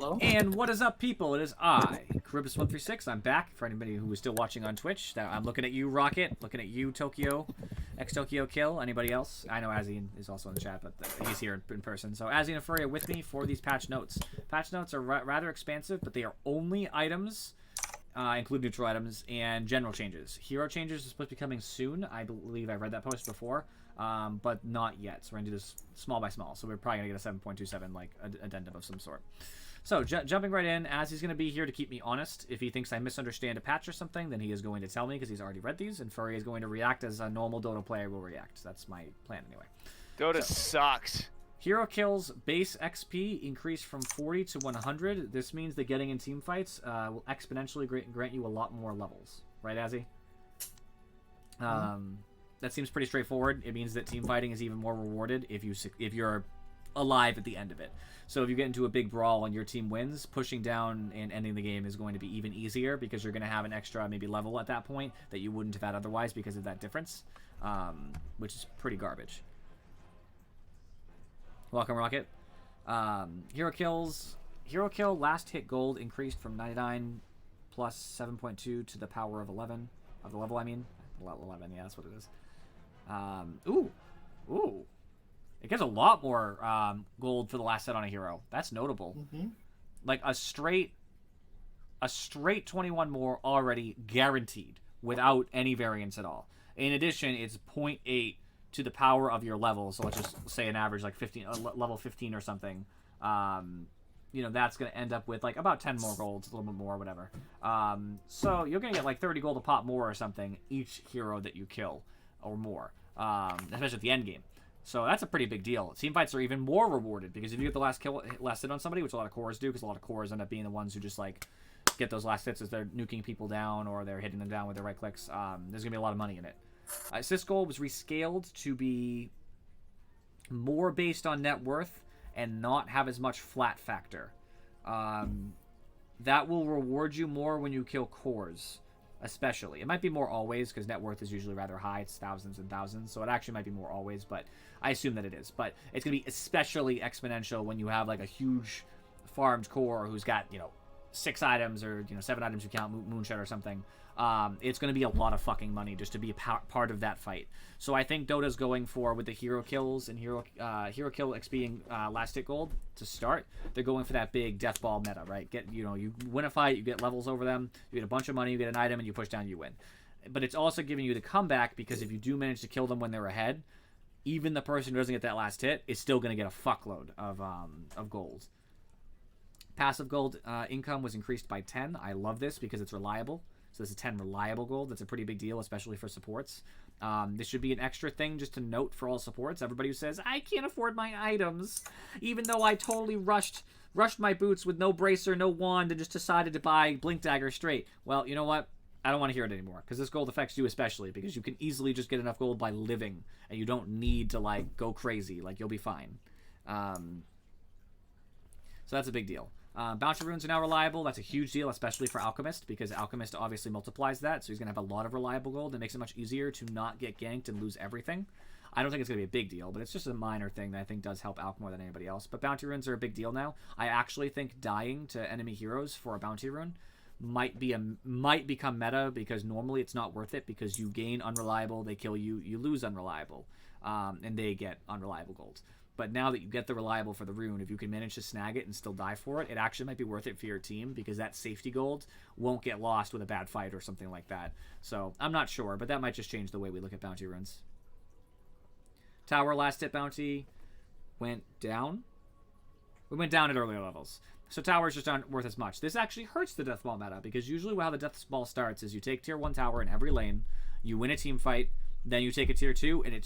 Hello? And what is up, people? It is I, Caribus136. I'm back. For anybody who is still watching on Twitch, I'm looking at you, Rocket. Looking at you, Tokyo. Tokyo Kill. Anybody else? I know Azian is also in the chat, but he's here in person. So Azian and Furry are with me for these patch notes. Patch notes are rather expansive, but they are only items, include neutral items, and general changes. Hero changes are supposed to be coming soon. I believe I read that post before, but not yet. So we're going to do this small by small. So we're probably going to get a 7.27 like addendum of some sort. So, jumping right in, as he's going to be here to keep me honest. If he thinks I misunderstand a patch or something, then he is going to tell me because he's already read these, and Furry is going to react as a normal Dota player will react. That's my plan anyway. Dota sucks. Hero kills base XP increased from 40 to 100. This means that getting in team fights will exponentially grant you a lot more levels. Right, Azzy? That seems pretty straightforward. It means that team fighting is even more rewarded if you're alive at the end of it. So if you get into a big brawl and your team wins, pushing down and ending the game is going to be even easier because you're going to have an extra maybe level at that point that you wouldn't have had otherwise because of that difference, which is pretty garbage. Welcome, Rocket. Hero kill last hit gold increased from 99 plus 7.2 to the power of 11 of the level. I mean 11. Yeah, that's what it is. Ooh. It gets a lot more gold for the last set on a hero. That's notable. Like a straight 21 more already guaranteed without any variance at all. In addition, it's 0.8 to the power of your level. So let's just say an average like 15, level 15 or something. You know, that's going to end up with like about 10 more golds, a little bit more, whatever. So you're going to get like 30 gold a pop more or something each hero that you kill or more, especially at the end game. So that's a pretty big deal. Team fights are even more rewarded because if you get the last hit on somebody, which a lot of cores do, because a lot of cores end up being the ones who just like get those last hits as they're nuking people down or they're hitting them down with their right clicks. There's gonna be a lot of money in it. Sysgold was rescaled to be more based on net worth and not have as much flat factor. That will reward you more when you kill cores. Especially. It might be more always, because net worth is usually rather high. It's thousands and thousands, so it actually might be more always, but I assume that it is. But it's going to be especially exponential when you have, like, a huge farmed core who's got, 6 items or, 7 items you count Moonshot or something. It's going to be a lot of fucking money just to be a part of that fight. So I think Dota's going for, with the hero kills and hero kill XP and last hit gold to start, they're going for that big death ball meta, right? You win a fight, you get levels over them, you get a bunch of money, you get an item, and you push down, you win. But it's also giving you the comeback because if you do manage to kill them when they're ahead, even the person who doesn't get that last hit is still going to get a fuckload of gold. Passive gold income was increased by 10. I love this because it's reliable. So this is 10 reliable gold. That's a pretty big deal, especially for supports. This should be an extra thing just to note for all supports. Everybody who says, I can't afford my items, even though I totally rushed my boots with no bracer, no wand, and just decided to buy Blink Dagger straight. Well, you know what? I don't want to hear it anymore, because this gold affects you especially, because you can easily just get enough gold by living, and you don't need to, like, go crazy. Like, you'll be fine. So that's a big deal. Bounty runes are now reliable. That's a huge deal, especially for Alchemist, because Alchemist obviously multiplies that, so he's going to have a lot of reliable gold. It makes it much easier to not get ganked and lose everything. I don't think it's going to be a big deal, but it's just a minor thing that I think does help Alch more than anybody else. But bounty runes are a big deal now. I actually think dying to enemy heroes for a bounty rune might become meta, because normally it's not worth it, because you gain unreliable, they kill you, you lose unreliable, and they get unreliable gold. But now that you get the reliable for the rune, if you can manage to snag it and still die for it, it actually might be worth it for your team, because that safety gold won't get lost with a bad fight or something like that. So I'm not sure, but that might just change the way we look at bounty runes. Tower last hit bounty went down. We went down at earlier levels. So towers just aren't worth as much. This actually hurts the death ball meta, because usually how the death ball starts is you take tier 1 tower in every lane, you win a team fight, then you take a tier 2, and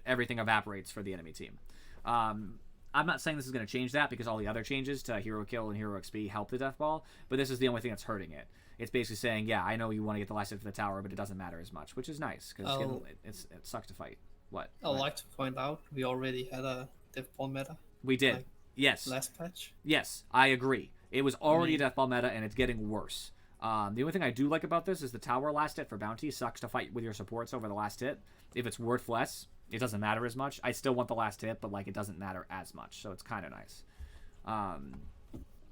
everything evaporates for the enemy team. I'm not saying this is going to change that, because all the other changes to hero kill and hero XP help the death ball, but this is the only thing that's hurting it. It's basically saying, yeah, I know you want to get the last hit for the tower, but it doesn't matter as much, which is nice, because it sucks to fight. What? I'd like to point out we already had a death ball meta. We did. Like, yes. Last patch. Yes, I agree. It was already a death ball meta, and it's getting worse. The only thing I do like about this is the tower last hit for bounty sucks to fight with your supports over the last hit. If it's worth less, it doesn't matter as much. I still want the last hit, but like it doesn't matter as much, so it's kind of nice.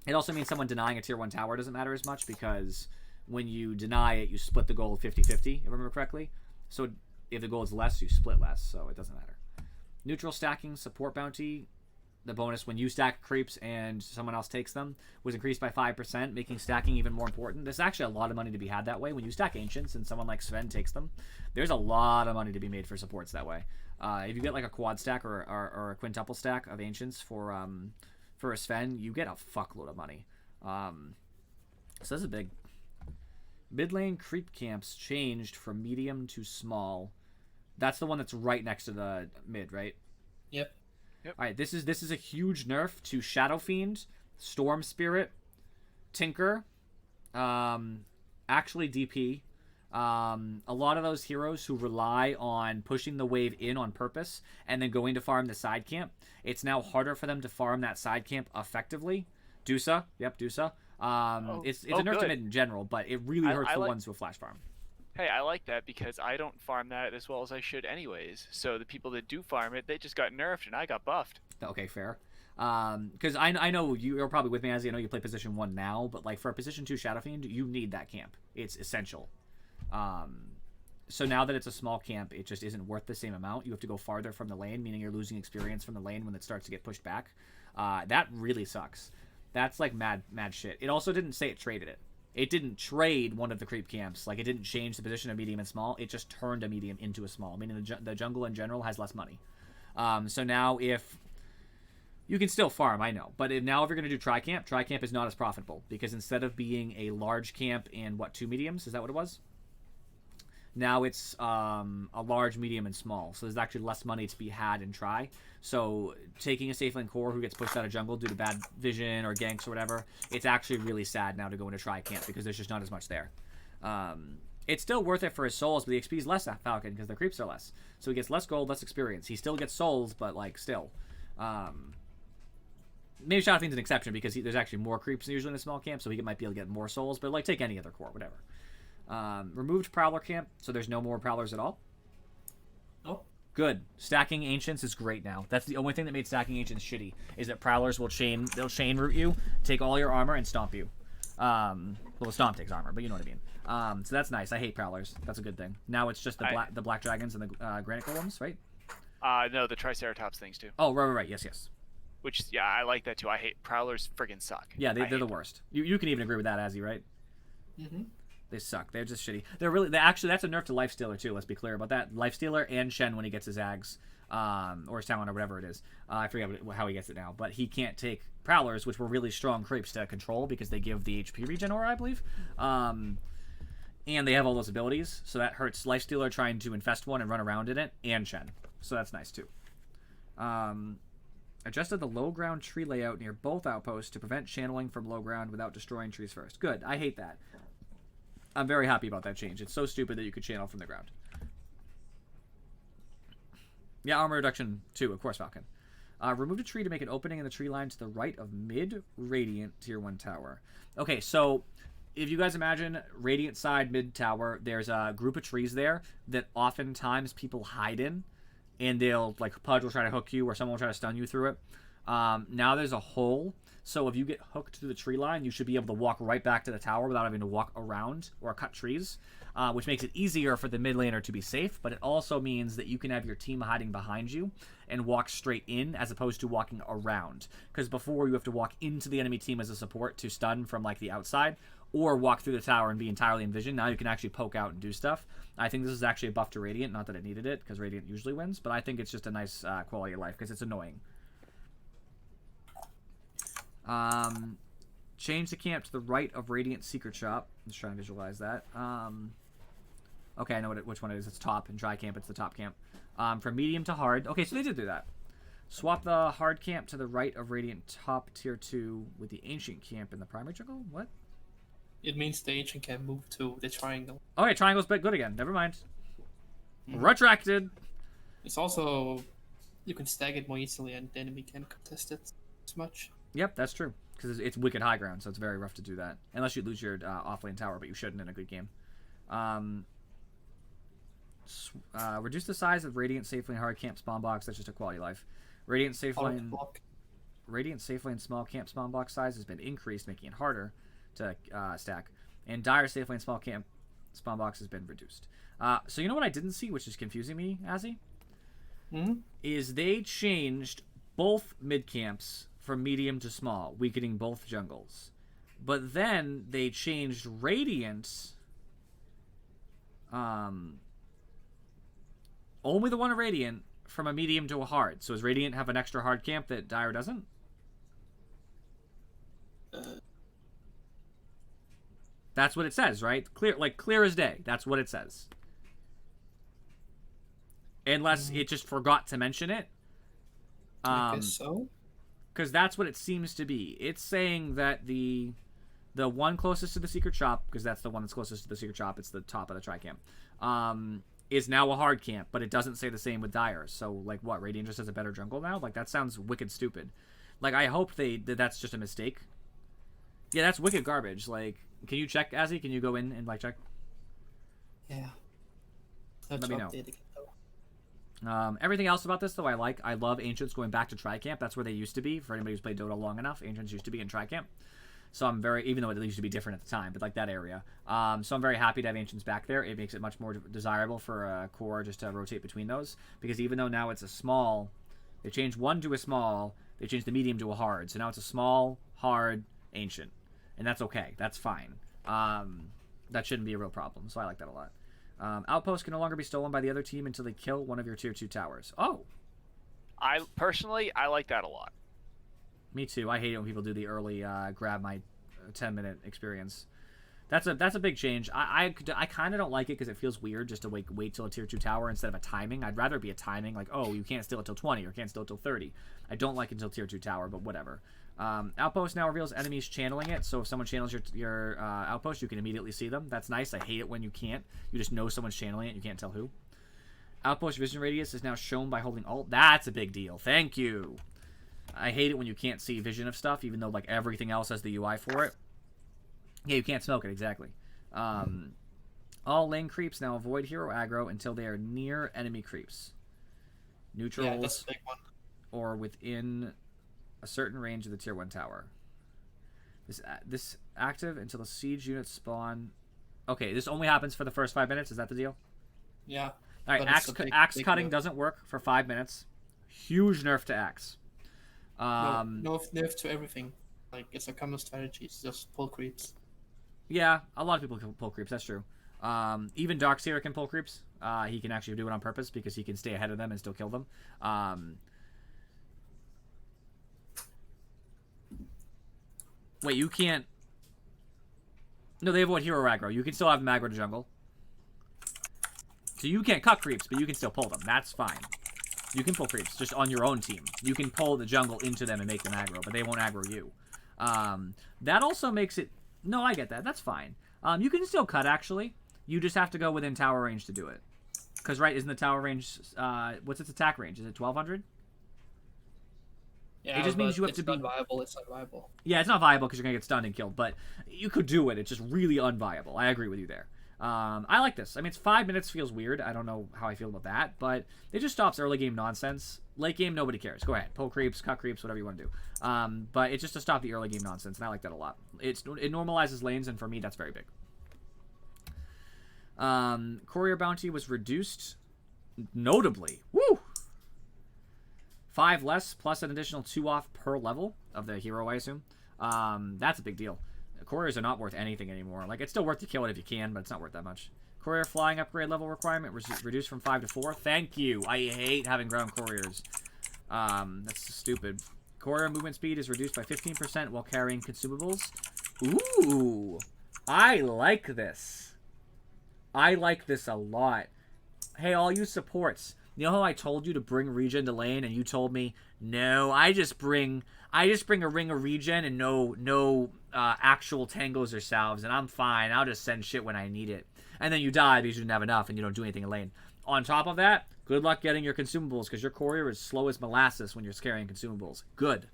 It also means someone denying a tier 1 tower doesn't matter as much, because when you deny it, you split the gold 50-50, if I remember correctly. So if the gold is less, you split less, so it doesn't matter. Neutral stacking, support bounty. The bonus when you stack creeps and someone else takes them was increased by 5%, making stacking even more important. There's actually a lot of money to be had that way. When you stack Ancients and someone like Sven takes them, there's a lot of money to be made for supports that way. If you get like a quad stack or a quintuple stack of Ancients for a Sven, you get a fuckload of money. So that's a big... Mid lane creep camps changed from medium to small. That's the one that's right next to the mid, right? Yep. All right, this is a huge nerf to Shadow Fiend, Storm Spirit, Tinker, actually DP. A lot of those heroes who rely on pushing the wave in on purpose and then going to farm the side camp, it's now harder for them to farm that side camp effectively. DotA, yep, DotA. It's a nerf to mid in general, but it really hurts the ones who have flash farm. Hey, I like that because I don't farm that as well as I should anyways. So the people that do farm it, they just got nerfed and I got buffed. Okay, fair. Because I know you're probably with me, as I know you play position 1 now, but like for a position 2 Shadow Fiend, you need that camp. It's essential. So now that it's a small camp, it just isn't worth the same amount. You have to go farther from the lane, meaning you're losing experience from the lane when it starts to get pushed back. That really sucks. That's like mad shit. It also didn't say it traded it. It didn't trade one of the creep camps. Like, it didn't change the position of medium and small. It just turned a medium into a small, meaning the jungle in general has less money. So now if... You can still farm, I know. But if you're going to do tri-camp is not as profitable. Because instead of being a large camp and, 2 mediums? Is that what it was? Now it's a large, medium, and small. So there's actually less money to be had in tri. So taking a safe lane core who gets pushed out of jungle due to bad vision or ganks or whatever, it's actually really sad now to go into tri camp because there's just not as much there. It's still worth it for his souls, but the XP is less at Falcon because the creeps are less. So he gets less gold, less experience. He still gets souls, but like still. Maybe Shadow Fiend's an exception because there's actually more creeps usually in a small camp, so he might be able to get more souls. But like take any other core, whatever. Removed Prowler camp, so there's no more Prowlers at all. Oh. Good. Stacking Ancients is great now. That's the only thing that made Stacking Ancients shitty, is that Prowlers will they'll chain root you, take all your armor, and stomp you. Well, Stomp takes armor, but you know what I mean. So that's nice. I hate Prowlers. That's a good thing. Now it's just the Black Dragons and the Granite Golems, right? No, the Triceratops things too. Oh, right. Yes. Which, yeah, I like that too. I hate Prowlers friggin' suck. Yeah, they're the worst. You can even agree with that, Azzy, right? Mm-hmm. They suck. They're just shitty. Actually, that's a nerf to Lifestealer, too. Let's be clear about that. Lifestealer and Shen when he gets his Ags, or his Talon, or whatever it is. I forget how he gets it now. But he can't take Prowlers, which were really strong creeps to control because they give the HP regen aura, I believe. And they have all those abilities. So that hurts Lifestealer trying to infest one and run around in it, and Shen. So that's nice, too. Adjusted the low ground tree layout near both outposts to prevent channeling from low ground without destroying trees first. Good. I hate that. I'm very happy about that change. It's so stupid that you could channel from the ground. Yeah, armor reduction 2, of course, Falcon. Removed a tree to make an opening in the tree line to the right of mid-Radiant Tier 1 tower. Okay, so if you guys imagine Radiant side mid-tower, there's a group of trees there that oftentimes people hide in, and they'll, like, Pudge will try to hook you or someone will try to stun you through it. Now there's a hole. So if you get hooked to the tree line, you should be able to walk right back to the tower without having to walk around or cut trees, which makes it easier for the mid laner to be safe, but it also means that you can have your team hiding behind you and walk straight in as opposed to walking around. Because before you have to walk into the enemy team as a support to stun from like the outside, or walk through the tower and be entirely invisible. Now you can actually poke out and do stuff. I think this is actually a buff to Radiant, not that it needed it, because Radiant usually wins, but I think it's just a nice quality of life, because it's annoying. Change the camp to the right of Radiant Secret Shop. Let's try and visualize that. Okay, I know which one it is. It's top. In dry camp, it's the top camp. From medium to hard. Okay, so they did do that. Swap the hard camp to the right of Radiant top tier 2 with the ancient camp in the primary jungle? What? It means the ancient can move to the triangle. Okay, triangle's good again. Never mind. Retracted. It's also... You can stack it more easily and the enemy can't contest it as much. Yep, that's true. Because it's wicked high ground, so it's very rough to do that. Unless you lose your offlane tower, but you shouldn't in a good game. Reduce the size of Radiant Safe Lane Hard Camp spawn box. That's just a quality life. Radiant Safe Lane... Radiant safe lane small camp spawn box size has been increased, making it harder to stack. And Dire safe lane small camp spawn box has been reduced. So you know what I didn't see, which is confusing me, Azzy? Is they changed both mid camps from medium to small, weakening both jungles. But then they changed Radiant. Only the one of Radiant from a medium to a hard. So does Radiant have an extra hard camp that Dire doesn't? That's what it says, right? Clear as day. That's what it says. Unless it just forgot to mention it. I guess so. Because that's what it seems to be. It's saying that the one closest to the secret shop, because that's the one that's closest to the secret shop, it's the top of the tri-camp, is now a hard camp, but it doesn't say the same with Dire. So, like, what, Radiant just has a better jungle now? Like, that sounds wicked stupid. Like, I hope that's just a mistake. Yeah, that's wicked garbage. Like, can you check, Azzy? Can you go in and, like, check? Yeah. Let me know. Everything else about this, though, I like. I love Ancients going back to Tri-Camp. That's where they used to be. For anybody who's played Dota long enough, Ancients used to be in Tri-Camp. So I'm very, even though it used to be different at the time, but like that area. So I'm very happy to have Ancients back there. It makes it much more desirable for a core just to rotate between those. Because even though now it's a small, they changed one to a small, they changed the medium to a hard. So now it's a small, hard, Ancient. And that's okay. That's fine. That shouldn't be a real problem. So I like that a lot. Outposts can no longer be stolen by the other team until they kill one of your tier 2 towers. Oh. I like that a lot. Me too. I hate it when people do the early grab my 10-minute experience. That's a big change. I kind of don't like it because it feels weird just to wait till a tier 2 tower instead of a timing. I'd rather be a timing, like, oh, you can't steal it till 20 or can't steal it till 30. I don't like it until tier 2 tower, but whatever. Outpost now reveals enemies channeling it, so if someone channels your outpost, you can immediately see them. That's nice. I hate it when you can't. You just know someone's channeling it, you can't tell who. Outpost vision radius is now shown by holding Alt. That's a big deal. Thank you. I hate it when you can't see vision of stuff, even though like everything else has the UI for it. Yeah, you can't smoke it, exactly. All lane creeps now avoid hero aggro until they are near enemy creeps. Neutrals, Yeah, that's a big one. or within a certain range of the tier 1 tower. This active until the siege units spawn. Okay, this only happens for the first 5 minutes. Is that the deal? Yeah. All right, axe cutting doesn't work for 5 minutes. Huge nerf to axe. No nerf to everything. Like, it's a common strategy. It's just pull creeps. Yeah, a lot of people can pull creeps. That's true. Even Darkseer can pull creeps. He can actually do it on purpose because he can stay ahead of them and still kill them. Wait, you can't... No, they avoid hero aggro. You can still have them aggro to jungle. So you can't cut creeps, but you can still pull them. That's fine. You can pull creeps just on your own team. You can pull the jungle into them and make them aggro, but they won't aggro you. That also makes it... No, I get that. That's fine. You can still cut, actually. You just have to go within tower range to do it. Because, right, isn't the tower range... what's its attack range? Is it 1,200? Yeah, it just means you have to be... It's not viable. It's not viable. Yeah, it's not viable because you're going to get stunned and killed, but you could do it. It's just really unviable. I agree with you there. I like this. I mean, it's 5 minutes feels weird. I don't know how I feel about that, but it just stops early game nonsense. Late game, nobody cares. Go ahead. Pull creeps, cut creeps, whatever you want to do. But it's just to stop the early game nonsense, and I like that a lot. It normalizes lanes, and for me, that's very big. Courier bounty was reduced notably. Woo! 5 less, plus an additional 2 off per level of the hero, I assume. That's a big deal. Couriers are not worth anything anymore. Like, it's still worth to kill it if you can, but it's not worth that much. Courier flying upgrade level requirement reduced from 5 to 4. Thank you. I hate having ground couriers. That's stupid. Courier movement speed is reduced by 15% while carrying consumables. Ooh. I like this. I like this a lot. Hey, all you supports. You know how I told you to bring regen to lane and you told me, no, I just bring a ring of regen and no actual tangos or salves, and I'm fine. I'll just send shit when I need it. And then you die because you didn't have enough and you don't do anything in lane. On top of that, good luck getting your consumables because your courier is slow as molasses when you're carrying consumables. Good.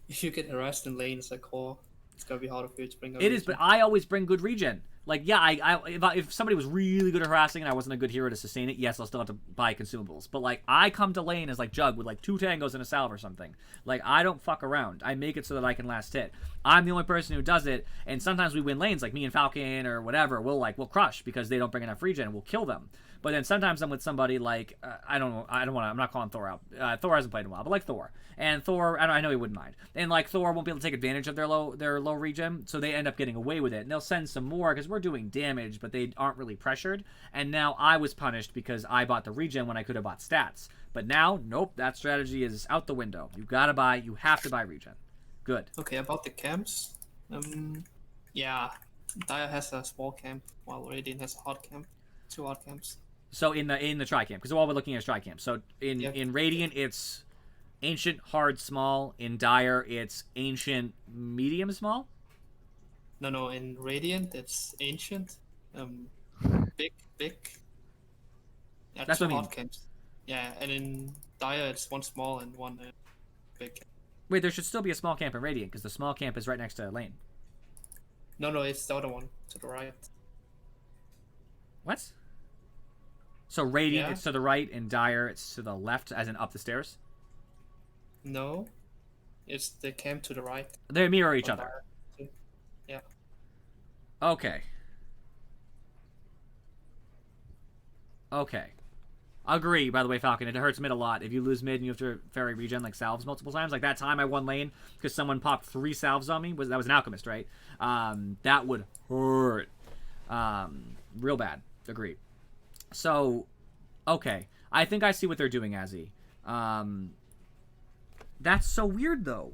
If you get harassed in lane, it's like, oh. it's gonna be harder for you to bring. It is, but I always bring good regen. Like, yeah, if somebody was really good at harassing and I wasn't a good hero to sustain it, yes, I'll still have to buy consumables. But, like, I come to lane as, like, Jug with, like, 2 tangos and a salve or something. Like, I don't fuck around. I make it so that I can last hit. I'm the only person who does it, and sometimes we win lanes, like me and Falcon or whatever, we'll crush because they don't bring enough regen and we'll kill them. But then sometimes I'm with somebody like, I'm not calling Thor out. Thor hasn't played in a while, but like Thor. And Thor, I know he wouldn't mind. And like Thor won't be able to take advantage of their low regen, so they end up getting away with it. And they'll send some more because we're doing damage, but they aren't really pressured. And now I was punished because I bought the regen when I could have bought stats. But now, nope, that strategy is out the window. You have to buy regen. Good. Okay, about the camps. Yeah, DotA has a small camp, while Radiant has a hard camp. 2 hard camps. So in the tri camp, because all we're looking at is tri camp. So in Radiant, it's ancient, hard, small. In Dire, it's ancient, medium, small. No. In Radiant, it's ancient, big. Yeah, That's 2 what I mean. hard camps. Yeah, and in Dire, it's 1 small and 1 big. Wait, there should still be a small camp in Radiant because the small camp is right next to lane. No, it's the other one to the right. What? So Radiant, Yeah. it's to the right, and Dire, it's to the left, as in up the stairs? No, it's the camp to the right. They mirror each of other. Dire. Yeah. Okay. Agree, by the way, Falcon. It hurts mid a lot. If you lose mid and you have to fairy regen like salves multiple times, like that time I won lane because someone popped 3 salves on me, that was an alchemist, right? That would hurt. Real bad. Agree. So, okay. I think I see what they're doing, Azzy. That's so weird, though.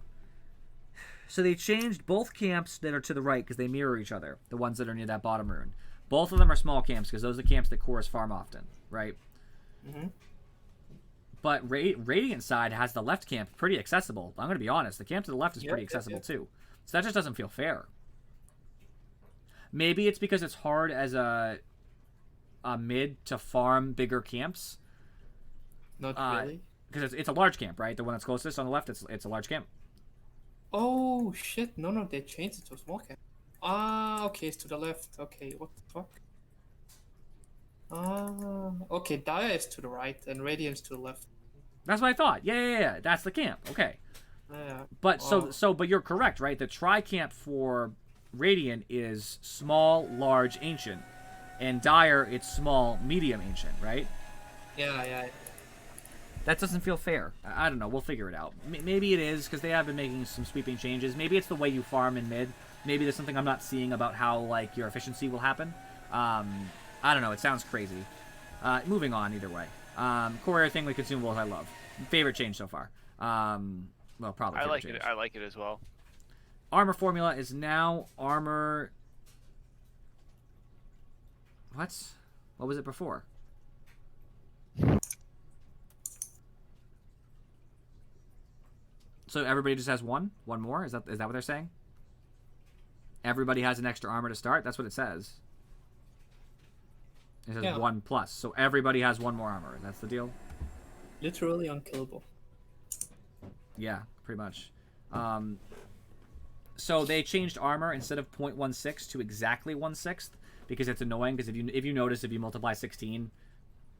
So they changed both camps that are to the right because they mirror each other. The ones that are near that bottom rune. Both of them are small camps because those are the camps that chorus farm often, right? Mm-hmm. But Radiant side has the left camp pretty accessible. I'm going to be honest. The camp to the left is pretty accessible, too. So that just doesn't feel fair. Maybe it's because it's hard as a mid to farm bigger camps. Not really. Because it's a large camp, right? The one that's closest on the left, it's a large camp. Oh shit! No, they changed it to a small camp. Okay, it's to the left. Okay, what the fuck? Okay, Dire is to the right and Radiant's to the left. That's what I thought. Yeah. That's the camp. Okay. Yeah. But but you're correct, right? The tri camp for Radiant is small, large, ancient. And Dire, it's small, medium, ancient, right? Yeah. That doesn't feel fair. I don't know. We'll figure it out. Maybe it is, because they have been making some sweeping changes. Maybe it's the way you farm in mid. Maybe there's something I'm not seeing about how, like, your efficiency will happen. I don't know. It sounds crazy. Moving on, either way. Core thing with consumables, I love. Favorite change so far. Well, probably I like change. it. I like it as well. Armor formula is now armor... What was it before? So everybody just has one more? Is that what they're saying? Everybody has an extra armor to start? That's what it says. It says 1+. So everybody has 1 more armor. That's the deal? Literally unkillable. Yeah, pretty much. So they changed armor instead of 0.16 to exactly 1/6 because it's annoying. Because if you notice, if you multiply 16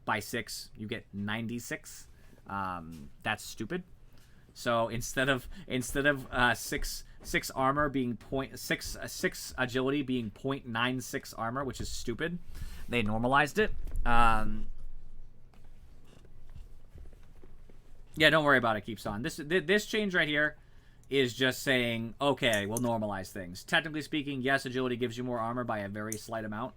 by 6, you get 96. That's stupid. So instead of 6 armor being 6 agility being 0.96 armor, which is stupid, they normalized it. Yeah, don't worry about it. Keeps on. This change right here is just saying, okay, we'll normalize things. Technically speaking, yes, agility gives you more armor by a very slight amount.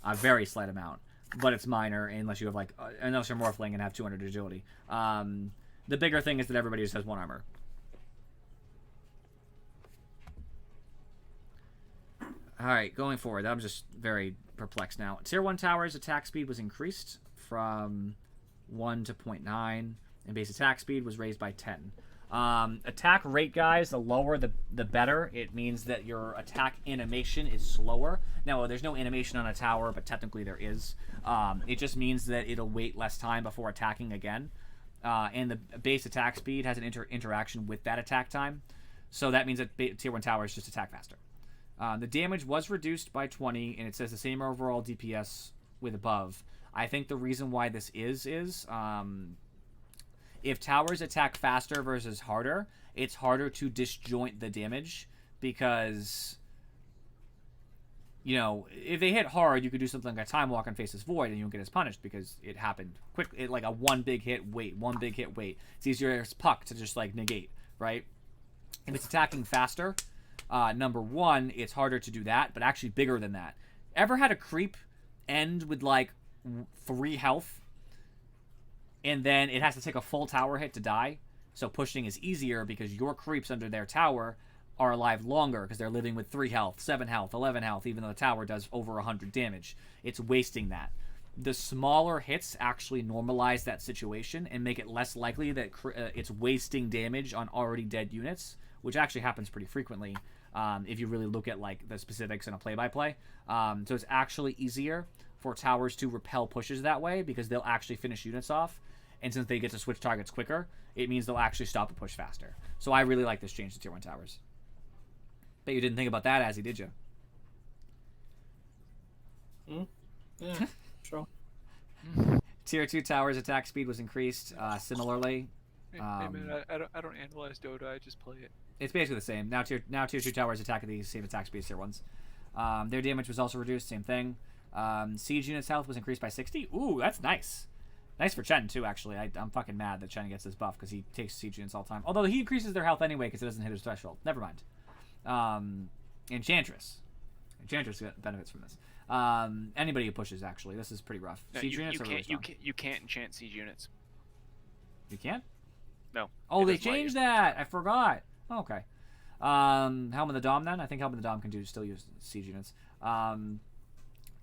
But it's minor unless you have unless you're morphling and have 200 agility. The bigger thing is that everybody just has 1 armor. Alright, going forward. I'm just very perplexed now. Tier 1 towers attack speed was increased from 1 to 0.9, and base attack speed was raised by 10. Attack rate, guys, the lower the better. It means that your attack animation is slower. Now, there's no animation on a tower, but technically there is. It just means that it'll wait less time before attacking again. And the base attack speed has an interaction with that attack time. So that means that tier 1 towers just attack faster. The damage was reduced by 20, and it says the same overall DPS with above. I think the reason why this is if towers attack faster versus harder, it's harder to disjoint the damage because, you know, if they hit hard, you could do something like a time walk and Faceless Void, and you won't get as punished because it happened quickly. Like a one big hit, wait. It's easier as Puck to just like negate, right? If it's attacking faster, number one, it's harder to do that, but actually bigger than that. Ever had a creep end with like 3 health, and then it has to take a full tower hit to die? So pushing is easier because your creeps under their tower are alive longer because they're living with 3 health, 7 health, 11 health, even though the tower does over 100 damage. It's wasting that. The smaller hits actually normalize that situation and make it less likely that it's wasting damage on already dead units, which actually happens pretty frequently if you really look at like the specifics in a play-by-play. So it's actually easier for towers to repel pushes that way because they'll actually finish units off. And since they get to switch targets quicker, it means they'll actually stop a push faster. So I really like this change to tier 1 towers. Bet you didn't think about that, Azzy, did you? Yeah, sure. Tier 2 towers attack speed was increased similarly. Hey man, I don't analyze DotA. I just play it. It's basically the same. Now tier 2 towers attack at the same attack speed as tier 1s. Their damage was also reduced, same thing. Siege units' health was increased by 60. Ooh, that's nice. Nice for Chen, too, actually. I'm fucking mad that Chen gets this buff because he takes siege units all the time. Although he increases their health anyway because it doesn't hit his threshold. Never mind. Enchantress. Enchantress benefits from this. Anybody who pushes, actually. This is pretty rough. No, Siege units are really strong. You can't enchant siege units. You can't? No. Oh, they changed that! I forgot. Oh, okay. Helm of the Dom, then? I think Helm of the Dom can still use siege units.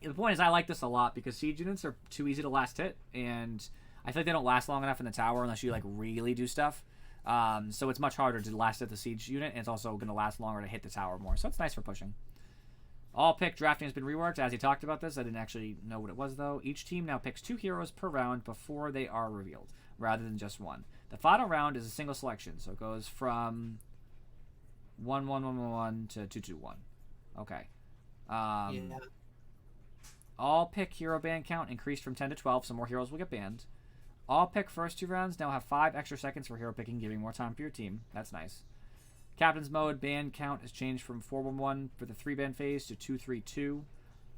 The point is, I like this a lot because siege units are too easy to last hit, and I feel like they don't last long enough in the tower unless you like really do stuff. So it's much harder to last hit the siege unit, and it's also going to last longer to hit the tower more. So it's nice for pushing. All pick drafting has been reworked. As he talked about this, I didn't actually know what it was though. Each team now picks 2 heroes per round before they are revealed, rather than just one. The final round is a single selection, so it goes from 1-1-1-1-1 to 2-2-1. Okay. Yeah. All pick hero ban count increased from 10 to 12, so more heroes will get banned. All pick first 2 rounds now have 5 extra seconds for hero picking, giving more time for your team. That's nice. Captain's mode ban count has changed from 4-1-1 for the 3-ban phase to 2-3-2,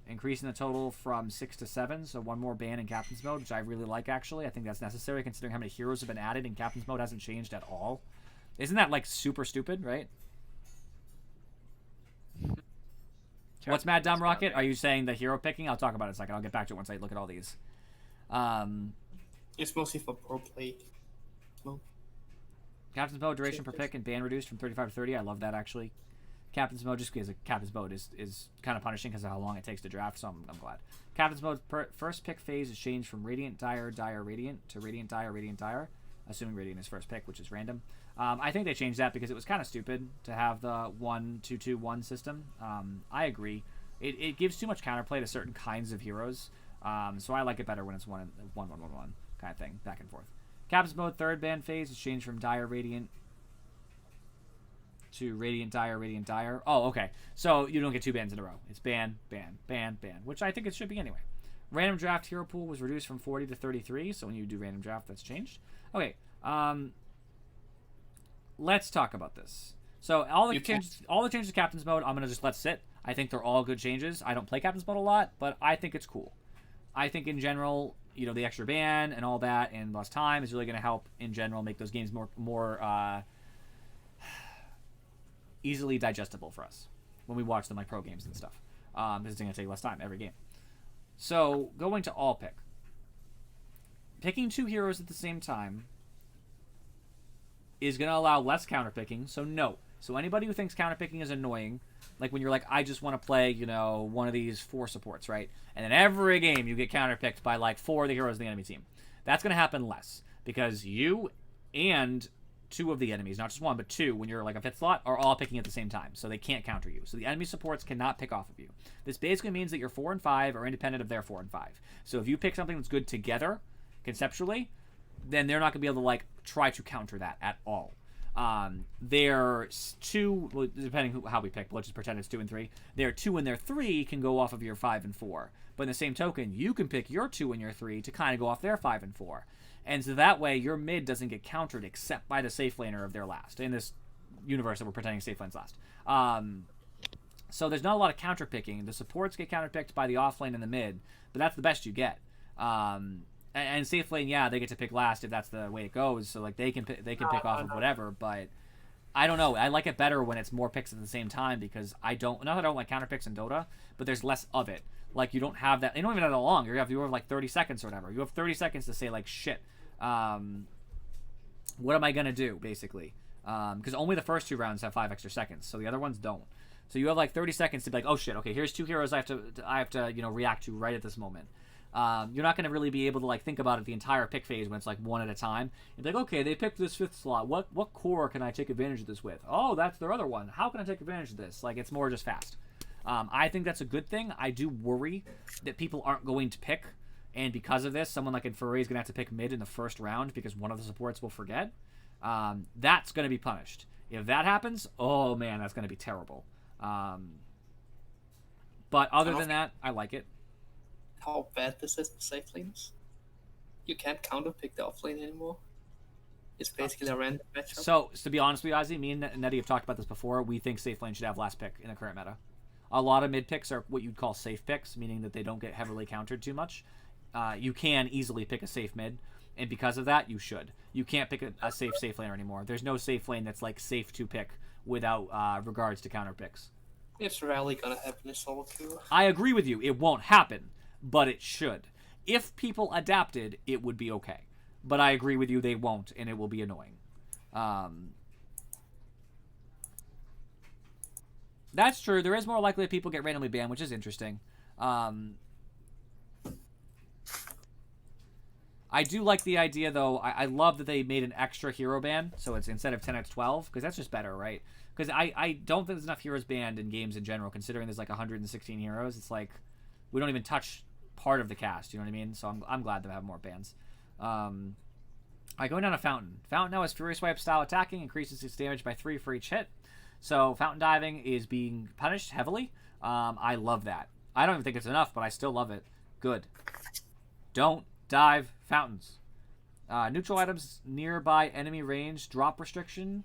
increasing the total from 6 to 7, so 1 more ban in Captain's mode, which I really like, actually. I think that's necessary considering how many heroes have been added and Captain's mode hasn't changed at all. Isn't that, like, super stupid, right? What's Mad Dumb Rocket? Are you saying the hero picking? I'll talk about it in a second. I'll get back to it once I look at all these. It's mostly for pro play. Well, Captain's mode duration per pick and ban reduced from 35 to 30. I love that, actually. Captain's mode, just because Captain's mode is kind of punishing because of how long it takes to draft, so I'm glad. Captain's mode first pick phase is changed from Radiant, Dire, Dire, Radiant to Radiant, Dire, Radiant, Dire, assuming Radiant is first pick, which is random. I think they changed that because it was kind of stupid to have the 1-2-2-1 system. I agree. It gives too much counterplay to certain kinds of heroes, so I like it better when it's 1-1-1-1 kind of thing, back and forth. Captain's mode third ban phase is changed from Dire, Radiant to Radiant, Dire, Radiant, Dire. Oh, okay. So you don't get 2 bans in a row. It's ban, ban, ban, ban, which I think it should be anyway. Random draft hero pool was reduced from 40 to 33, so when you do random draft, that's changed. Okay. Let's talk about this. So all the changes to Captain's mode, I'm gonna just let sit. I think they're all good changes. I don't play Captain's mode a lot, but I think it's cool. I think in general, you know, the extra ban and all that and less time is really gonna help in general make those games more easily digestible for us when we watch them like pro games and stuff. Because it's gonna take less time every game. So going to all pick, picking 2 heroes at the same time is going to allow less counterpicking, so no. So anybody who thinks counterpicking is annoying, like when you're like, I just want to play, you know, one of these 4 supports, right? And then every game you get counterpicked by like 4 of the heroes of the enemy team. That's going to happen less, because you and 2 of the enemies, not just 1, but 2, when you're like a 5th slot, are all picking at the same time, so they can't counter you. So the enemy supports cannot pick off of you. This basically means that your 4 and 5 are independent of their 4 and 5. So if you pick something that's good together, conceptually, then they're not going to be able to like try to counter that at all. Their 2, well, depending how we pick, but let's just pretend it's 2 and 3. Their 2 and their 3 can go off of your 5 and 4. But in the same token, you can pick your 2 and your 3 to kind of go off their 5 and 4. And so that way, your mid doesn't get countered except by the safe laner of their last. In this universe that we're pretending safe lane's last. So there's not a lot of counter picking. The supports get counter picked by the off lane and the mid, but that's the best you get. And safe lane, yeah, they get to pick last if that's the way it goes. So like they can pick off of whatever, but I don't know. I like it better when it's more picks at the same time because I don't like counter picks in Dota, but there's less of it. Like you don't have that. You don't even have that long. You have like 30 seconds or whatever. You have 30 seconds to say like shit. What am I gonna do basically? Because only the first 2 rounds have 5 extra seconds, so the other ones don't. So you have like 30 seconds to be like, oh shit, okay, here's 2 heroes I have to react to right at this moment. You're not going to really be able to like think about it the entire pick phase when it's like one at a time. You're like, okay, they picked this 5th slot. What core can I take advantage of this with? Oh, that's their other one. How can I take advantage of this? Like, it's more just fast. I think that's a good thing. I do worry that people aren't going to pick, and because of this, someone like Infuri is going to have to pick mid in the first round because one of the supports will forget. That's going to be punished. If that happens, oh man, that's going to be terrible. But other than that, I like it. How bad this is for safe lanes. You can't counterpick the offlane anymore. It's basically a random matchup. So to be honest with you, Ozzy, me and Nettie have talked about this before. We think safe lane should have last pick in the current meta. A lot of mid picks are what you'd call safe picks, meaning that they don't get heavily countered too much. You can easily pick a safe mid, and because of that, you should. You can't pick a safe laner anymore. There's no safe lane that's like safe to pick without regards to counter picks. It's rarely gonna happen in solo queue. I agree with you. It won't happen, but it should. If people adapted, it would be okay. But I agree with you, they won't, and it will be annoying. That's true. There is more likely that people get randomly banned, which is interesting. I do like the idea, though. I love that they made an extra hero ban, so it's instead of 10 it's 12, because that's just better, right? Because I don't think there's enough heroes banned in games in general, considering there's like 116 heroes. It's like we don't even touch part of the cast, you know what I mean? So I'm glad to have more bans. Going down to Fountain. Fountain now has Fury Swipe style attacking, increases its damage by 3 for each hit. So Fountain diving is being punished heavily. I love that. I don't even think it's enough, but I still love it. Good. Don't dive fountains. Neutral items nearby enemy range drop restriction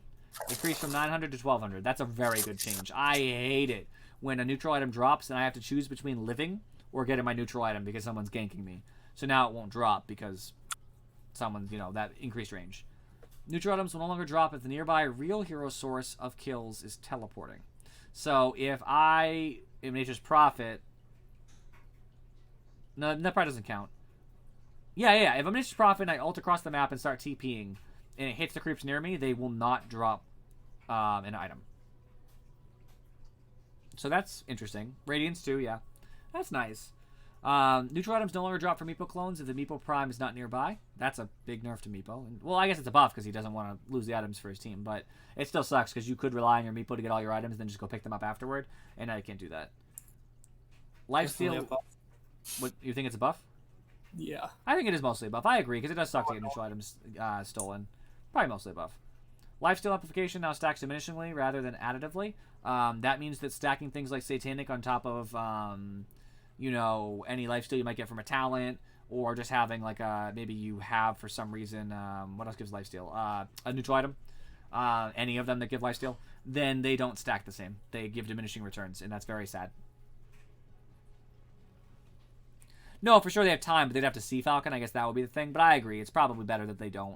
increased from 900 to 1200. That's a very good change. I hate it when a neutral item drops and I have to choose between living or getting my neutral item because someone's ganking me. So now it won't drop because someone's, that increased range. Neutral items will no longer drop if the nearby real hero source of kills is teleporting. So if I am Nature's Prophet... No, that probably doesn't count. Yeah. If I'm Nature's Prophet and I ult across the map and start TPing and it hits the creeps near me, they will not drop an item. So that's interesting. Radiance too, yeah. That's nice. Neutral items no longer drop for Meepo clones if the Meepo Prime is not nearby. That's a big nerf to Meepo. And, well, I guess it's a buff because he doesn't want to lose the items for his team, but it still sucks because you could rely on your Meepo to get all your items and then just go pick them up afterward, and now you can't do that. Lifesteal... What, you think it's a buff? Yeah. I think it is mostly a buff. I agree, because it does suck to get neutral items stolen. Probably mostly a buff. Lifesteal amplification now stacks diminishingly rather than additively. That means that stacking things like Satanic on top of... any lifesteal you might get from a talent, or just having like maybe you have for some reason, what else gives lifesteal? A neutral item, any of them that give lifesteal, then they don't stack the same. They give diminishing returns, and that's very sad. No, for sure they have time, but they'd have to see Falcon. I guess that would be the thing, but I agree. It's probably better that they don't.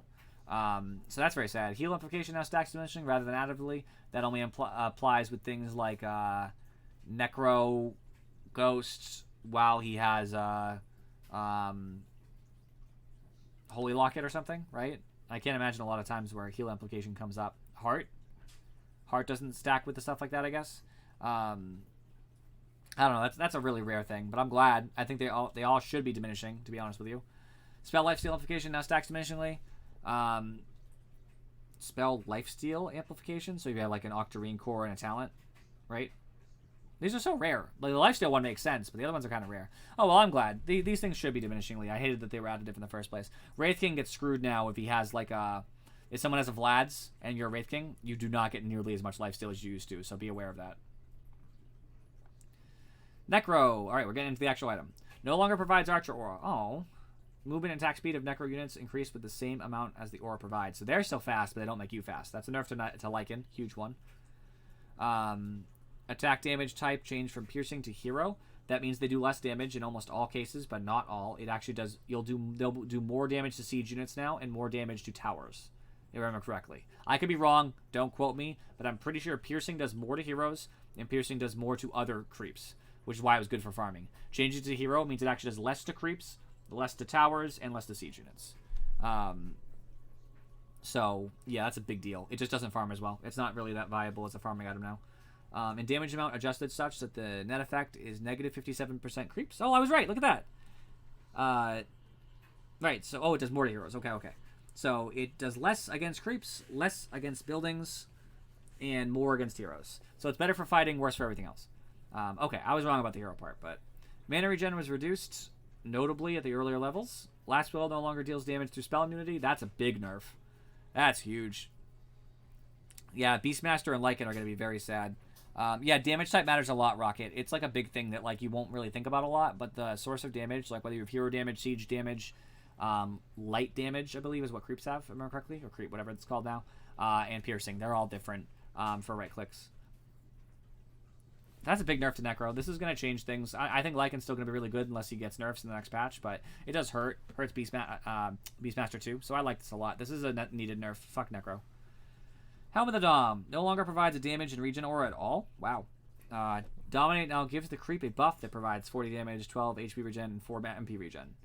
So that's very sad. Heal amplification now stacks diminishing rather than additively. That only applies with things like Necro, Ghosts, while he has Holy Locket or something, right? I can't imagine a lot of times where heal amplification comes up. Heart doesn't stack with the stuff like that, I guess. I don't know. That's a really rare thing, but I'm glad. I think they all should be diminishing, to be honest with you. Spell lifesteal amplification now stacks diminishingly. Spell lifesteal amplification, so you have like an Octarine core and a talent, right? These are so rare. Like the lifesteal one makes sense, but the other ones are kind of rare. Oh, well, I'm glad. These things should be diminishingly. I hated that they were additive in the first place. Wraith King gets screwed now if he has like If someone has a Vlad's and you're a Wraith King, you do not get nearly as much lifesteal as you used to, so be aware of that. Necro. Alright, we're getting into the actual item. No longer provides Archer Aura. Oh. Movement and attack speed of Necro units increase with the same amount as the Aura provides. So they're still fast, but they don't make you fast. That's a nerf to Lycan. Huge one. Attack damage type changed from piercing to hero. That means they do less damage in almost all cases, but not all. It actually does. They'll do more damage to siege units now and more damage to towers, if I remember correctly. I could be wrong. Don't quote me, but I'm pretty sure piercing does more to heroes and piercing does more to other creeps, which is why it was good for farming. Changing to hero means it actually does less to creeps, less to towers, and less to siege units. So yeah, that's a big deal. It just doesn't farm as well. It's not really that viable as a farming item now. And damage amount adjusted such that the net effect is negative 57% creeps. Oh, I was right. Look at that. Right. So, oh, it does more to heroes. Okay. So it does less against creeps, less against buildings, and more against heroes. So it's better for fighting, worse for everything else. Okay, I was wrong about the hero part, but mana regen was reduced, notably at the earlier levels. Last spell no longer deals damage through spell immunity. That's a big nerf. That's huge. Yeah, Beastmaster and Lycan are going to be very sad. Yeah, damage type matters a lot, Rocket. It's like a big thing that like you won't really think about a lot, but the source of damage, like whether you have hero damage, siege damage, light damage, I believe is what creeps have, if I remember correctly, or creep, whatever it's called now, and piercing. They're all different for right clicks. That's a big nerf to Necro. This is going to change things. I think Lycan's still going to be really good unless he gets nerfs in the next patch, but it does hurt. Hurts Beastmaster too, so I like this a lot. This is a needed nerf. Fuck Necro. Helm of the Dom. No longer provides a damage and regen aura at all. Wow. Dominate now gives the creep a buff that provides 40 damage, 12 HP regen, and 4 MP regen.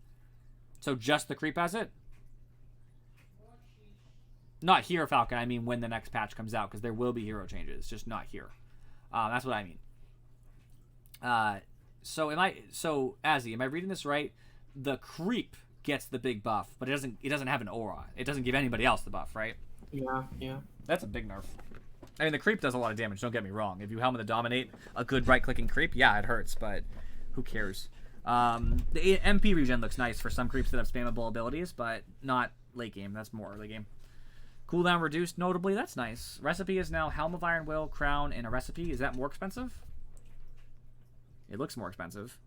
So just the creep has it? Not here, Falcon. I mean when the next patch comes out, because there will be hero changes. Just not here. That's what I mean. So Azzy, am I reading this right? The creep gets the big buff, but it doesn't have an aura. It doesn't give anybody else the buff, right? Yeah. That's a big nerf. I mean, the creep does a lot of damage, don't get me wrong. If you Helm of the Dominate a good right-clicking creep, yeah, it hurts, but who cares? The MP regen looks nice for some creeps that have spammable abilities, but not late game. That's more early game. Cooldown reduced, notably. That's nice. Recipe is now Helm of Iron Will, Crown, and a recipe. Is that more expensive? It looks more expensive.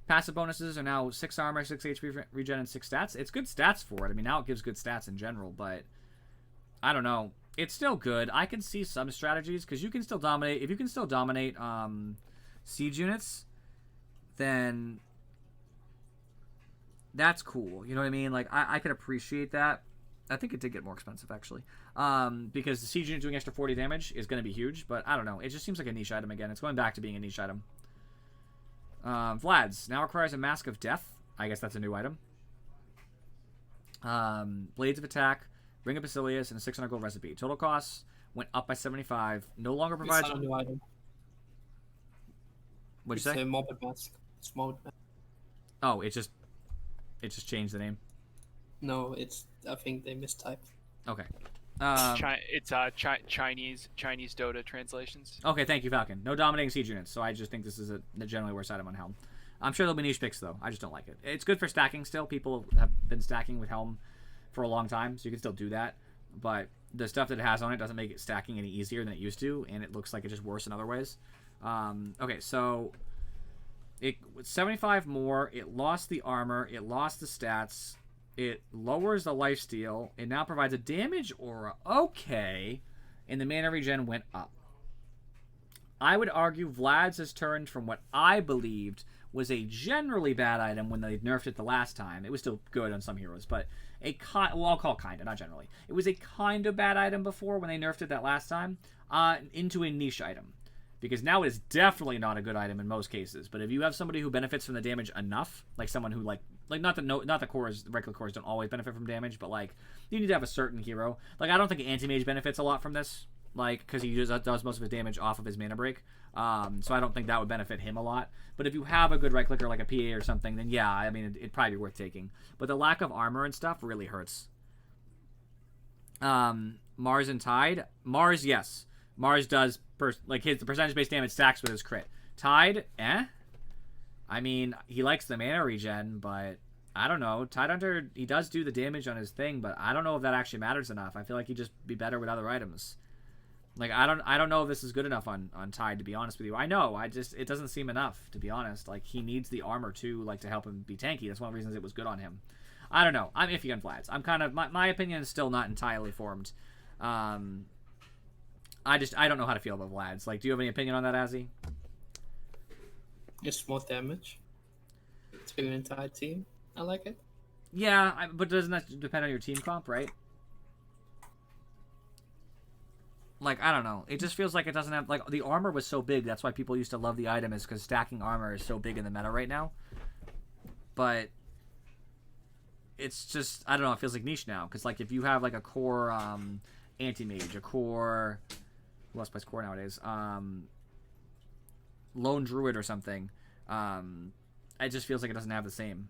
Passive bonuses are now 6 armor, 6 HP regen, and 6 stats. It's good stats for it. I mean, now it gives good stats in general, but I don't know. It's still good. I can see some strategies, because you can still dominate. If you can still dominate siege units, then that's cool. You know what I mean? Like, I could appreciate that. I think it did get more expensive, actually. Because the siege unit doing extra 40 damage is going to be huge, but I don't know. It just seems like a niche item again. It's going back to being a niche item. Vlad's now requires a Mask of Death. I guess that's a new item. Blades of Attack, Ring of Basilius, and a 600 gold recipe. Total costs went up by 75. No longer provides... It's not a new item. What'd you say? It's a Morbid Mask. It's Morbid Mask. Oh, it just changed the name. No, I think they mistyped. Okay. It's Chinese DotA translations. Okay, thank you, Falcon. No dominating siege units, so I just think this is a generally worse item on Helm. I'm sure there'll be niche picks, though. I just don't like it. It's good for stacking still. People have been stacking with Helm for a long time, so you can still do that. But the stuff that it has on it doesn't make it stacking any easier than it used to, and it looks like it's just worse in other ways. Okay, so it 75 more. It lost the armor. It lost the stats. It lowers the lifesteal. It now provides a damage aura. Okay. And the mana regen went up. I would argue Vlad's has turned from what I believed was a generally bad item when they nerfed it the last time. It was still good on some heroes, but well, I'll call kinda, not generally. It was a kind of bad item before when they nerfed it that last time, into a niche item. Because now it is definitely not a good item in most cases. But if you have somebody who benefits from the damage enough, like someone who not the cores, regular cores don't always benefit from damage, but like you need to have a certain hero. Like I don't think Anti-Mage benefits a lot from this, like because he does most of his damage off of his mana break. So I don't think that would benefit him a lot. But if you have a good right clicker like a PA or something, then yeah, I mean it'd probably be worth taking. But the lack of armor and stuff really hurts. Mars and Tide. Mars, yes. Mars does, the percentage-based damage stacks with his crit. Tide, I mean, he likes the mana regen, but I don't know. Tidehunter, he does do the damage on his thing, but I don't know if that actually matters enough. I feel like he'd just be better with other items. Like, I don't know if this is good enough on Tide, to be honest with you. I know, it doesn't seem enough, to be honest. Like, he needs the armor, too, like, to help him be tanky. That's one of the reasons it was good on him. I don't know. I'm iffy on Vlad's. I'm kind of, my opinion is still not entirely formed. I don't know how to feel about Vlad's. Like, do you have any opinion on that, Azzy? It's more damage. It's been an entire team. I like it. Yeah, but doesn't that depend on your team comp, right? Like, I don't know. It just feels like it doesn't have... Like, the armor was so big. That's why people used to love the item, is because stacking armor is so big in the meta right now. But it's just... I don't know. It feels like niche now. Because, like, if you have, like, a core anti-mage, a core... Who else plays core nowadays? Lone druid or something. It just feels like it doesn't have the same.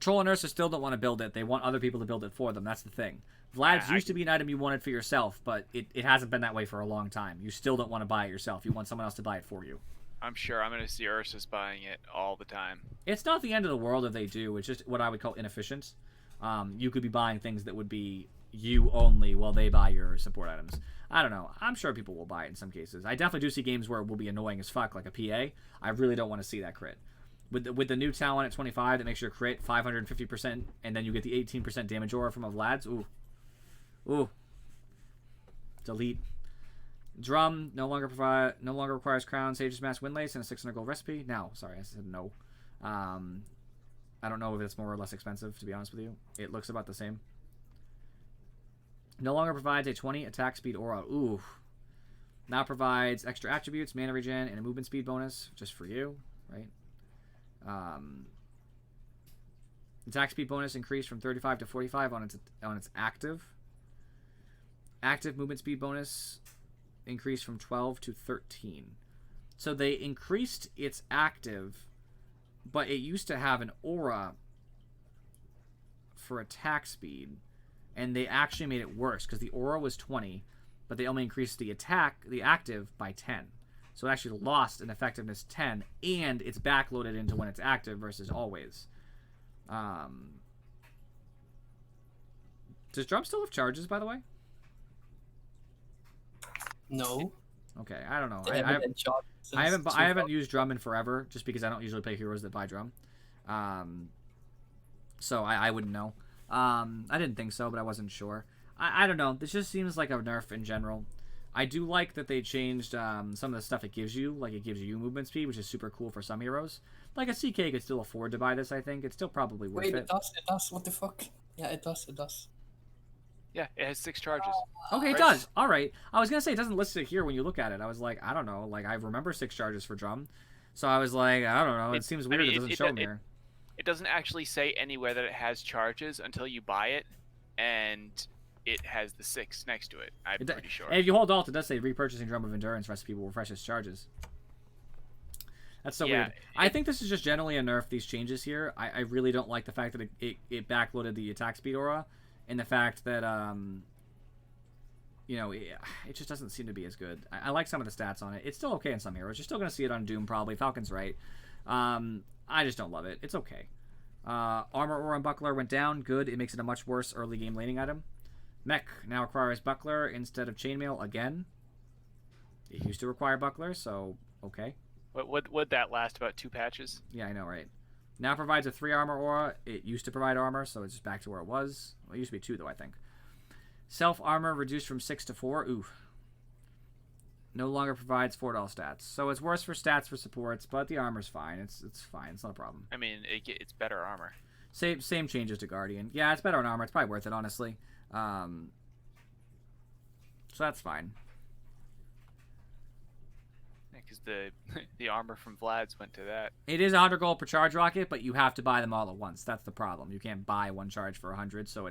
Troll and Ursa still don't want to build it. They want other people to build it for them. That's the thing. Vlad's used to be an item you wanted for yourself, but it hasn't been that way for a long time. You still don't want to buy it yourself. You want someone else to buy it for you. I'm sure I'm going to see Ursus buying it all the time. It's not the end of the world if they do. It's just what I would call inefficient. You could be buying things that would be you only while they buy your support items. I don't know. I'm sure people will buy it in some cases. I definitely do see games where it will be annoying as fuck, like a PA. I really don't want to see that crit. With the new talent at 25 that makes your crit 550%, and then you get the 18% damage aura from a Vlad's. Ooh. Ooh. Delete. Drum no longer requires crown, sage's mask, windlace, and a 600 gold recipe. Now, sorry, I said no. I don't know if it's more or less expensive, to be honest with you. It looks about the same. No longer provides a 20 attack speed aura. Ooh. Now provides extra attributes, mana regen, and a movement speed bonus just for you, right? Attack speed bonus increased from 35 to 45 on its active. Active movement speed bonus increased from 12 to 13. So they increased its active, but it used to have an aura for attack speed, and they actually made it worse because the aura was 20, but they only increased the active by 10. So it actually lost an effectiveness 10, and it's backloaded into when it's active versus always. Does Drum still have charges, by the way? No. Okay, I don't know. I I haven't used Drum in forever, just because I don't usually play heroes that buy Drum. So I wouldn't know. I didn't think so, but I wasn't sure. I don't know. This just seems like a nerf in general. I do like that they changed some of the stuff it gives you. Like, it gives you movement speed, which is super cool for some heroes. Like, a CK could still afford to buy this, I think. It's still probably worth it. Wait, it does. What the fuck? Yeah, it does. Yeah, it has 6 charges. Okay, it does. All right. I was going to say, it doesn't list it here when you look at it. I was like, I don't know. Like, I remember 6 charges for Drum. So I was like, I don't know. It seems weird it doesn't show them here. It doesn't actually say anywhere that it has charges until you buy it, and it has the 6 next to it. I'm pretty sure. And if you hold Alt, it does say repurchasing Drum of Endurance recipe will refresh its charges. That's so weird. I think this is just generally a nerf, these changes here. I really don't like the fact that it backloaded the attack speed aura, and the fact that, you know, it just doesn't seem to be as good. I like some of the stats on it. It's still okay in some heroes. You're still going to see it on Doom, probably. Falcon's right. I just don't love it. It's okay. Armor Aura and Buckler went down. Good. It makes it a much worse early game laning item. Mech now requires Buckler instead of Chainmail again. It used to require Buckler, so okay. Would that last about 2 patches? Yeah, I know, right? Now provides a 3 armor aura. It used to provide armor, so it's just back to where it was. Well, it used to be 2, though, I think. Self armor reduced from 6 to 4. Ooh. No longer provides 4 stats. So it's worse for stats for supports, but the armor's fine. It's fine. It's not a problem. I mean, it's better armor. Same changes to Guardian. Yeah, it's better on armor. It's probably worth it, honestly. So that's fine. Because the armor from Vlad's went to that. It is 100 gold per charge rocket, but you have to buy them all at once. That's the problem. You can't buy one charge for 100, so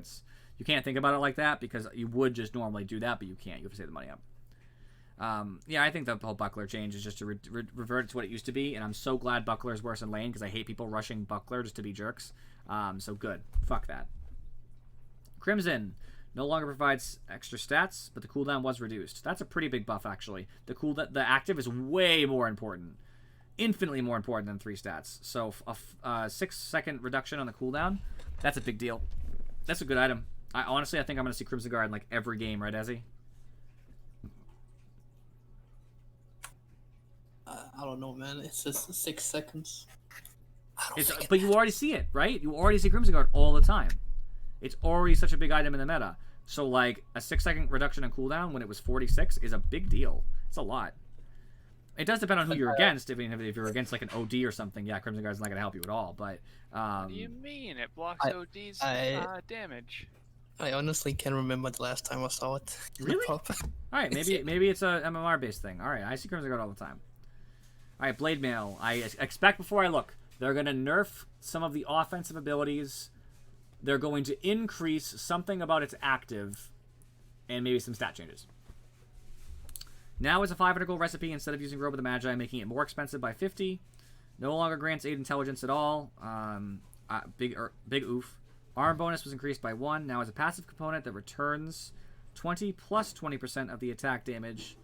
you can't think about it like that, because you would just normally do that, but you can't. You have to save the money up. Yeah, I think the whole Buckler change is just to revert it to what it used to be, and I'm so glad Buckler is worse in lane, because I hate people rushing Buckler just to be jerks. So good. Fuck that. Crimson no longer provides extra stats, but the cooldown was reduced. That's a pretty big buff, actually. The active is way more important. infinitely more important than 3 stats. So a 6-second reduction on the cooldown, that's a big deal. That's a good item. Honestly, I think I'm going to see Crimson Guard in like every game, right, Ezzy? I don't know, man. It's just 6 seconds. But you already see it, right? You already see Crimson Guard all the time. It's already such a big item in the meta. So, like, a 6-second reduction in cooldown when it was 46 is a big deal. It's a lot. It does depend on who you're against. If you're against, like, an OD or something, yeah, Crimson Guard's not going to help you at all. But, What do you mean? It blocks OD's damage. I honestly can't remember the last time I saw it. Really? Alright, maybe it's a MMR-based thing. Alright, I see Crimson Guard all the time. Alright, Blade Mail. I expect before I look. They're going to nerf some of the offensive abilities. They're going to increase something about its active. And maybe some stat changes. Now is a 500 gold recipe instead of using Robe of the Magi, making it more expensive by 50. No longer grants 8 intelligence at all. Big oof. Arm bonus was increased by 1. Now as a passive component that returns 20 plus 20% of the attack damage.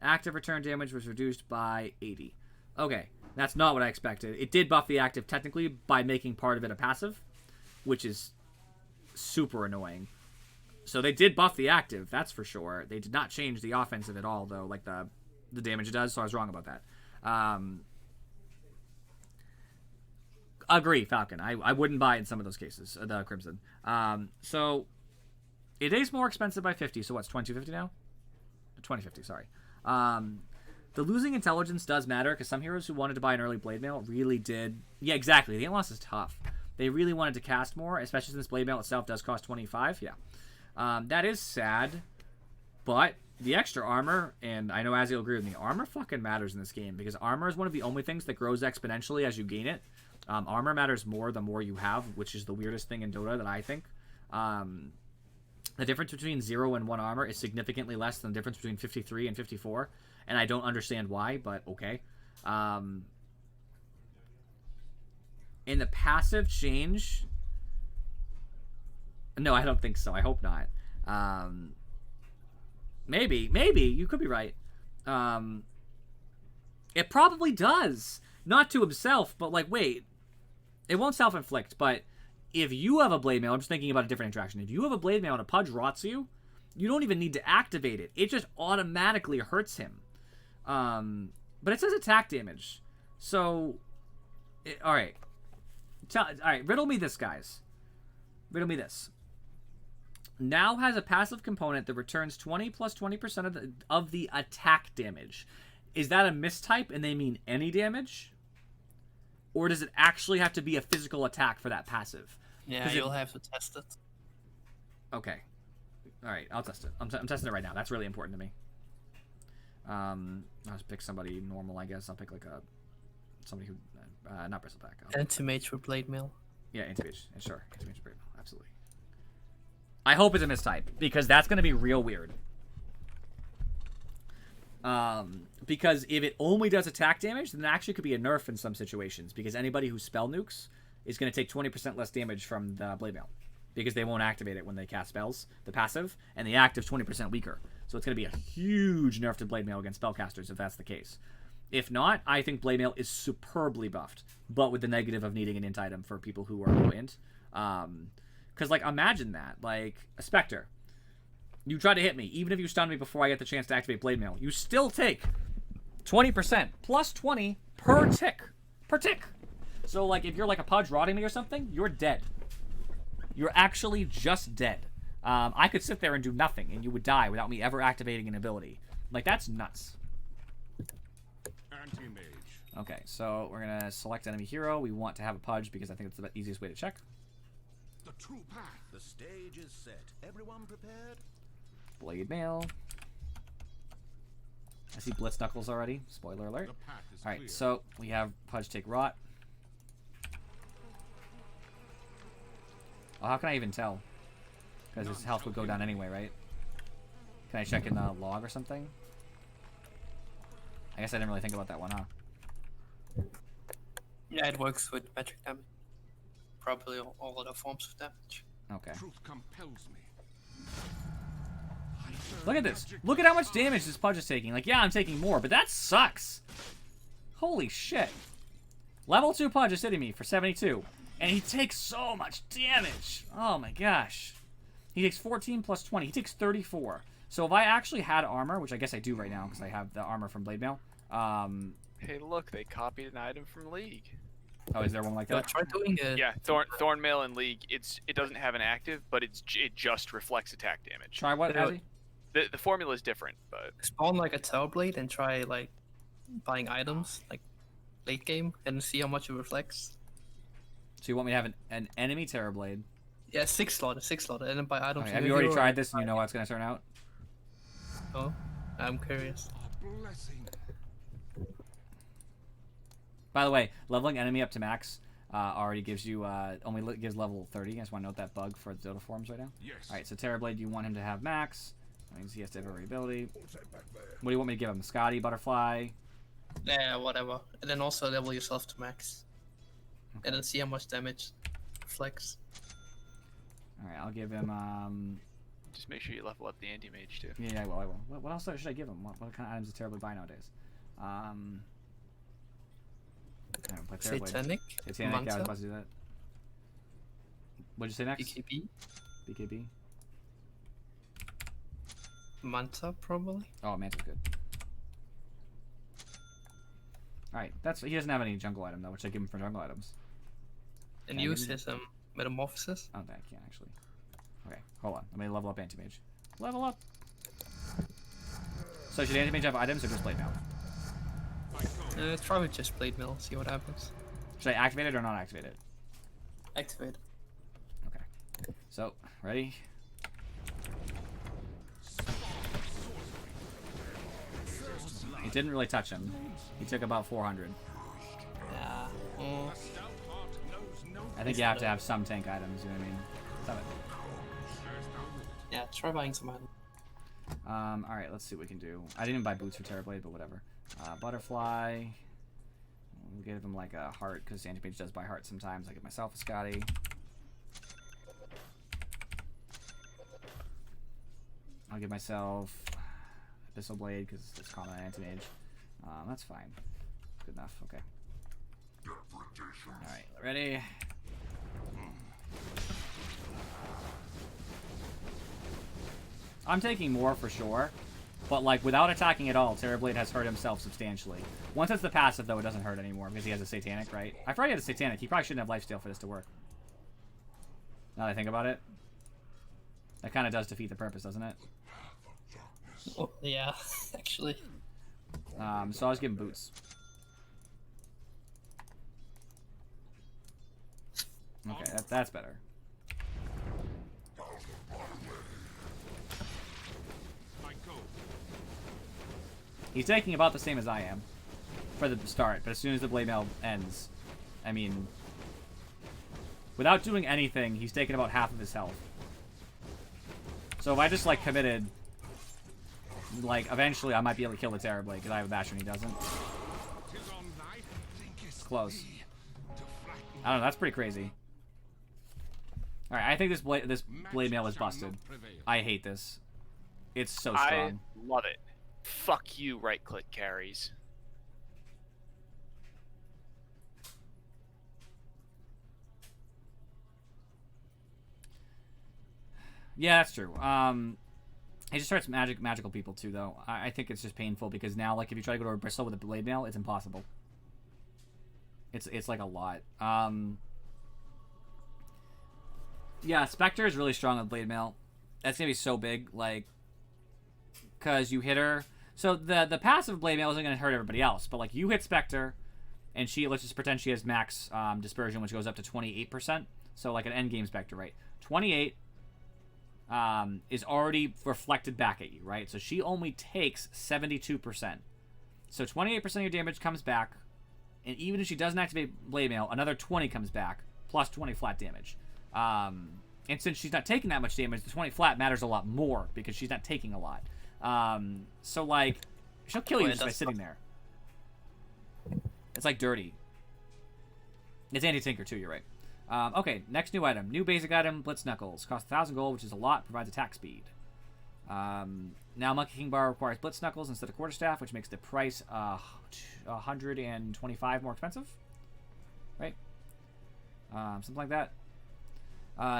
Active return damage was reduced by 80. Okay, that's not what I expected. It did buff the active technically by making part of it a passive, which is super annoying. So they did buff the active, that's for sure. They did not change the offensive at all, though, like the damage it does, so I was wrong about that. Agree, Falcon. I wouldn't buy it in some of those cases, the Crimson. So it is more expensive by 50, so what's 2250 now? 2050, sorry. The losing intelligence does matter, because some heroes who wanted to buy an early Blade Mail really did. Yeah, exactly. The int loss is tough. They really wanted to cast more, especially since Blade Mail itself does cost 25. Yeah. That is sad, but the extra armor, and I know Azzy will agree with me, armor fucking matters in this game, because armor is one of the only things that grows exponentially as you gain it. Armor matters more the more you have, which is the weirdest thing in Dota that I think. The difference between 0 and 1 armor is significantly less than the difference between 53 and 54, and I don't understand why, but okay. In the passive change... No, I don't think so. I hope not. Maybe. You could be right. It probably does. Not to himself, but like, wait. It won't self-inflict, but if you have a Blade Mail, I'm just thinking about a different interaction. If you have a Blade Mail and a Pudge rots you, you don't even need to activate it. It just automatically hurts him. But it says attack damage. So, alright. Alright, riddle me this, guys. Riddle me this. Now has a passive component that returns 20 plus 20% of the attack damage. Is that a mistype and they mean any damage? Or does it actually have to be a physical attack for that passive? Yeah, you'll have to test it. Okay. Alright, I'll test it. I'm testing it right now. That's really important to me. I'll just pick somebody normal, I guess. I'll pick like somebody who... not Bristleback. Anti-mage for Blade Mail. Yeah, anti-mage. Sure. Anti-mage for Blade Mail. Absolutely. I hope it's a mistype, because that's going to be real weird. Because if it only does attack damage, then it actually could be a nerf in some situations, because anybody who spell nukes is going to take 20% less damage from the Blade Mail, because they won't activate it when they cast spells, the passive, and the active 20% weaker. So it's going to be a huge nerf to Blade Mail against spellcasters if that's the case. If not, I think Blade Mail is superbly buffed, but with the negative of needing an int item for people who are low int. Because, like, imagine that. Like, a Spectre. You try to hit me. Even if you stun me before I get the chance to activate Blade Mail, you still take 20% plus 20 per tick. Per tick. So, like, if you're, like, a Pudge rotting me or something, you're dead. You're actually just dead. I could sit there and do nothing, and you would die without me ever activating an ability. Like, that's nuts. Anti-mage. Okay, so we're going to select enemy hero. We want to have a Pudge because I think it's the easiest way to check. The true path. The stage is set. Everyone prepared? Blade Mail. I see Blitz Knuckles already. Spoiler alert. Alright, clear. so we have Pudge take Rot. Oh, how can I even tell? Because his health would go down anyway, right? Can I check in the log or something? I guess I didn't really think about that one, huh? Yeah, it works with magic damage. Probably all other forms of damage. Okay. Truth compels me. Look at this. Look at how much damage this Pudge is taking. Like, yeah, I'm taking more, but that sucks. Holy shit. Level 2 punch is hitting me for 72. And he takes so much damage. Oh my gosh. He takes 14 plus 20. He takes 34. So if I actually had armor, which I guess I do right now because I have the armor from Blade Mail. Hey, look, they copied an item from League. Oh, is there one like Yeah, that? try doing it. Yeah, Thornmail in League. It doesn't have an active, but it just reflects attack damage. Try what, Yeah. Azzy? The formula is different, but Spawn like a Terrorblade and try like buying items like late game and see how much it reflects. So you want me to have an enemy Terrorblade? Yeah, 6 slot, and then buy items. Okay, from have the you already hero tried and this and you know how it's going to turn out? Oh, I'm curious. A blessing. By the way, leveling enemy up to max already gives you, gives level 30. You guys want to note that bug for the Dota forums right now? Yes. Alright, so Terrorblade, you want him to have max. That means he has to have every ability. What do you want me to give him? Scotty, Butterfly? Yeah, whatever. And then also level yourself to max. And then see how much damage reflects. Alright, I'll give him, just make sure you level up the anti-mage too. yeah, I will. What else should I give him? What kind of items does Terrorblade buy nowadays? I haven't played Terrorblade. Satanic, Satanic, yeah, I was Manta, about to do that. What'd you say next? BKB, BKB? Manta probably. Oh, Manta's good. Alright, he doesn't have any jungle item though, which I give him for jungle items. And Can I use give him- his metamorphosis. Oh, I can't actually. Okay, hold on. Let me level up Anti-Mage. Level up! So should Anti-Mage have items or just Blade Mail? Try with just Blade Mill, see what happens. Should I activate it or not activate it? Activate. Okay. So, ready? It didn't really touch him. He took about 400. Yeah. I think you have to have some tank items, you know what I mean? Some Yeah, try buying some items. alright, let's see what we can do. I didn't even buy boots for Terrorblade, but whatever. Butterfly. We'll give him like a heart, because Anti-Mage does buy heart sometimes. I give myself a Scotty. I'll give myself Abyssal Blade, because it's common on Anti-Mage. That's fine. Good enough, okay. Alright, ready? I'm taking more for sure, but like without attacking at all, Terrorblade has hurt himself substantially. Once it's the passive though, it doesn't hurt anymore because he has a Satanic, right? I forgot he had a Satanic. He probably shouldn't have lifesteal for this to work. Now that I think about it, that kind of does defeat the purpose, doesn't it? Oh, yeah, actually. So I was giving boots. Okay, that's better. He's taking about the same as I am for the start, but as soon as the Blade Mail ends, I mean, without doing anything, he's taking about half of his health. So if I just, like, committed, like, eventually I might be able to kill the Terrorblade, because I have a Basher and he doesn't. It's close. I don't know, that's pretty crazy. Alright, I think this Blade Mail is busted. I hate this. It's so strong. I love it. Fuck you, right-click carries. Yeah, that's true. It just hurts magical people too, though. I think it's just painful because now, like, if you try to go to a bristle with a blade mail, it's impossible. It's like a lot. Yeah, Spectre is really strong with blade mail. That's gonna be so big, like, cause you hit her. So the passive blade mail isn't gonna hurt everybody else, but like you hit Spectre, and let's just pretend she has max dispersion, which goes up to 28%. So like an end game Spectre, right? 28 is already reflected back at you, right? So she only takes 72%. So 28% of your damage comes back, and even if she doesn't activate blade mail, another 20 comes back, plus 20 flat damage. And since she's not taking that much damage, the 20 flat matters a lot more because she's not taking a lot. So like, she'll kill you just by sitting there. It's like dirty. It's anti-tinker too, you're right. Okay, next new item. New basic item, Blitz Knuckles. Costs 1,000 gold, which is a lot, provides attack speed. Now Monkey King Bar requires Blitz Knuckles instead of Quarterstaff, which makes the price 125 more expensive. Right? Something like that.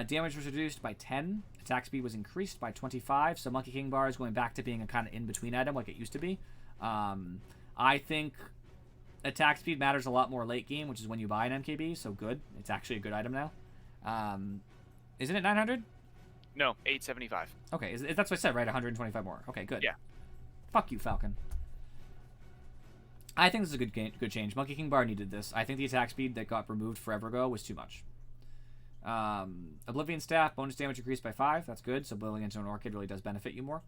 Damage was reduced by 10. Attack speed was increased by 25. So Monkey King Bar is going back to being a kind of in-between item like it used to be. I think attack speed matters a lot more late game, which is when you buy an MKB. So good. It's actually a good item now. Isn't it 900? No, 875. Okay, that's what I said, right? 125 more. Okay, good. Yeah. Fuck you, Falcon. I think this is a good change. Monkey King Bar needed this. I think the attack speed that got removed forever ago was too much. Oblivion Staff, bonus damage increased by 5. That's good. So building into an Orchid really does benefit you more.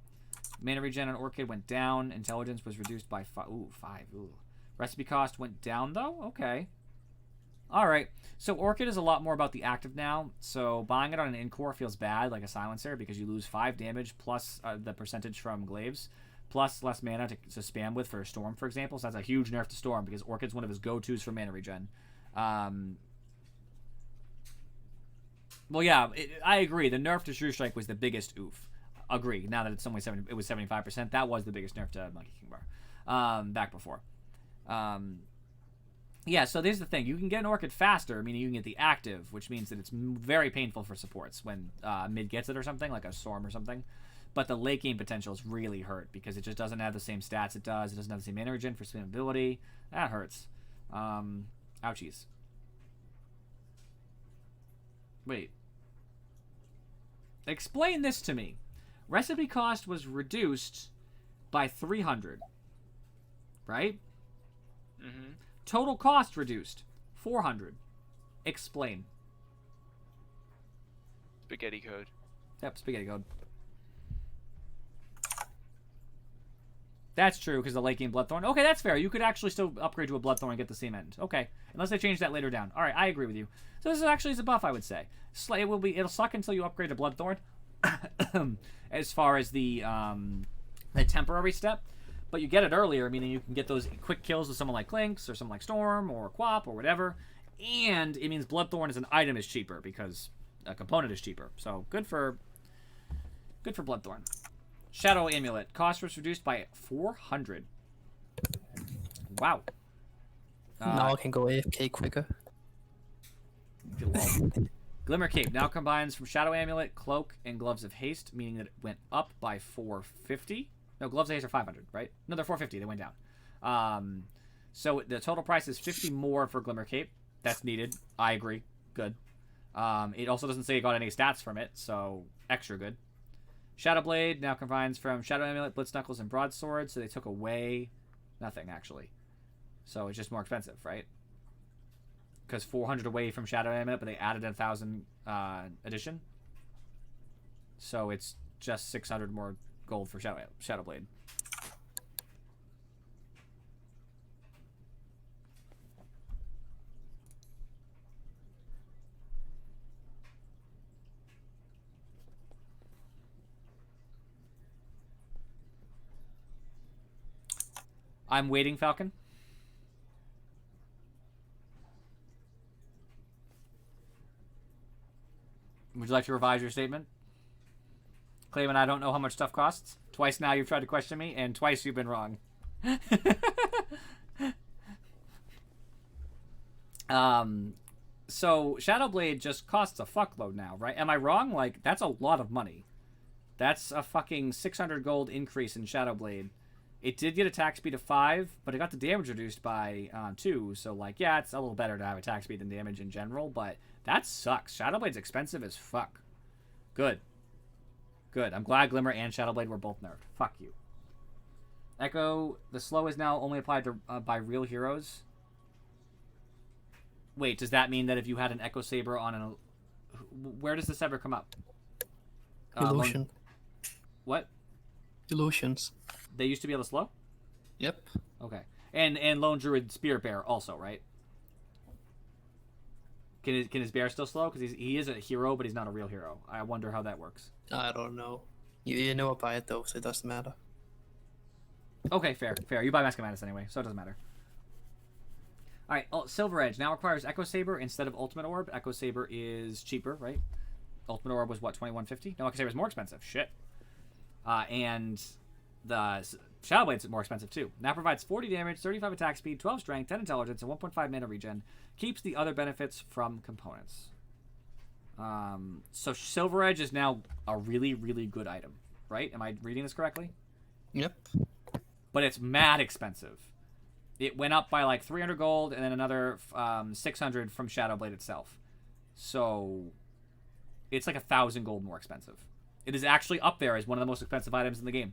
Mana regen on Orchid went down. Intelligence was reduced by 5. Ooh, 5. Ooh. Recipe cost went down, though? Okay. Alright. So Orchid is a lot more about the active now. So buying it on an in-core feels bad, like a Silencer, because you lose 5 damage plus the percentage from Glaives, plus less mana to spam with for a Storm, for example. So that's a huge nerf to Storm, because Orchid's one of his go-tos for mana regen. Well, yeah, I agree. The nerf to Shrew Strike was the biggest oof. Agree. Now that it's only it was 75%, that was the biggest nerf to Monkey King Bar back before. Yeah, so here's the thing. You can get an Orchid faster, meaning you can get the active, which means that it's very painful for supports when mid gets it or something, like a Storm or something. But the late game potential is really hurt because it just doesn't have the same stats it does. It doesn't have the same mana regen for spammability. That hurts. Ouchies. Wait. Explain this to me. Recipe cost was reduced by 300. Right? Mm-hmm. Total cost reduced 400. Explain. Spaghetti code. Yep, spaghetti code. That's true, because the late game Bloodthorn. Okay, that's fair. You could actually still upgrade to a Bloodthorn and get the same end. Okay. Unless they change that later down. Alright, I agree with you. So this is actually a buff, I would say. It'll suck until you upgrade to Bloodthorn. As far as the temporary step. But you get it earlier, meaning you can get those quick kills with someone like Clinks or someone like Storm or Quap or whatever. And it means Bloodthorn as an item is cheaper because a component is cheaper. So good for Bloodthorn. Shadow Amulet. Cost was reduced by 400. Wow. Now I can go AFK quicker. Glimmer Cape now combines from Shadow Amulet, Cloak, and Gloves of Haste, meaning that it went up by 450. No, Gloves of Haste are 500, right? No, they're 450. They went down. So the total price is 50 more for Glimmer Cape. That's needed. I agree. Good. It also doesn't say it got any stats from it, so extra good. Shadow Blade now combines from Shadow Amulet, Blitz Knuckles, and Broadsword, so they took away nothing, actually. So it's just more expensive, right? Because 400 away from Shadow Amulet, but they added 1,000 addition. So it's just 600 more gold for Shadow Blade. I'm waiting, Falcon. Would you like to revise your statement? Claiming I don't know how much stuff costs. Twice now you've tried to question me, and twice you've been wrong. So Shadowblade just costs a fuckload now, right? Am I wrong? Like, that's a lot of money. That's a fucking 600 gold increase in Shadowblade. It did get attack speed of 5, but it got the damage reduced by 2. So, like, yeah, it's a little better to have attack speed than damage in general, but that sucks. Shadowblade's expensive as fuck. Good. Good. I'm glad Glimmer and Shadowblade were both nerfed. Fuck you. Echo, the slow is now only applied to by real heroes. Wait, does that mean that if you had an Echo Saber on an... Where does this ever come up? Illusion. What? Illusions. They used to be able to slow? Yep. Okay. And Lone Druid Spirit Bear also, right? Can his bear still slow? Because he is a hero, but he's not a real hero. I wonder how that works. I don't know. You know about it though, so it doesn't matter. Okay, fair. You buy Mask of Madness anyway, so it doesn't matter. Alright, Silver Edge now requires Echo Saber instead of Ultimate Orb. Echo Saber is cheaper, right? Ultimate Orb was what, 2150? No, Echo Saber is more expensive. Shit. and the Shadow Blade's more expensive too. Now provides 40 damage, 35 attack speed, 12 strength, 10 intelligence, and 1.5 mana regen. Keeps the other benefits from components. So Silver Edge is now a really, really good item, right? Am I reading this correctly? Yep. But it's mad expensive. It went up by like 300 gold and then another 600 from Shadow Blade itself. So it's like 1,000 gold more expensive. It is actually up there as one of the most expensive items in the game.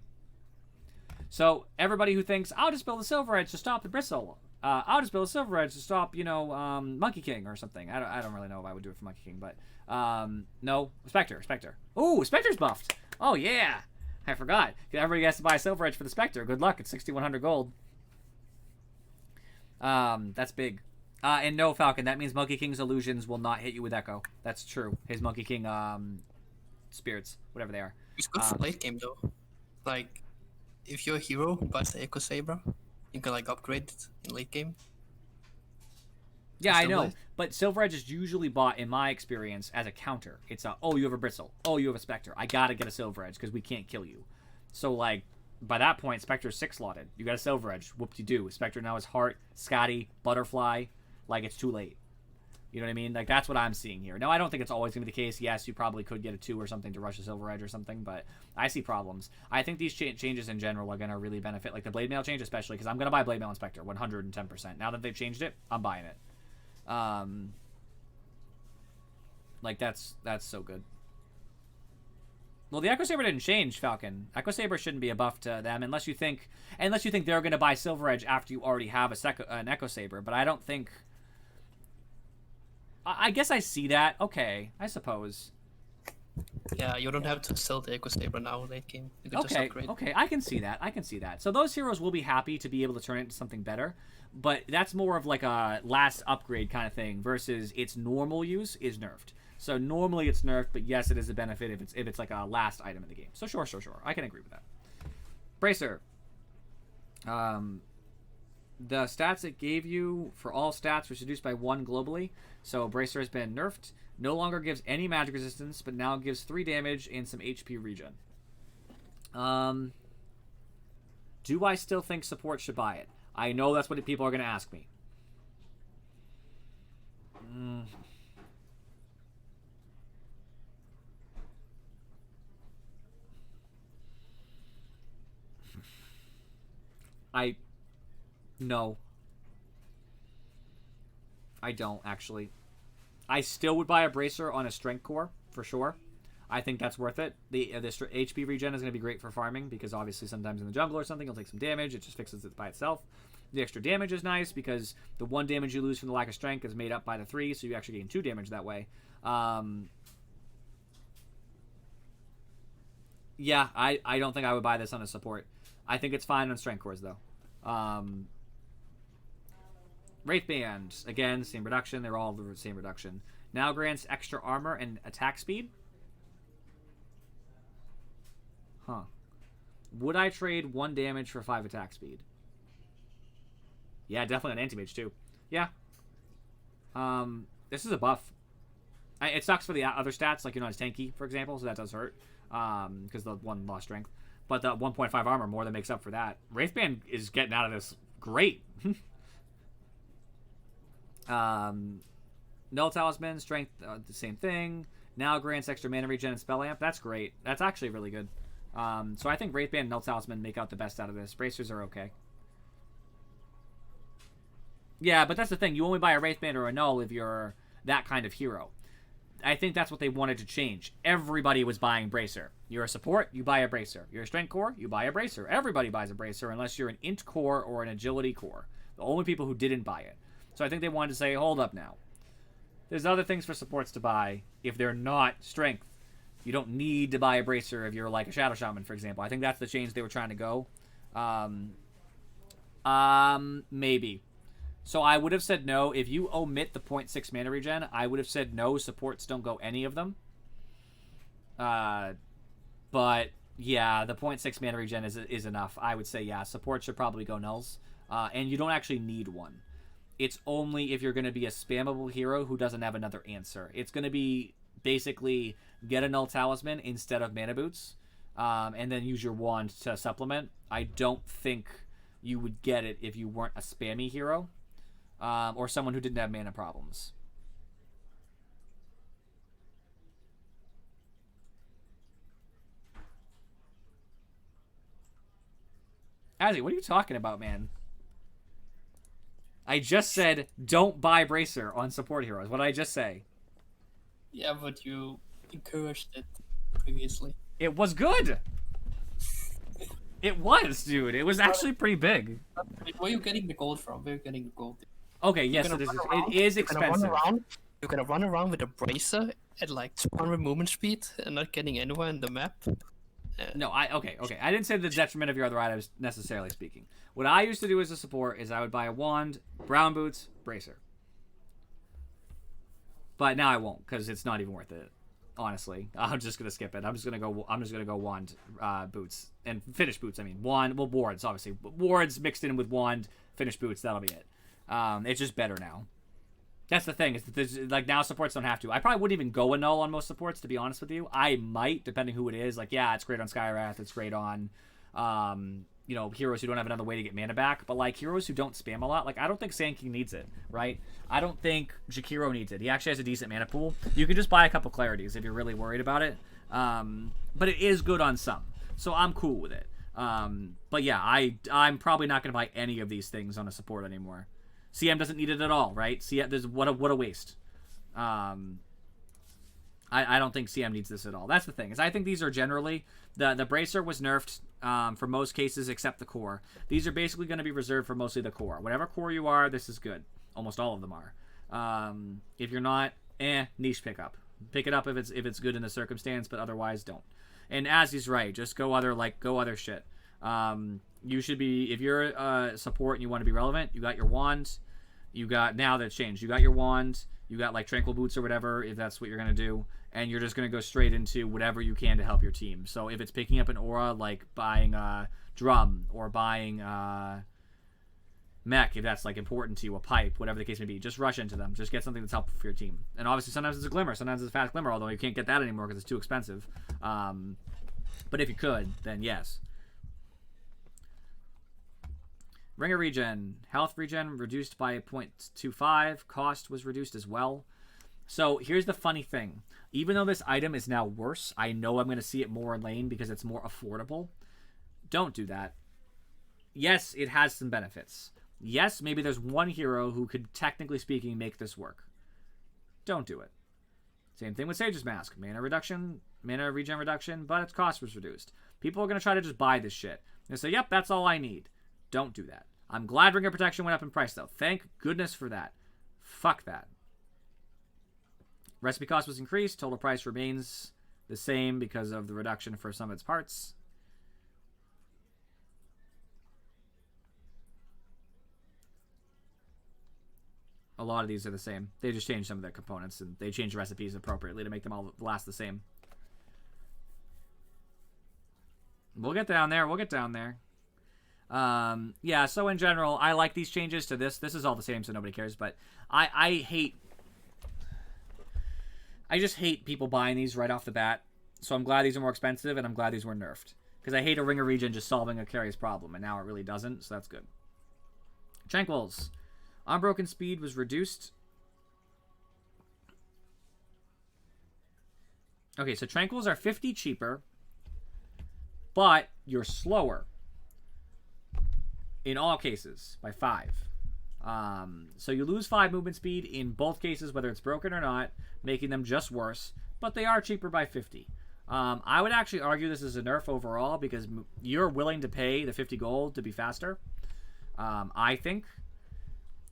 So everybody who thinks, I'll just build a Silver Edge to stop the Bristle. I'll just build a Silver Edge to stop, Monkey King or something. I don't really know if I would do it for Monkey King, but no. Spectre. Ooh, Spectre's buffed. Oh, yeah. I forgot. Everybody has to buy a Silver Edge for the Spectre. Good luck. It's 6,100 gold. That's big. And no, Falcon, that means Monkey King's illusions will not hit you with Echo. That's true. His Monkey King spirits, whatever they are. It's good for late game though. Like, if you're a hero who buys the Echo Saber, you can like upgrade it in late game. Yeah, I know. But Silver Edge is usually bought, in my experience, as a counter. It's a, oh, you have a Bristle. Oh, you have a Spectre. I gotta get a Silver Edge because we can't kill you. So, like, by that point, Spectre's 6-slotted. You got a Silver Edge. Whoop-de-doo. Spectre now has Heart, Scotty, Butterfly. Like, it's too late. You know what I mean? Like, that's what I'm seeing here. Now, I don't think it's always going to be the case. Yes, you probably could get a 2 or something to rush a Silver Edge or something, but I see problems. I think these changes in general are going to really benefit, like the Blade Mail change especially, because I'm going to buy Blade Mail and Spectre 110%. Now that they've changed it, I'm buying it. Like, that's so good. Well, the Echo Saber didn't change, Falcon. Echo Saber shouldn't be a buff to them unless you think they're going to buy Silver Edge after you already have an Echo Saber, but I don't think... I guess I see that. Okay, I suppose. Yeah, you don't have to sell the Echo Saber now late game. You can just upgrade. Okay, I can see that. So those heroes will be happy to be able to turn it into something better, but that's more of like a last upgrade kind of thing versus its normal use is nerfed. So normally it's nerfed, but yes, it is a benefit if it's like a last item in the game. So sure. I can agree with that. Bracer. The stats it gave you for all stats was reduced by 1 globally. So Bracer has been nerfed. No longer gives any magic resistance, but now gives 3 damage and some HP regen. Do I still think support should buy it? I know that's what people are going to ask me. No. I don't, actually. I still would buy a Bracer on a Strength Core, for sure. I think that's worth it. The HP regen is going to be great for farming, because obviously sometimes in the jungle or something, you'll take some damage. It just fixes it by itself. The extra damage is nice, because the 1 damage you lose from the lack of strength is made up by the 3, so you actually gain 2 damage that way. Yeah, I don't think I would buy this on a support. I think it's fine on Strength Cores, though. Wraithband, again, same reduction. They're all the same reduction. Now grants extra armor and attack speed. Huh. Would I trade 1 damage for 5 attack speed? Yeah, definitely an anti-mage too. Yeah. This is a buff. It sucks for the other stats, like you're not as tanky, for example, so that does hurt. Because the 1 lost strength. But the 1.5 armor more than makes up for that. Wraithband is getting out of this great. Null Talisman, strength, the same thing. Now grants extra mana regen and spell amp. That's great. That's actually really good. So I think Wraithband and Null Talisman make out the best out of this. Bracers are okay. Yeah, but that's the thing. You only buy a Wraithband or a Null if you're that kind of hero. I think that's what they wanted to change. Everybody was buying Bracer. You're a support, you buy a Bracer. You're a Strength Core, you buy a Bracer. Everybody buys a Bracer unless you're an Int Core or an Agility Core. The only people who didn't buy it. So I think they wanted to say, hold up now. There's other things for supports to buy if they're not Strength. You don't need to buy a Bracer if you're like a Shadow Shaman, for example. I think that's the change they were trying to go. Maybe. So I would have said no. If you omit the 0.6 mana regen, I would have said no, supports don't go any of them. But yeah, the 0.6 mana regen is enough. I would say yeah, supports should probably go nulls. And you don't actually need one. It's only if you're going to be a spammable hero who doesn't have another answer. It's going to be basically get a Null Talisman instead of Mana Boots. and then use your wand to supplement. I don't think you would get it if you weren't a spammy hero, or someone who didn't have mana problems. Azzy, what are you talking about, man? I just said don't buy Bracer on support heroes. What did I just say? Yeah, but you encouraged it previously. It was good. It was, dude. It was actually pretty big. Where are you getting the gold from? Where are you getting the gold? Okay, yes, You're it is. gonna run around- It is you're gonna run expensive. around- You're gonna run around with a bracer at like 200 movement speed and not getting anywhere in the map. No, okay. I didn't say the detriment of your other items necessarily speaking. What I used to do as a support is I would buy a wand, brown boots, bracer. But now I won't because it's not even worth it. Honestly, I'm just gonna skip it. I'm just gonna go wand, boots, and finish boots. I mean, wand. Well, wards obviously. Wards mixed in with wand, finish boots. That'll be it. It's just better now. That's the thing. Is that like now supports don't have to. I probably wouldn't even go a null on most supports, to be honest with you. I might, depending who it is. Like, yeah, it's great on Skywrath. It's great on, heroes who don't have another way to get mana back. But like heroes who don't spam a lot, like I don't think Sand King needs it, right? I don't think Jakiro needs it. He actually has a decent mana pool. You can just buy a couple clarities if you're really worried about it. But it is good on some, so I'm cool with it. But yeah, I'm probably not gonna buy any of these things on a support anymore. CM doesn't need it at all, right? CM, what a waste. I don't think CM needs this at all. That's the thing, is I think these are generally the bracer was nerfed for most cases except the core. These are basically going to be reserved for mostly the core. Whatever core you are, this is good. Almost all of them are. If you're not, niche pickup. Pick it up if it's good in the circumstance, but otherwise don't. And as he's right, just go other shit. You should be, if you're a support and you want to be relevant, you got your wand. You got, now that's changed. You got your wand. You got like Tranquil Boots or whatever, if that's what you're going to do. And you're just going to go straight into whatever you can to help your team. So if it's picking up an aura, like buying a drum or buying mech, if that's like important to you, a pipe, whatever the case may be, just rush into them. Just get something that's helpful for your team. And obviously sometimes it's a glimmer. Sometimes it's a fast glimmer, although you can't get that anymore because it's too expensive. But if you could, then yes. Ringer regen. Health regen reduced by 0.25. Cost was reduced as well. So here's the funny thing. Even though this item is now worse, I know I'm going to see it more in lane because it's more affordable. Don't do that. Yes, it has some benefits. Yes, maybe there's one hero who could, technically speaking, make this work. Don't do it. Same thing with Sage's Mask. Mana regen reduction, but its cost was reduced. People are going to try to just buy this shit. They say, yep, that's all I need. Don't do that. I'm glad Ringer Protection went up in price, though. Thank goodness for that. Fuck that. Recipe cost was increased. Total price remains the same because of the reduction for some of its parts. A lot of these are the same. They just changed some of their components, and they changed recipes appropriately to make them all last the same. We'll get down there. We'll get down there. Yeah, so in general, I like these changes to this. This is all the same, so nobody cares, but I just hate people buying these right off the bat. So I'm glad these are more expensive, and I'm glad these were nerfed. Because I hate a Ringer regen just solving a carry's problem, and now it really doesn't, so that's good. Tranquils. Unbroken speed was reduced. Okay, so Tranquils are 50 cheaper, but you're slower. In all cases, by 5. So you lose 5 movement speed in both cases, whether it's broken or not, making them just worse, but they are cheaper by 50. I would actually argue this is a nerf overall because you're willing to pay the 50 gold to be faster, I think.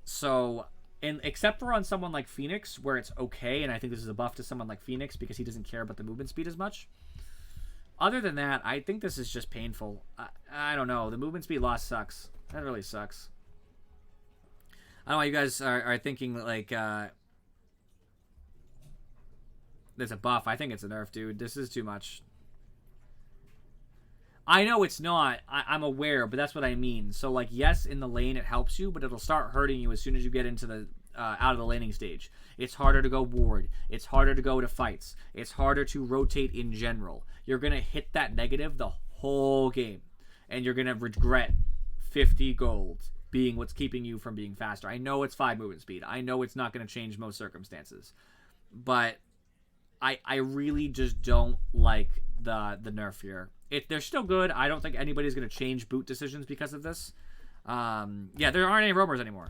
So, except for on someone like Phoenix, where it's okay, and I think this is a buff to someone like Phoenix because he doesn't care about the movement speed as much. Other than that, I think this is just painful. I don't know. The movement speed loss sucks. That really sucks. I don't know why you guys are thinking, like, there's a buff. I think it's a nerf, dude. This is too much. I know it's not. I'm aware, but that's what I mean. So, like, yes, in the lane it helps you, but it'll start hurting you as soon as you get into the out of the landing stage. It's harder to go ward. It's harder to go to fights. It's harder to rotate in general. You're going to hit that negative the whole game. And you're going to regret 50 gold being what's keeping you from being faster. I know it's 5 movement speed. I know it's not going to change most circumstances. But I really just don't like the nerf here. They're still good. I don't think anybody's going to change boot decisions because of this. Yeah, there aren't any roamers anymore.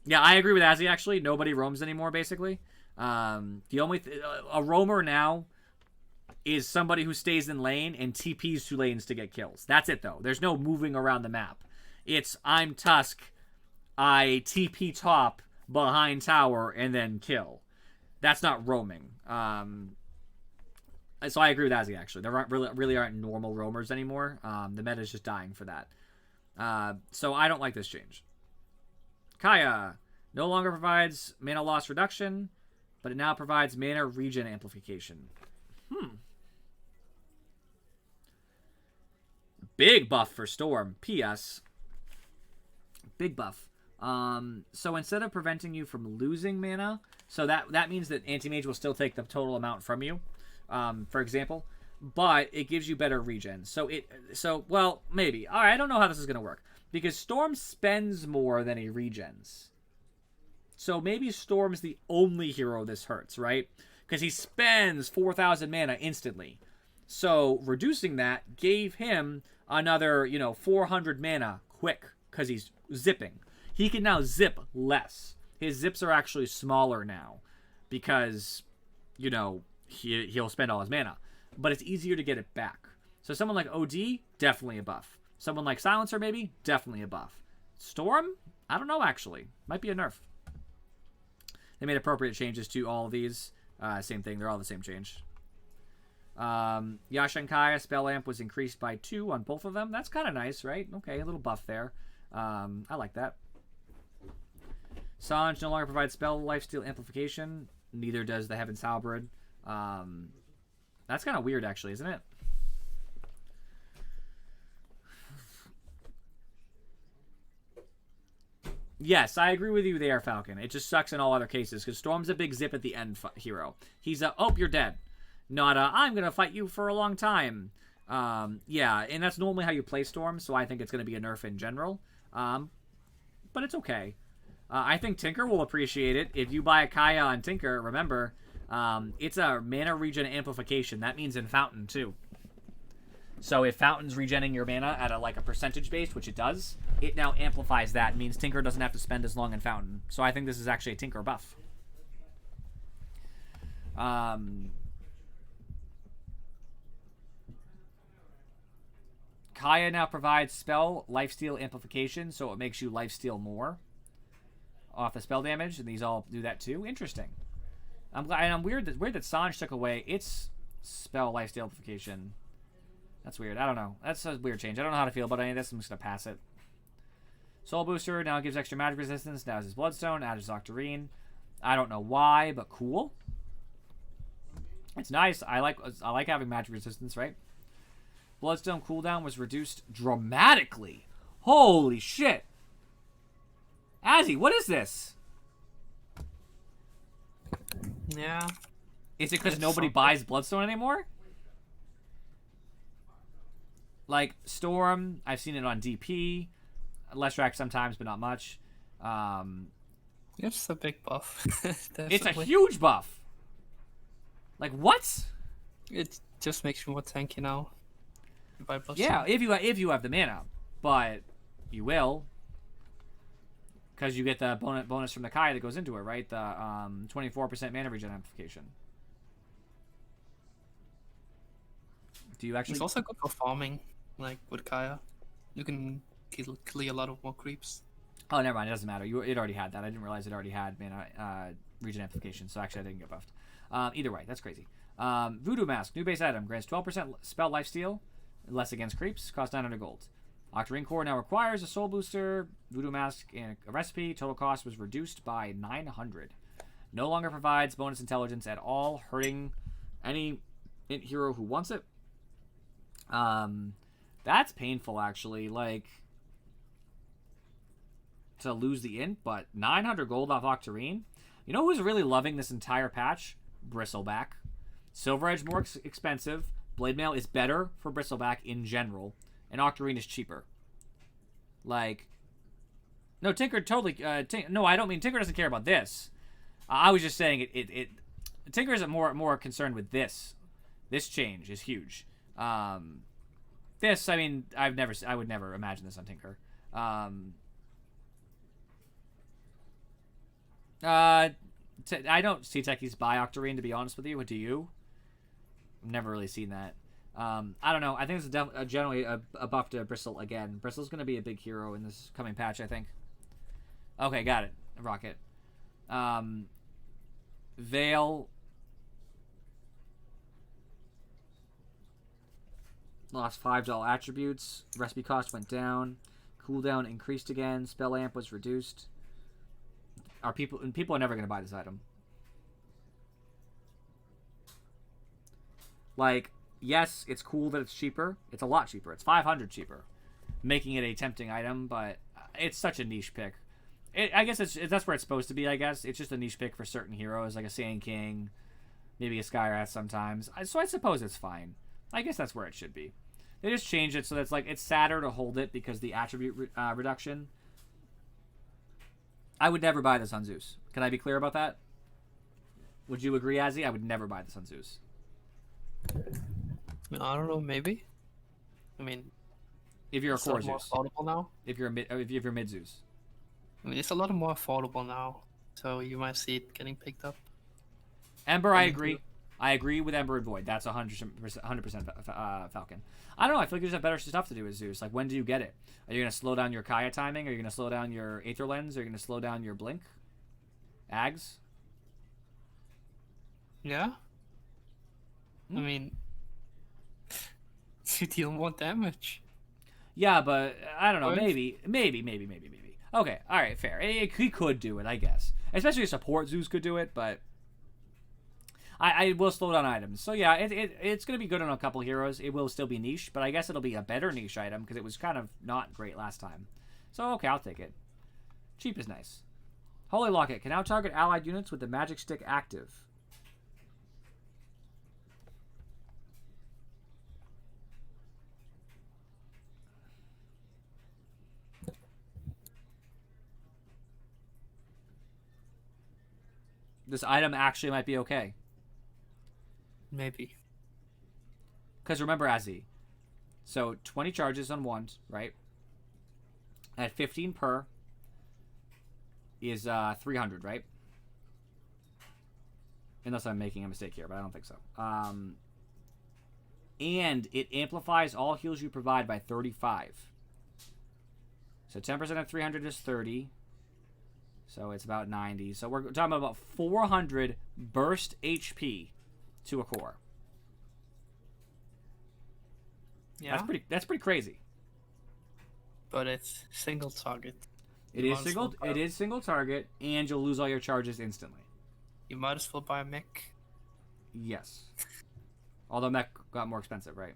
Yeah, I agree with Azzy, actually. Nobody roams anymore, basically. The only a roamer now is somebody who stays in lane and TPs to lanes to get kills. That's it, though. There's no moving around the map. It's, I'm Tusk, I TP top behind tower and then kill. That's not roaming. So I agree with Azzy, actually. There really aren't normal roamers anymore. The meta is just dying for that. So I don't like this change. Kaya no longer provides mana loss reduction, but it now provides mana regen amplification. Big buff for Storm. P.S. Big buff. So instead of preventing you from losing mana, so that means that Anti-Mage will still take the total amount from you, for example, but it gives you better regen. Well, maybe. All right, I don't know how this is going to work. Because Storm spends more than he regens. So maybe Storm's the only hero this hurts, right? Because he spends 4,000 mana instantly. So reducing that gave him another, 400 mana quick. Because he's zipping. He can now zip less. His zips are actually smaller now. Because, he'll spend all his mana. But it's easier to get it back. So someone like OD, definitely a buff. Someone like Silencer, maybe? Definitely a buff. Storm? I don't know, actually. Might be a nerf. They made appropriate changes to all of these. Same thing. They're all the same change. Yasha and Kaya, Spell Amp was increased by 2 on both of them. That's kind of nice, right? Okay, a little buff there. I like that. Sanj no longer provides Spell Lifesteal Amplification. Neither does the Heaven's Halberd. That's kind of weird, actually, isn't it? Yes, I agree with you there, Falcon. It just sucks in all other cases, because Storm's a big zip at the end hero. He's a, oh, you're dead. Not a, I'm going to fight you for a long time. Yeah, and that's normally how you play Storm, so I think it's going to be a nerf in general. But it's okay. I think Tinker will appreciate it. If you buy a Kaya on Tinker, remember, it's a mana regen amplification. That means in Fountain, too. So if Fountain's regenning your mana at a percentage base, which it does, it now amplifies that. It means Tinker doesn't have to spend as long in Fountain. So I think this is actually a Tinker buff. Kaya now provides spell lifesteal amplification, so it makes you lifesteal more off the spell damage, and these all do that too. Interesting. I'm glad, and I'm weird that Sanj took away its spell lifesteal amplification. That's weird. I don't know. That's a weird change. I don't know how to feel about any of this. I'm just going to pass it. Soul Booster now gives extra magic resistance. Now is his Bloodstone. Now is Octarine. I don't know why, but cool. It's nice. I like having magic resistance, right? Bloodstone cooldown was reduced dramatically. Holy shit. Azzy, what is this? Yeah. Is it because nobody buys Bloodstone anymore? Like, Storm, I've seen it on DP. Leshrac sometimes, but not much. It's a big buff. It's a huge buff. Like, what? It just makes you more tanky now. Yeah, if you have the mana. But you will. Because you get the bonus from the Kai that goes into it, right? The 24% mana regen amplification. Do you actually... It's also good for farming, like with Kaya. You can clear a lot of more creeps. Oh, never mind. It doesn't matter. It already had that. I didn't realize it already had mana regen amplification, so actually I didn't get buffed. Either way, that's crazy. Voodoo Mask, new base item, grants 12% spell lifesteal, less against creeps, costs 900 gold. Octarine Core now requires a Soul Booster, Voodoo Mask, and a recipe. Total cost was reduced by 900. No longer provides bonus intelligence at all, hurting any int hero who wants it. That's painful, actually. Like, to lose the int, but 900 gold off Octarine. You know who's really loving this entire patch? Bristleback. Silver Edge more expensive. Blade Mail is better for Bristleback in general, and Octarine is cheaper. Like, no, Tinker totally. No, I don't mean Tinker doesn't care about this. I was just saying Tinker is more concerned with this. This change is huge. This, I mean, I would never imagine this on Tinker. I don't see techies buy Octarine, to be honest with you. What do you? I've never really seen that. I don't know. I think it's generally a buff to Bristle again. Bristle's going to be a big hero in this coming patch, I think. Okay, got it. Rocket. Veil. Lost $5 attributes. Recipe cost went down. Cooldown increased again. Spell amp was reduced. People are never going to buy this item. Like, yes, it's cool that it's cheaper. It's a lot cheaper. It's 500 cheaper, making it a tempting item, but it's such a niche pick. I guess that's where it's supposed to be, I guess. It's just a niche pick for certain heroes, like a Sand King, maybe a Skyrath sometimes. So I suppose it's fine. I guess that's where it should be. They just changed it so that's like, it's sadder to hold it because the attribute reduction. I would never buy this on Zeus. Can I be clear about that? Would you agree, Azzy? I would never buy this on Zeus. I don't know, maybe. I mean, if you're a core more Zeus, affordable now. if you're mid Zeus, I mean, it's a lot more affordable now, so you might see it getting picked up. Ember, I agree. I agree with Ember and Void. That's 100% Falcon. I don't know. I feel like there's better stuff to do with Zeus. Like, when do you get it? Are you going to slow down your Kaya timing? Are you going to slow down your Aether Lens? Are you going to slow down your Blink? Ags? Yeah. I mean, you deal more damage. Yeah, but I don't know. What? Maybe. Okay, all right, fair. He could do it, I guess. Especially a support Zeus could do it, but I will slow down items. So yeah, it's going to be good on a couple heroes. It will still be niche, but I guess it'll be a better niche item because it was kind of not great last time. So okay, I'll take it. Cheap is nice. Holy Locket can now target allied units with the magic stick active. This item actually might be okay. Maybe. Because remember, Azzy. So 20 charges on wands, right? At 15 per is 300, right? Unless I'm making a mistake here, but I don't think so. And it amplifies all heals you provide by 35. So 10% of 300 is 30. So it's about 90. So we're talking about 400 burst HP to a core. Yeah. That's pretty crazy. But it's single target. It is single target, and you'll lose all your charges instantly. You might as well buy a mech. Yes. Although mech got more expensive, right?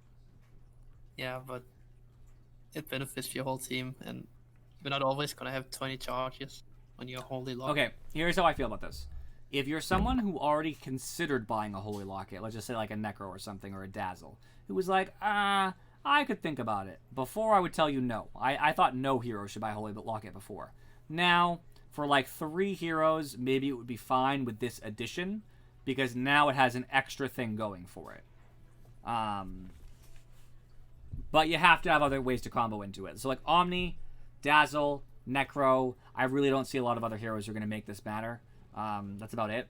Yeah, but it benefits your whole team, and you're not always gonna have 20 charges when you're Holy Locket. Okay, here's how I feel about this. If you're someone who already considered buying a Holy Locket, let's just say like a Necro or something, or a Dazzle, who was like, I could think about it. Before, I would tell you no. I thought no hero should buy Holy Locket before. Now, for like 3 heroes, maybe it would be fine with this addition, because now it has an extra thing going for it. But you have to have other ways to combo into it. So like Omni, Dazzle, Necro, I really don't see a lot of other heroes who are going to make this matter. That's about it.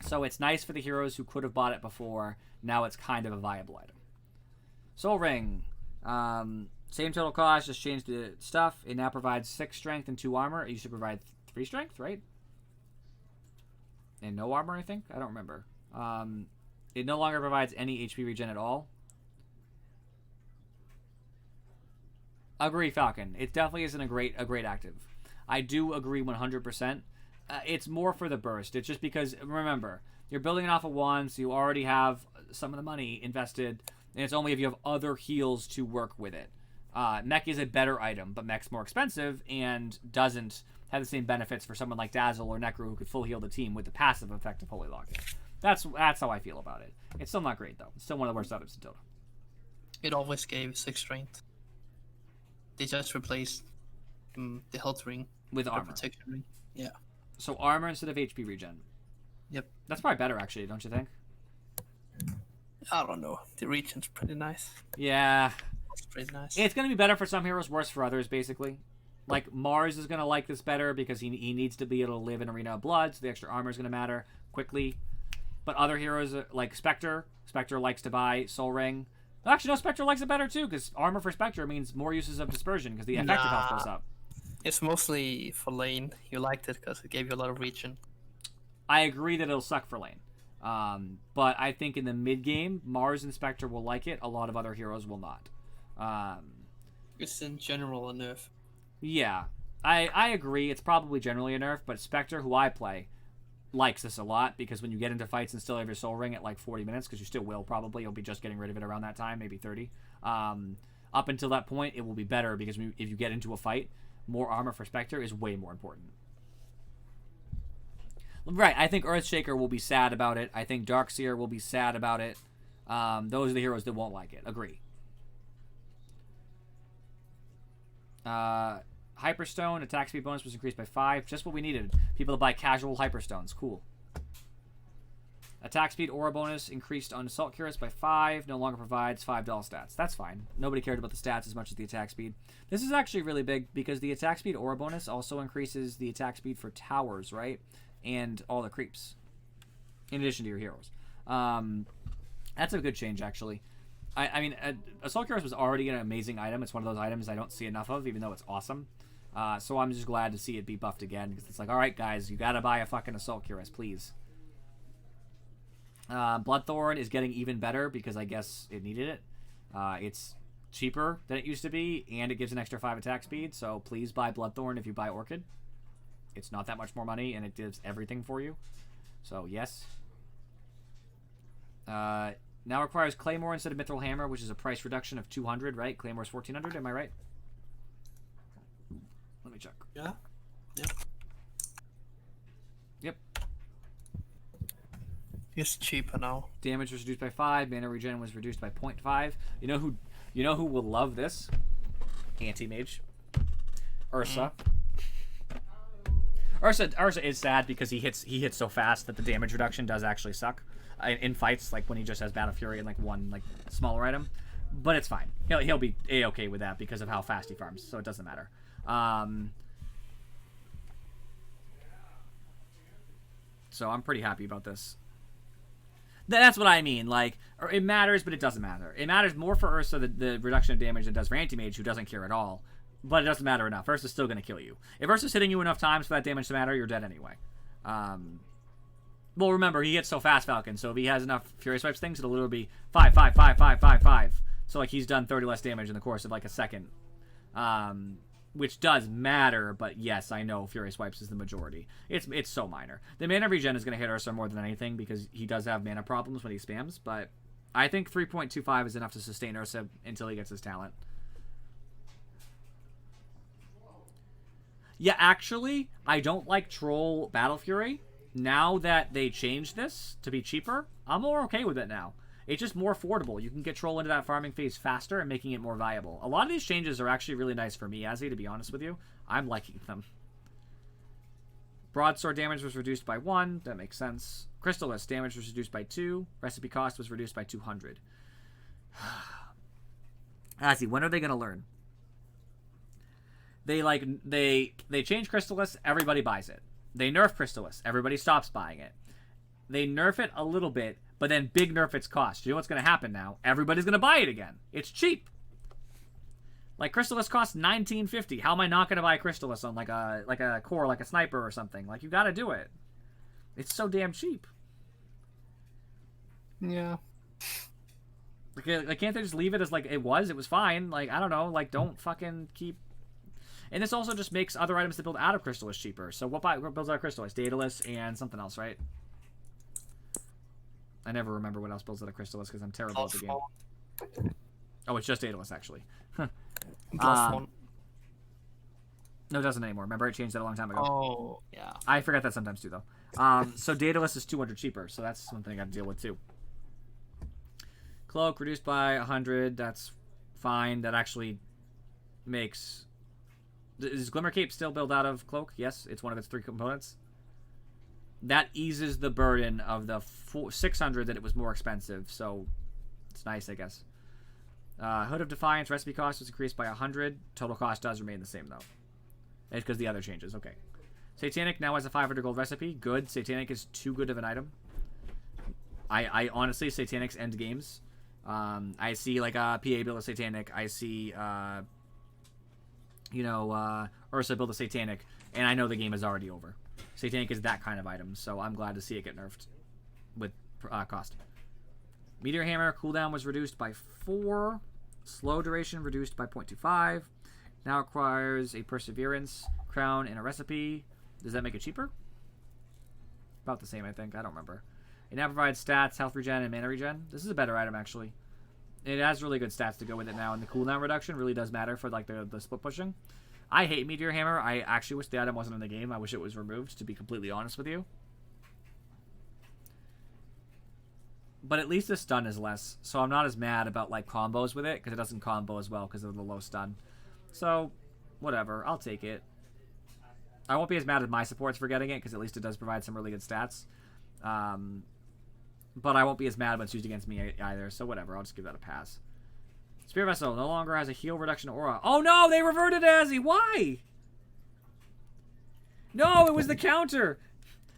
So it's nice for the heroes who could have bought it before. Now it's kind of a viable item. Soul Ring. Same total cost, just changed the stuff. It now provides 6 strength and 2 armor. It used to provide 3 strength, right? And no armor, I think? I don't remember. It no longer provides any HP regen at all. Agree, Falcon. It definitely isn't a great active. I do agree 100%. It's more for the burst. It's just because, remember, you're building it off of one, so you already have some of the money invested, and it's only if you have other heals to work with it. Mech is a better item, but Mech's more expensive and doesn't have the same benefits for someone like Dazzle or Necro who could full heal the team with the passive effect of Holy Lock. That's how I feel about it. It's still not great, though. It's still one of the worst items in Dota. It always gave 6 strength. They just replaced the health ring With the armor. protection ring. Yeah. So armor instead of HP regen. Yep. That's probably better, actually, don't you think? I don't know. The region's pretty nice. Yeah. It's pretty nice. It's going to be better for some heroes, worse for others, basically. Like, Mars is going to like this better because he needs to be able to live in Arena of Blood, so the extra armor is going to matter quickly. But other heroes, like Spectre likes to buy Soul Ring. Actually, no, Spectre likes it better, too, because armor for Spectre means more uses of Dispersion, because the effective health goes up. It's mostly for lane. You liked it because it gave you a lot of region. I agree that it'll suck for lane. But I think in the mid-game, Mars and Spectre will like it. A lot of other heroes will not. It's in general a nerf. Yeah, I agree. It's probably generally a nerf, but Spectre, who I play, likes this a lot because when you get into fights and still have your Soul Ring at like 40 minutes, because you still will probably, you'll be just getting rid of it around that time, maybe 30. Up until that point, it will be better because if you get into a fight, more armor for Spectre is way more important. Right, I think Earthshaker will be sad about it. I think Darkseer will be sad about it. Those are the heroes that won't like it. Agree. Hyperstone, attack speed bonus was increased by 5. Just what we needed. People to buy casual Hyperstones. Cool. Attack speed aura bonus increased on Assault Cuirass by 5. No longer provides 5 doll stats. That's fine. Nobody cared about the stats as much as the attack speed. This is actually really big because the attack speed aura bonus also increases the attack speed for towers, right? And all the creeps. In addition to your heroes. That's a good change, actually. I mean, Assault Cuirass was already an amazing item. It's one of those items I don't see enough of, even though it's awesome. So I'm just glad to see it be buffed again, because it's like, alright guys, you gotta buy a fucking Assault Cuirass, please. Bloodthorn is getting even better, because I guess it needed it. It's cheaper than it used to be, and it gives an extra 5 attack speed, so please buy Bloodthorn if you buy Orchid. It's not that much more money, and it gives everything for you. So, yes. Now requires Claymore instead of Mithril Hammer, which is a price reduction of 200, right? Claymore's 1400, am I right? Let me check. Yeah. Yep. Yep. It's cheaper now. Damage was reduced by 5. Mana regen was reduced by 0.5. You know who will love this? Anti-Mage. Ursa. Ursa is sad because he hits so fast that the damage reduction does actually suck in fights, like when he just has Battle Fury and like one like smaller item. But it's fine. He'll be a-okay with that because of how fast he farms, so it doesn't matter. So I'm pretty happy about this. That's what I mean. Like, it matters, but it doesn't matter. It matters more for Ursa, the reduction of damage, than it does for Anti-Mage, who doesn't care at all. But it doesn't matter enough. Ursa's still going to kill you. If Ursa's hitting you enough times for that damage to matter, you're dead anyway. Well, remember, he hits so fast, Falcon, so if he has enough Fury Swipes things, it'll literally be 5, 5, 5, 5, 5, 5. So, like, he's done 30 less damage in the course of, like, a second. Which does matter, but yes, I know Fury Swipes is the majority. It's so minor. The mana regen is going to hit Ursa more than anything, because he does have mana problems when he spams, but I think 3.25 is enough to sustain Ursa until he gets his talent. Yeah, actually, I don't like Troll Battle Fury. Now that they changed this to be cheaper, I'm more okay with it now. It's just more affordable. You can get Troll into that farming phase faster and making it more viable. A lot of these changes are actually really nice for me, Azzy, to be honest with you. I'm liking them. Broadsword damage was reduced by 1. That makes sense. Crystallis damage was reduced by 2. Recipe cost was reduced by 200. Azzy, when are they going to learn? They change Crystallis, everybody buys it. They nerf Crystallis, everybody stops buying it. They nerf it a little bit, but then big nerf its cost. You know what's going to happen now? Everybody's going to buy it again. It's cheap. Like, Crystallis costs $19.50. How am I not going to buy Crystallis on like a core, like a sniper or something? Like, you got to do it. It's so damn cheap. Yeah. Like, can't they just leave it as like it was? It was fine. Like, I don't know. Like, don't fucking keep. And this also just makes other items that build out of Crystallis cheaper. So what builds out of Crystallis? Daedalus and something else, right? I never remember what else builds out of Crystallis because I'm terrible at the game. Oh, it's just Daedalus, actually. Plus one. No, it doesn't anymore. Remember, it changed that a long time ago. Oh, yeah. I forget that sometimes too, though. So Daedalus is 200 cheaper, so that's something I got to deal with too. Cloak reduced by 100. That's fine. That actually makes. Is Glimmer Cape still built out of Cloak? Yes, it's one of its 3 components. That eases the burden of the 600 that it was more expensive, so it's nice, I guess. Hood of Defiance recipe cost was increased by 100. Total cost does remain the same, though. It's because the other changes. Okay. Satanic now has a 500 gold recipe. Good. Satanic is too good of an item. I honestly, Satanic's end games. I see like a PA build a Satanic. I see, Ursa build a Satanic, and I know the game is already over. Satanic is that kind of item, so I'm glad to see it get nerfed with cost. Meteor Hammer cooldown was reduced by 4. Slow duration reduced by 0.25. Now requires a Perseverance crown and a recipe. Does that make it cheaper? About the same, I think. I don't remember. It now provides stats, health regen, and mana regen. This is a better item, actually. It has really good stats to go with it now, and the cooldown reduction really does matter for like the split pushing. I hate Meteor Hammer. I actually wish the item wasn't in the game. I wish it was removed, to be completely honest with you. But at least the stun is less, so I'm not as mad about like combos with it, because it doesn't combo as well because of the low stun. So, whatever. I'll take it. I won't be as mad at my supports for getting it, because at least it does provide some really good stats. But I won't be as mad when it's used against me either, so whatever. I'll just give that a pass. Spear Vessel no longer has a heal reduction aura. Oh no, they reverted Azzy. Why? No, it was the counter.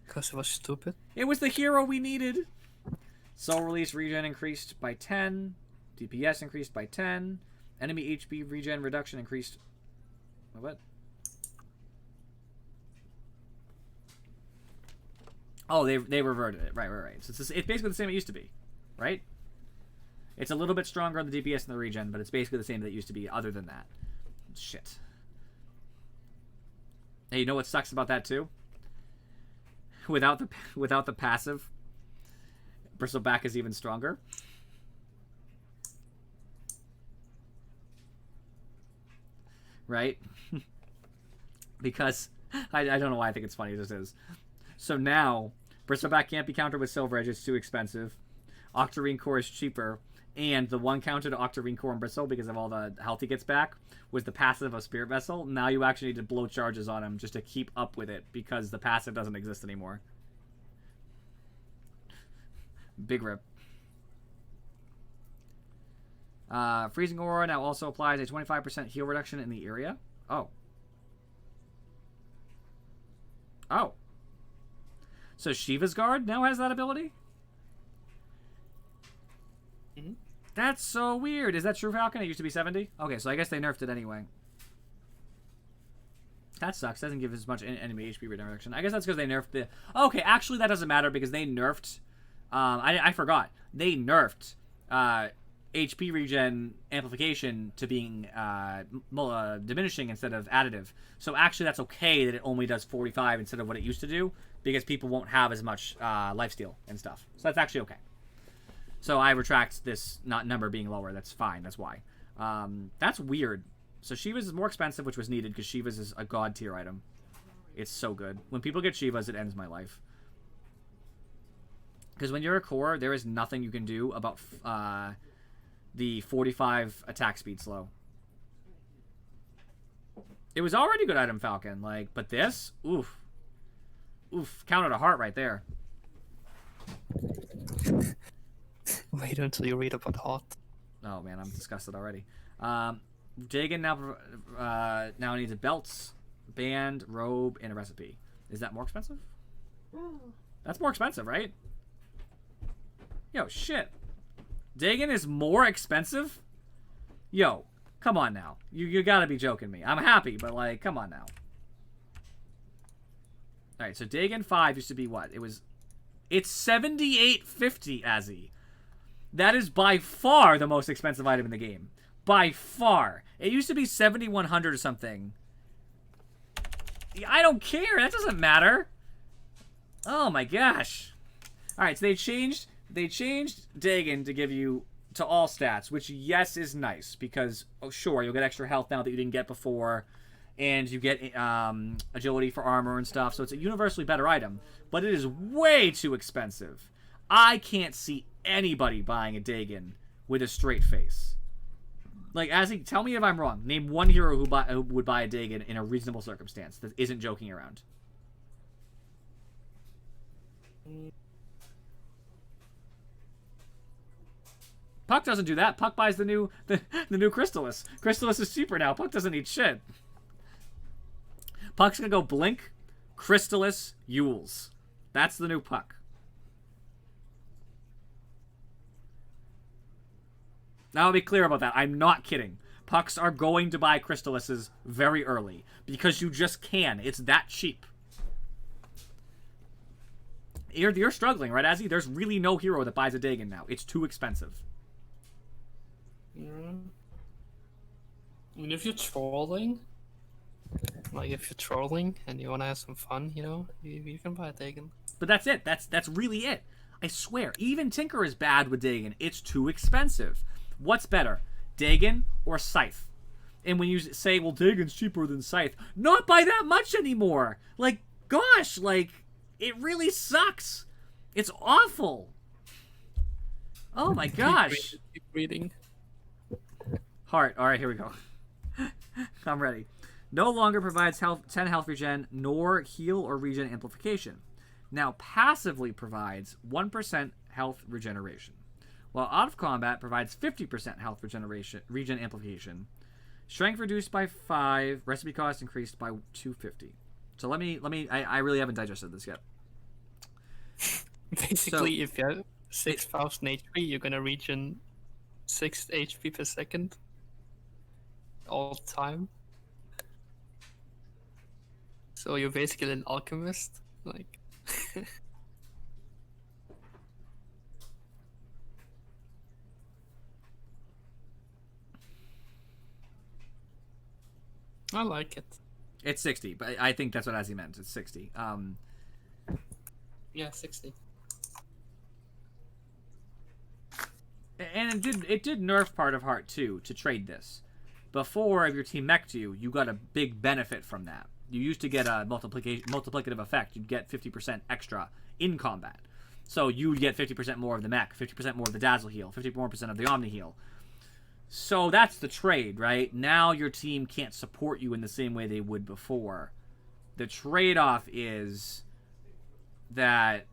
Because it was stupid. It was the hero we needed. Soul Release regen increased by 10. DPS increased by 10. Enemy HP regen reduction increased. What? Oh, they reverted it. Right. So it's basically the same it used to be, right? It's a little bit stronger on the DPS and the regen, but it's basically the same that it used to be other than that. Shit. Hey, you know what sucks about that too? Without the passive, Bristleback is even stronger. Right? Because I don't know why I think it's funny, it just is. So now, Bristleback can't be countered with Silver Edge, it's too expensive. Octarine Core is cheaper, and the one counter to Octarine Core and Bristle, because of all the health he gets back, was the passive of Spirit Vessel. Now you actually need to blow charges on him just to keep up with it, because the passive doesn't exist anymore. Big rip. Freezing Aura now also applies a 25% heal reduction in the area. Oh. Oh. So Shiva's Guard now has that ability? Mm-hmm. That's so weird. Is that true, Falcon? It used to be 70? Okay, so I guess they nerfed it anyway. That sucks. Doesn't give as much enemy HP reduction. I guess that's because they nerfed the... Okay, actually that doesn't matter because they nerfed... I forgot. They nerfed HP regen amplification to being diminishing instead of additive. So actually that's okay that it only does 45 instead of what it used to do, because people won't have as much lifesteal and stuff. So that's actually okay. So I retract this number being lower. That's fine. That's why. That's weird. So Shiva's is more expensive, which was needed because Shiva's is a god tier item. It's so good. When people get Shiva's, it ends my life. Because when you're a core, there is nothing you can do about the 45 attack speed slow. It was already a good item, Falcon. Like, but this, oof, counted a heart right there. Wait until you read about Hot. Oh man, I'm disgusted already. Dagon now needs a belt, band, robe, and a recipe. Is that more expensive? That's more expensive, right? Yo, shit. Dagon is more expensive? Yo, come on now. You gotta be joking me. I'm happy, but like, come on now. Alright, so Dagon 5 used to be what? It's 78.50, Azzy. That is by far the most expensive item in the game. By far. It used to be 7,100 or something. I don't care. That doesn't matter. Oh my gosh. Alright, so they changed Dagon to give you to all stats, which, yes, is nice, because, oh, sure, you'll get extra health now that you didn't get before, and you get agility for armor and stuff, so it's a universally better item, but it is way too expensive. I can't see anybody buying a Dagon with a straight face. Like, Azzy, tell me if I'm wrong. Name one hero who would buy a Dagon in a reasonable circumstance that isn't joking around. Puck doesn't do that. Puck buys the new Crystallis. Crystallis is cheaper now. Puck doesn't need shit. Puck's gonna go Blink, Crystallis, Yules. That's the new Puck. Now I'll be clear about that. I'm not kidding. Pucks are going to buy Crystallises very early because you just can. It's that cheap. You're struggling, right, Azzy? There's really no hero that buys a Dagon now. It's too expensive. Yeah. I mean, if you're trolling, and you want to have some fun, you can buy a Dagon. But that's it. That's really it. I swear. Even Tinker is bad with Dagon. It's too expensive. What's better, Dagon or Scythe? And when you say, well, Dagon's cheaper than Scythe, not by that much anymore. Like, gosh, like, it really sucks. It's awful. Oh my gosh. Keep reading. Heart. All right, here we go. I'm ready. No longer provides 10 health regen, nor heal or regen amplification. Now passively provides 1% health regeneration. While out of combat provides 50% health regen amplification. Strength reduced by 5, recipe cost increased by 250. So I really haven't digested this yet. Basically, if you have 6,000 HP, you're gonna regen 6 HP per second. All the time. So you're basically an alchemist, like. I like it. It's 60, but I think that's what Azzy meant. It's 60. Yeah, 60. And it did nerf part of Heart too to trade this. Before, if your team mech'd you, you got a big benefit from that. You used to get a multiplicative effect. You'd get 50% extra in combat. So you'd get 50% more of the mech, 50% more of the Dazzle heal, 50% more of the Omni heal. So that's the trade, right? Now your team can't support you in the same way they would before. The trade-off is that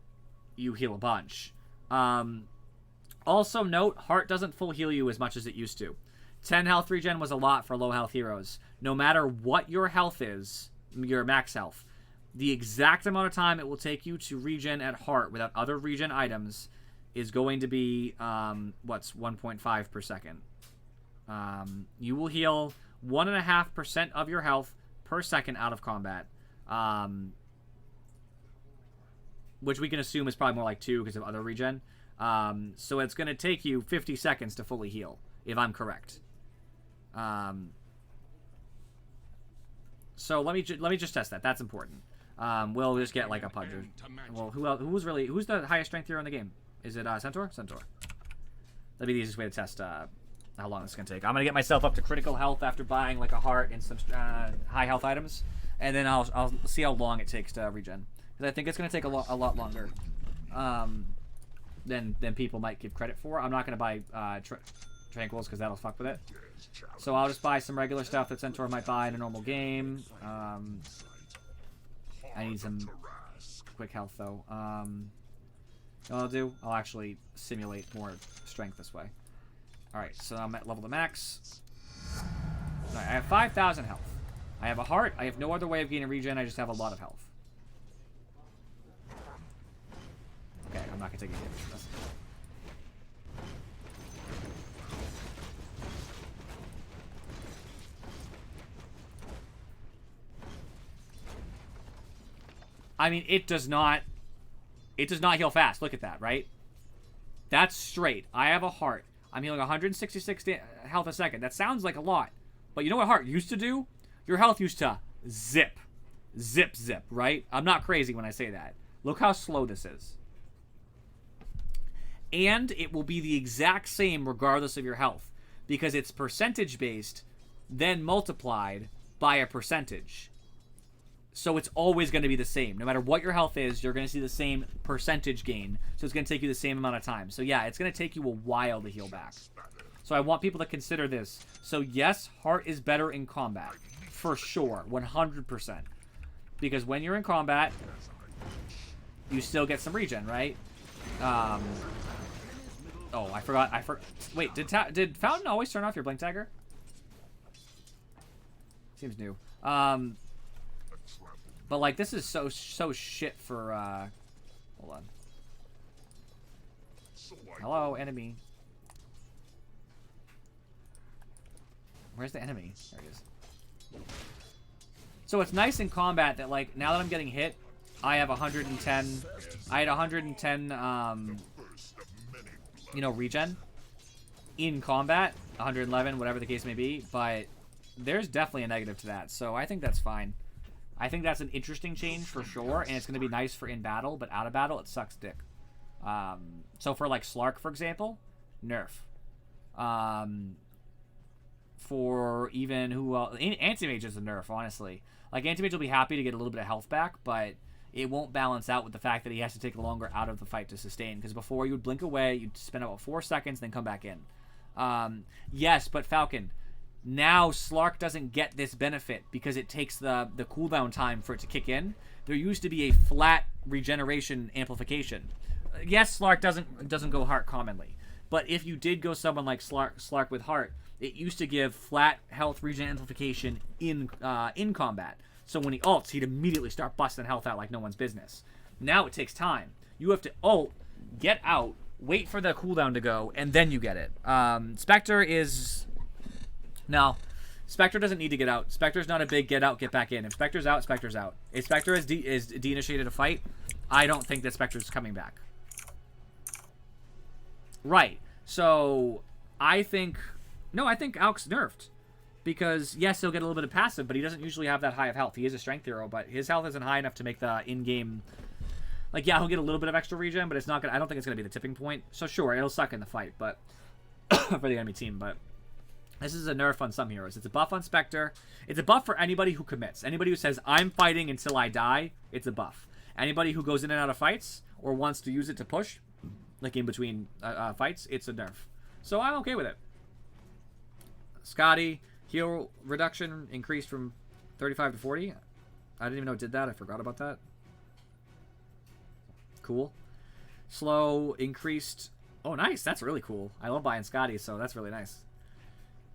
you heal a bunch. Also note, Heart doesn't full heal you as much as it used to. 10 health regen was a lot for low health heroes. No matter what your health is, your max health, the exact amount of time it will take you to regen at Heart without other regen items is going to be, 1.5 per second. You will heal 1.5% of your health per second out of combat. Which we can assume is probably more like 2 because of other regen. So it's going to take you 50 seconds to fully heal, if I'm correct. So let me just test that. That's important. We'll just get like a pudger. Well, who's the highest strength hero in the game? Is it Centaur? Centaur. That'd be the easiest way to test how long it's gonna take. I'm gonna get myself up to critical health after buying like a heart and some high health items, and then I'll see how long it takes to regen. Because I think it's gonna take a lot longer than people might give credit for. I'm not gonna buy Tranquils because that'll fuck with it. So I'll just buy some regular stuff that Centaur might buy in a normal game. I need some quick health though. What I'll actually simulate more strength this way. Alright, so I'm at level to max. Alright, I have 5,000 health. I have a heart. I have no other way of gaining regen. I just have a lot of health. Okay, I'm not gonna take any damage from this. I mean, it does not heal fast. Look at that, right? That's straight. I have a heart. I'm healing 166 health a second. That sounds like a lot. But you know what heart used to do? Your health used to zip. Zip, zip, right? I'm not crazy when I say that. Look how slow this is. and it will be the exact same regardless of your health, because it's percentage based, then multiplied by a percentage. So it's always going to be the same. No matter what your health is, you're going to see the same percentage gain. So it's going to take you the same amount of time. So yeah, it's going to take you a while to heal back. So I want people to consider this. So yes, heart is better in combat. For sure. 100%. Because when you're in combat, you still get some regen, right? Oh, I forgot. Wait, did Fountain always turn off your blink tagger? Seems new. But like this is so shit for hold on. Hello, enemy. Where's the enemy? There he is. So it's nice in combat that like now that I'm getting hit, I have 110. I had 110 you know, regen in combat, 111, whatever the case may be, but there's definitely a negative to that. So I think that's fine. I think that's an interesting change for sure, and it's going to be nice for in battle, but out of battle, it sucks dick. So for, like, Slark, for example, nerf. For even who else... Anti-Mage is a nerf, honestly. Like, Anti-Mage will be happy to get a little bit of health back, but it won't balance out with the fact that he has to take longer out of the fight to sustain. Because before, you would blink away, you'd spend about 4 seconds, then come back in. Yes, but Falcon... Now, Slark doesn't get this benefit because it takes the cooldown time for it to kick in. There used to be a flat regeneration amplification. Yes, Slark doesn't go heart commonly. But if you did go someone like Slark with heart, it used to give flat health regen amplification in combat. So when he ults, he'd immediately start busting health out like no one's business. Now it takes time. You have to ult, get out, wait for the cooldown to go, and then you get it. Spectre is... No, Spectre doesn't need to get out. Spectre's not a big get out, get back in. If Spectre's out, Spectre's out. If Spectre is de-initiated a fight, I don't think that Spectre's coming back. Right. So, I think Alk's nerfed. Because, yes, he'll get a little bit of passive, but he doesn't usually have that high of health. He is a strength hero, but his health isn't high enough to make the in-game... Like, yeah, he'll get a little bit of extra regen, but it's not gonna... I don't think it's going to be the tipping point. So, sure, it'll suck in the fight, but... for the enemy team, but... This is a nerf on some heroes. It's a buff on Spectre. It's a buff for anybody who commits. Anybody who says, I'm fighting until I die, it's a buff. Anybody who goes in and out of fights or wants to use it to push, like in between fights, it's a nerf. So I'm okay with it. Scotty, heal reduction increased from 35 to 40. I didn't even know it did that. I forgot about that. Cool. Slow increased. Oh, nice. That's really cool. I love buying Scotty, so that's really nice.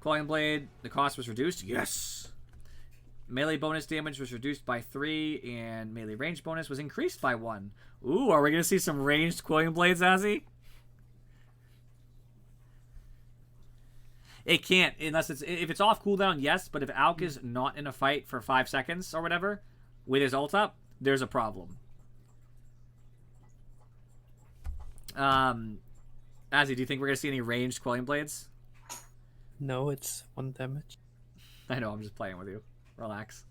Clawing Blade, the cost was reduced. Yes! Melee bonus damage was reduced by 3, and melee range bonus was increased by 1. Ooh, are we going to see some ranged Clawing Blades, Azzy? It can't, unless it's... If it's off cooldown, yes, but if Alk is not in a fight for 5 seconds or whatever, with his ult up, there's a problem. Azzy, do you think we're going to see any ranged Quelling Blades? No, it's 1 damage. I know, I'm just playing with you. Relax.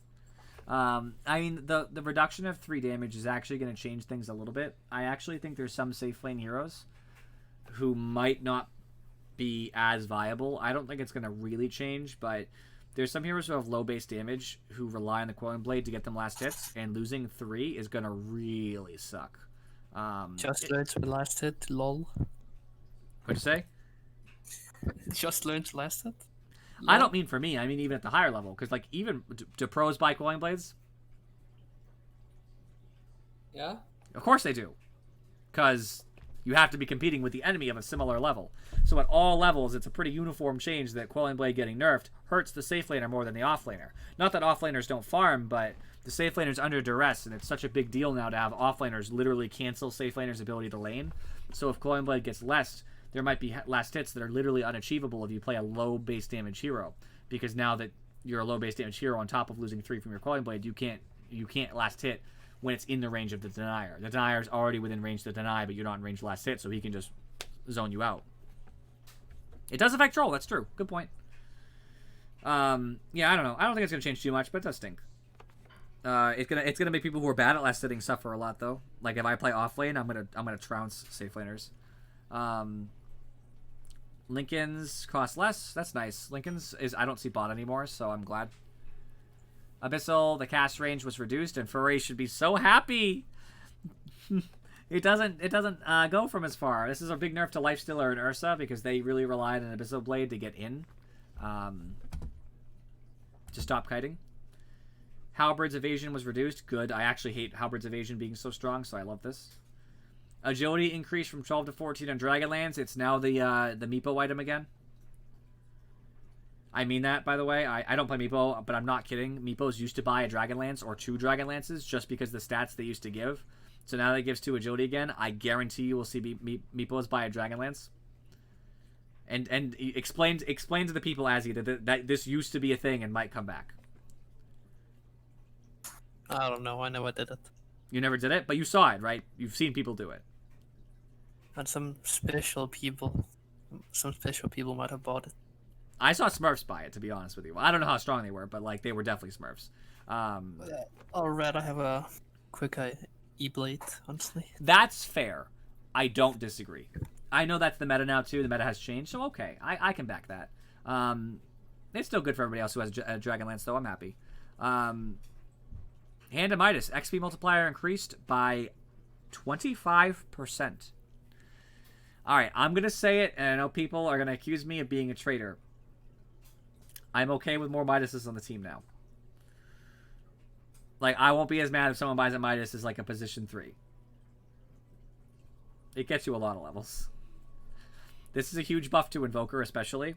I mean, the reduction of 3 damage is actually going to change things a little bit. I actually think there's some safe lane heroes who might not be as viable. I don't think it's going to really change, but there's some heroes who have low base damage who rely on the Quelling Blade to get them last hits, and losing 3 is going to really suck. Just learned the last hit, lol. What'd you say? Just learned last hit? I don't mean for me. I mean even at the higher level. Because, like, even... Do pros buy Quelling Blades? Yeah? Of course they do. Because you have to be competing with the enemy of a similar level. So at all levels, it's a pretty uniform change that Quelling Blade getting nerfed hurts the safe laner more than the off laner. Not that off laners don't farm, but the safe laner's under duress, and it's such a big deal now to have off laners literally cancel safe laner's ability to lane. So if Quelling Blade gets less... There might be last hits that are literally unachievable if you play a low base damage hero, because now that you're a low base damage hero on top of losing 3 from your Quelling Blade, you can't last hit when it's in the range of the denier. The denier is already within range to deny, but you're not in range last hit, so he can just zone you out. It does affect troll. That's true. Good point. Yeah, I don't know. I don't think it's gonna change too much, but it does stink. It's gonna make people who are bad at last hitting suffer a lot though. Like if I play off lane, I'm gonna trounce safe laners. Lincoln's cost less. That's nice. Lincoln's is I don't see bot anymore, so I'm glad. Abyssal, the cast range was reduced, and Furry should be so happy. It doesn't go from as far. This is a big nerf to Lifestealer and Ursa because they really relied on Abyssal Blade to get in, to stop kiting. Halberd's evasion was reduced. Good. I actually hate Halberd's evasion being so strong, so I love this. Agility increased from 12 to 14 on Dragonlance. It's now the Meepo item again. I mean that, by the way. I don't play Meepo, but I'm not kidding. Meepos used to buy a Dragonlance or 2 Dragonlances just because the stats they used to give. So now that it gives 2 agility again, I guarantee you will see Meepos buy a Dragonlance. And explain to the people, Azzy, that this used to be a thing and might come back. I don't know. I never did it. You never did it, but you saw it, right? You've seen people do it. And some special people might have bought it. I saw Smurfs buy it, to be honest with you. I don't know how strong they were, but like they were definitely Smurfs. I'll rather have a quick E-Blade, honestly. That's fair. I don't disagree. I know that's the meta now too. The meta has changed, so okay, I can back that. It's still good for everybody else who has a Dragonlance, though. I'm happy. Hand of Midas, XP multiplier increased by 25%. Alright, I'm going to say it, and I know people are going to accuse me of being a traitor. I'm okay with more Midases on the team now. Like, I won't be as mad if someone buys a Midas as, like, a position 3. It gets you a lot of levels. This is a huge buff to Invoker, especially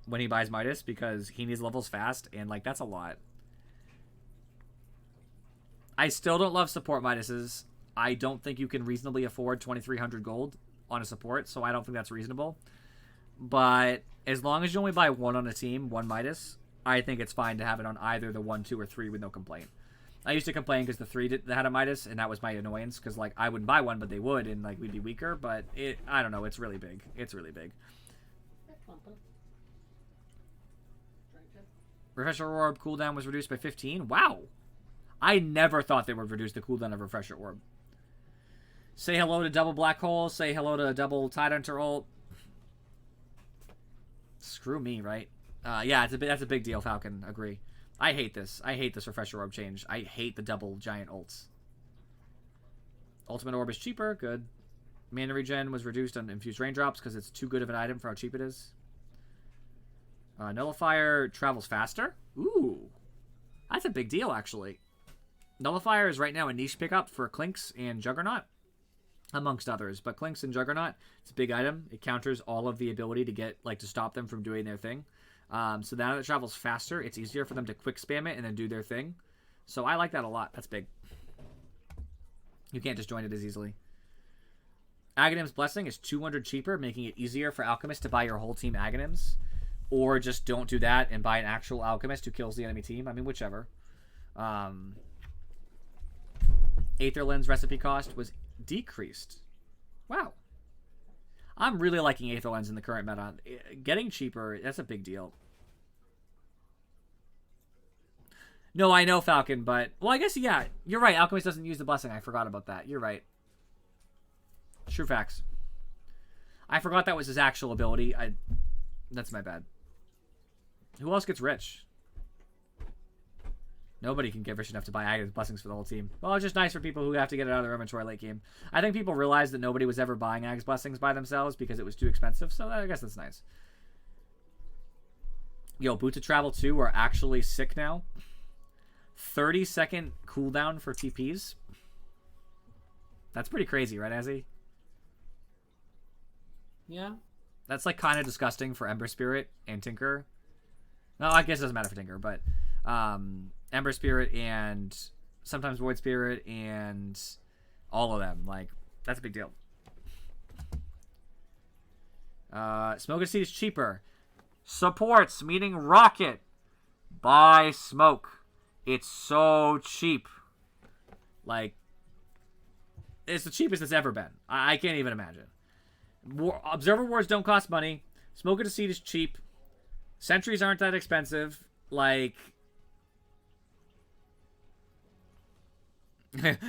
when he buys Midas, because he needs levels fast, and, like, that's a lot. I still don't love support Midases. I don't think you can reasonably afford 2,300 gold on a support, so I don't think that's reasonable. But as long as you only buy 1 on a team, 1 Midas, I think it's fine to have it on either the 1, 2, or 3 with no complaint. I used to complain because the 3 had a Midas, and that was my annoyance, because like I wouldn't buy one, but they would, and like we'd be weaker, but I don't know, it's really big. It's really big. Refresher Orb cooldown was reduced by 15. Wow! I never thought they would reduce the cooldown of Refresher Orb. Say hello to double Black Hole. Say hello to double Tidehunter ult. Screw me, right? Yeah, that's a big deal, Falcon. Agree. I hate this. I hate this Refresher Orb change. I hate the double giant ults. Ultimate Orb is cheaper. Good. Mana regen was reduced on Infused Raindrops because it's too good of an item for how cheap it is. Nullifier travels faster. Ooh. That's a big deal, actually. Nullifier is right now a niche pickup for Clinks and Juggernaut, amongst others. But Clinks and Juggernaut, it's a big item. It counters all of the ability to get, like, to stop them from doing their thing. So now that it travels faster, it's easier for them to quick spam it and then do their thing. So I like that a lot. That's big. You can't just join it as easily. Aghanim's Blessing is 200 cheaper, making it easier for Alchemists to buy your whole team Aghanims. Or just don't do that and buy an actual Alchemist who kills the enemy team. I mean, whichever. Aether Lens recipe cost was decreased. Wow. I'm really liking Aether Lens in the current meta. Getting cheaper, that's a big deal. No, I know, Falcon, but... Well, I guess, yeah, you're right. Alchemist doesn't use the Blessing. I forgot about that. You're right. True facts. I forgot that was his actual ability. That's my bad. Who else gets rich? Nobody can get rich enough to buy Aghanim's Blessings for the whole team. Well, it's just nice for people who have to get it out of their inventory late game. I think people realized that nobody was ever buying Aghanim's Blessings by themselves because it was too expensive, so I guess that's nice. Yo, Boots of Travel 2 are actually sick now. 30-second cooldown for TPs. That's pretty crazy, right, Azzy? Yeah. That's like kind of disgusting for Ember Spirit and Tinker. No, I guess it doesn't matter for Tinker, but Ember Spirit and sometimes Void Spirit and all of them. Like, that's a big deal. Smoke and Seed is cheaper. Supports, meaning Rocket. Buy Smoke. It's so cheap. Like, it's the cheapest it's ever been. I can't even imagine. Observer Wards don't cost money. Smoke and Seed is cheap. Sentries aren't that expensive. Like...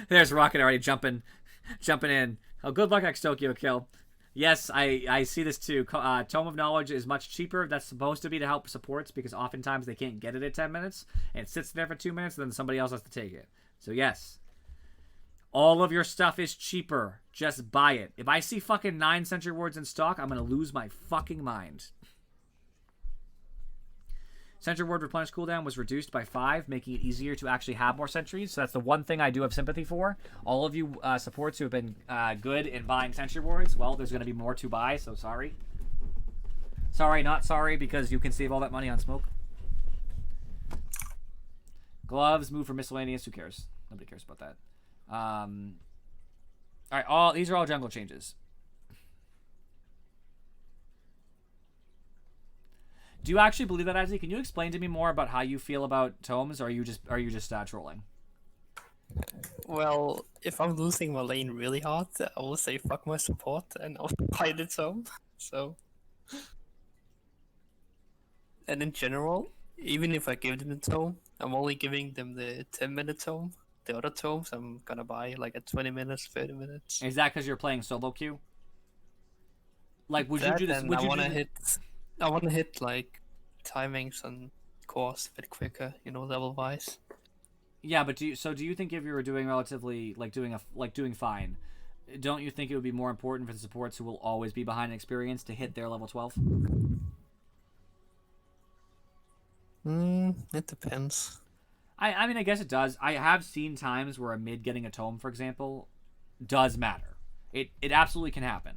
There's Rocket already jumping in. Oh, good luck, X-Tokyo kill. Yes, I see this too. Tome of Knowledge is much cheaper. That's supposed to be to help supports because oftentimes they can't get it at 10 minutes. And it sits there for 2 minutes and then somebody else has to take it. So yes. All of your stuff is cheaper. Just buy it. If I see fucking 9 Sentry Wards in stock, I'm going to lose my fucking mind. Sentry Ward replenish cooldown was reduced by 5, making it easier to actually have more sentries. So that's the one thing I do have sympathy for. All of you supports who have been good in buying Sentry Wards, well, there's going to be more to buy, so sorry. Sorry, not sorry, because you can save all that money on smoke. Gloves, move for miscellaneous, who cares? Nobody cares about that. Alright, these are all jungle changes. Do you actually believe that, Isaac? Can you explain to me more about how you feel about tomes, or are you just trolling? Well, if I'm losing my lane really hard, I will say fuck my support and I'll buy the tome. So, and in general, even if I give them the tome, I'm only giving them the 10-minute tome. The other tomes I'm gonna buy like at 20 minutes, 30 minutes. Is that because you're playing solo queue? Like, would you do this? I want to hit like timings and course a bit quicker, level wise. Yeah, but do you think if you were doing relatively doing fine, don't you think it would be more important for the supports who will always be behind in experience to hit their level 12? It depends. I mean, I guess it does. I have seen times where a mid getting a tome, for example, does matter. It absolutely can happen.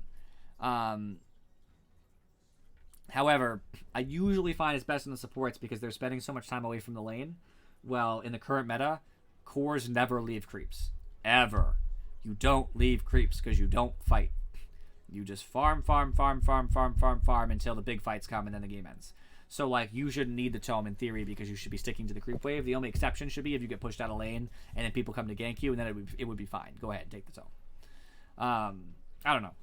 However, I usually find it's best in the supports because they're spending so much time away from the lane. Well, in the current meta, cores never leave creeps. Ever. You don't leave creeps because you don't fight. You just farm until the big fights come and then the game ends. So, like, you shouldn't need the tome in theory because you should be sticking to the creep wave. The only exception should be if you get pushed out of lane and then people come to gank you, and then it would be fine. Go ahead, take the tome. I don't know.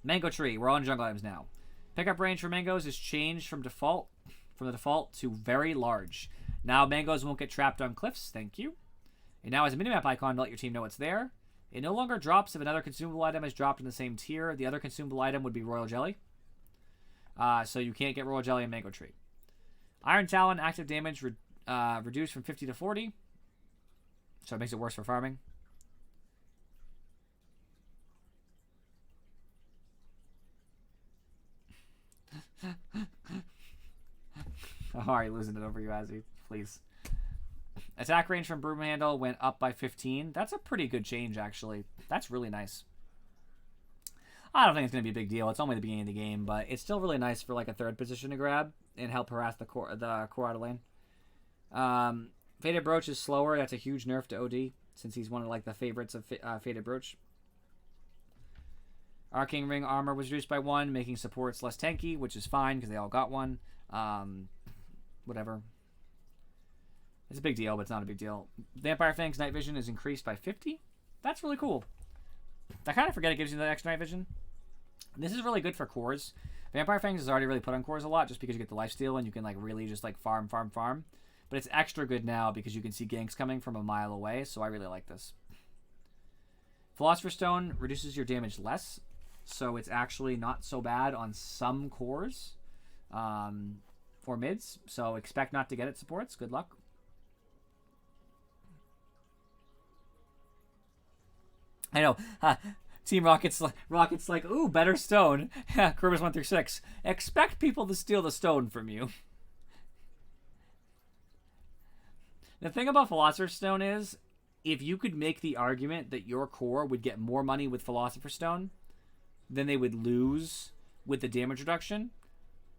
Mango Tree. We're on jungle items now. Pickup range for mangoes is changed from the default to very large. Now mangoes won't get trapped on cliffs. Thank you. It now has a minimap icon to let your team know it's there. It no longer drops if another consumable item is dropped in the same tier. The other consumable item would be Royal Jelly. So you can't get Royal Jelly in Mango Tree. Iron Talon active damage reduced from 50 to 40. So it makes it worse for farming. Oh, are you losing it over you, Azzy? Please. Attack range from Broom Handle went up by 15. That's a pretty good change, actually. That's really nice. I don't think it's going to be a big deal. It's only the beginning of the game, but it's still really nice for like a third position to grab and help harass the core out of lane. Faded Brooch is slower. That's a huge nerf to OD since he's one of like the favorites of Faded Brooch. Arcane Ring armor was reduced by 1, making supports less tanky, which is fine because they all got one. Whatever. It's a big deal, but it's not a big deal. Vampire Fang's night vision is increased by 50. That's really cool. I kind of forget it gives you the extra night vision. This is really good for cores. Vampire Fangs is already really put on cores a lot just because you get the lifesteal and you can like really just like farm. But it's extra good now because you can see ganks coming from a mile away, so I really like this. Philosopher's Stone reduces your damage less, so it's actually not so bad on some cores or mids, so expect not to get it supports. Good luck. I know. Team Rocket's like, ooh, better stone. Kerber's 1 through 6. Expect people to steal the stone from you. The thing about Philosopher's Stone is, if you could make the argument that your core would get more money with Philosopher's Stone than they would lose with the damage reduction,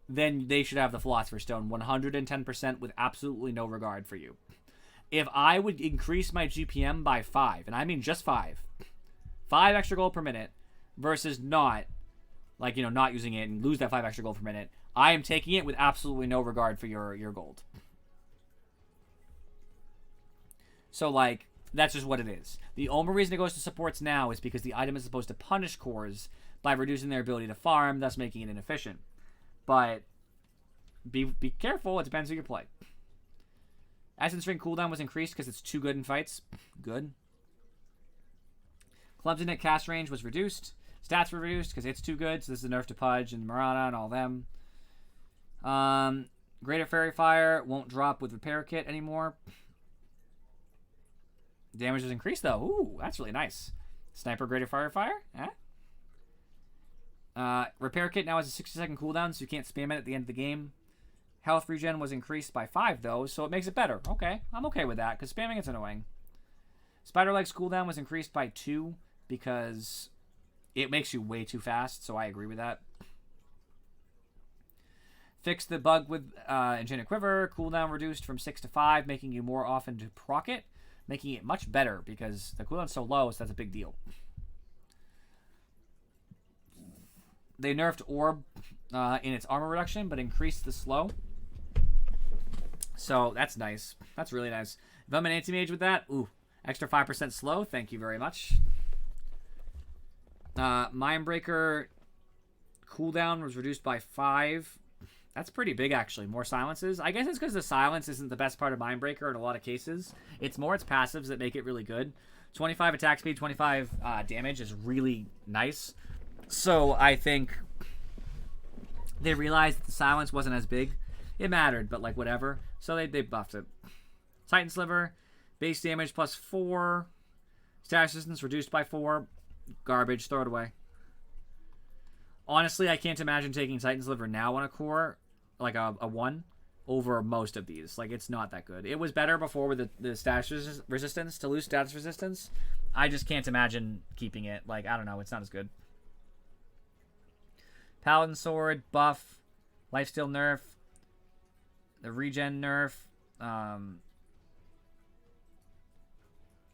then they should have the Philosopher's Stone 110% with absolutely no regard for you. If I would increase my GPM by 5, and I mean just 5 extra gold per minute versus not, like, not using it and lose that 5 extra gold per minute, I am taking it with absolutely no regard for your gold. So, like, that's just what it is. The only reason it goes to supports now is because the item is supposed to punish cores by reducing their ability to farm, thus making it inefficient. But be careful. It depends who you play. Essence Ring cooldown was increased because it's too good in fights. Good. Clumsiness cast range was reduced. Stats were reduced because it's too good. So this is a nerf to Pudge and Marana and all them. Greater Fairy Fire won't drop with Repair Kit anymore. Damage is increased though. Ooh, that's really nice. Sniper Greater Fire? Repair Kit now has a 60-second cooldown, so you can't spam it at the end of the game. Health regen was increased by 5 though, so it makes it better. Okay, I'm okay with that, because spamming it's annoying. Spider Leg's cooldown was increased by 2 because it makes you way too fast, so I agree with that. Fixed the bug with Enchanted Quiver. Cooldown reduced from 6 to 5, making you more often to proc it, making it much better because the cooldown's so low, so that's a big deal. They nerfed Orb in its armor reduction, but increased the slow. So that's nice. That's really nice. If I'm an anti-mage with that, ooh, extra 5% slow. Thank you very much. Mindbreaker cooldown was reduced by 5. That's pretty big, actually. More silences. I guess it's because the silence isn't the best part of Mindbreaker in a lot of cases. It's more its passives that make it really good. 25 attack speed, 25 damage is really nice. So I think they realized that the silence wasn't as big. It mattered, but like whatever. So they buffed it. Titan Sliver, base damage plus 4. Status resistance reduced by 4. Garbage, throw it away. Honestly, I can't imagine taking Titan Sliver now on a core, like a 1, over most of these. Like, it's not that good. It was better before with the status resistance, to lose status resistance. I just can't imagine keeping it. Like, I don't know, it's not as good. Paladin Sword, buff, lifesteal nerf, the regen nerf.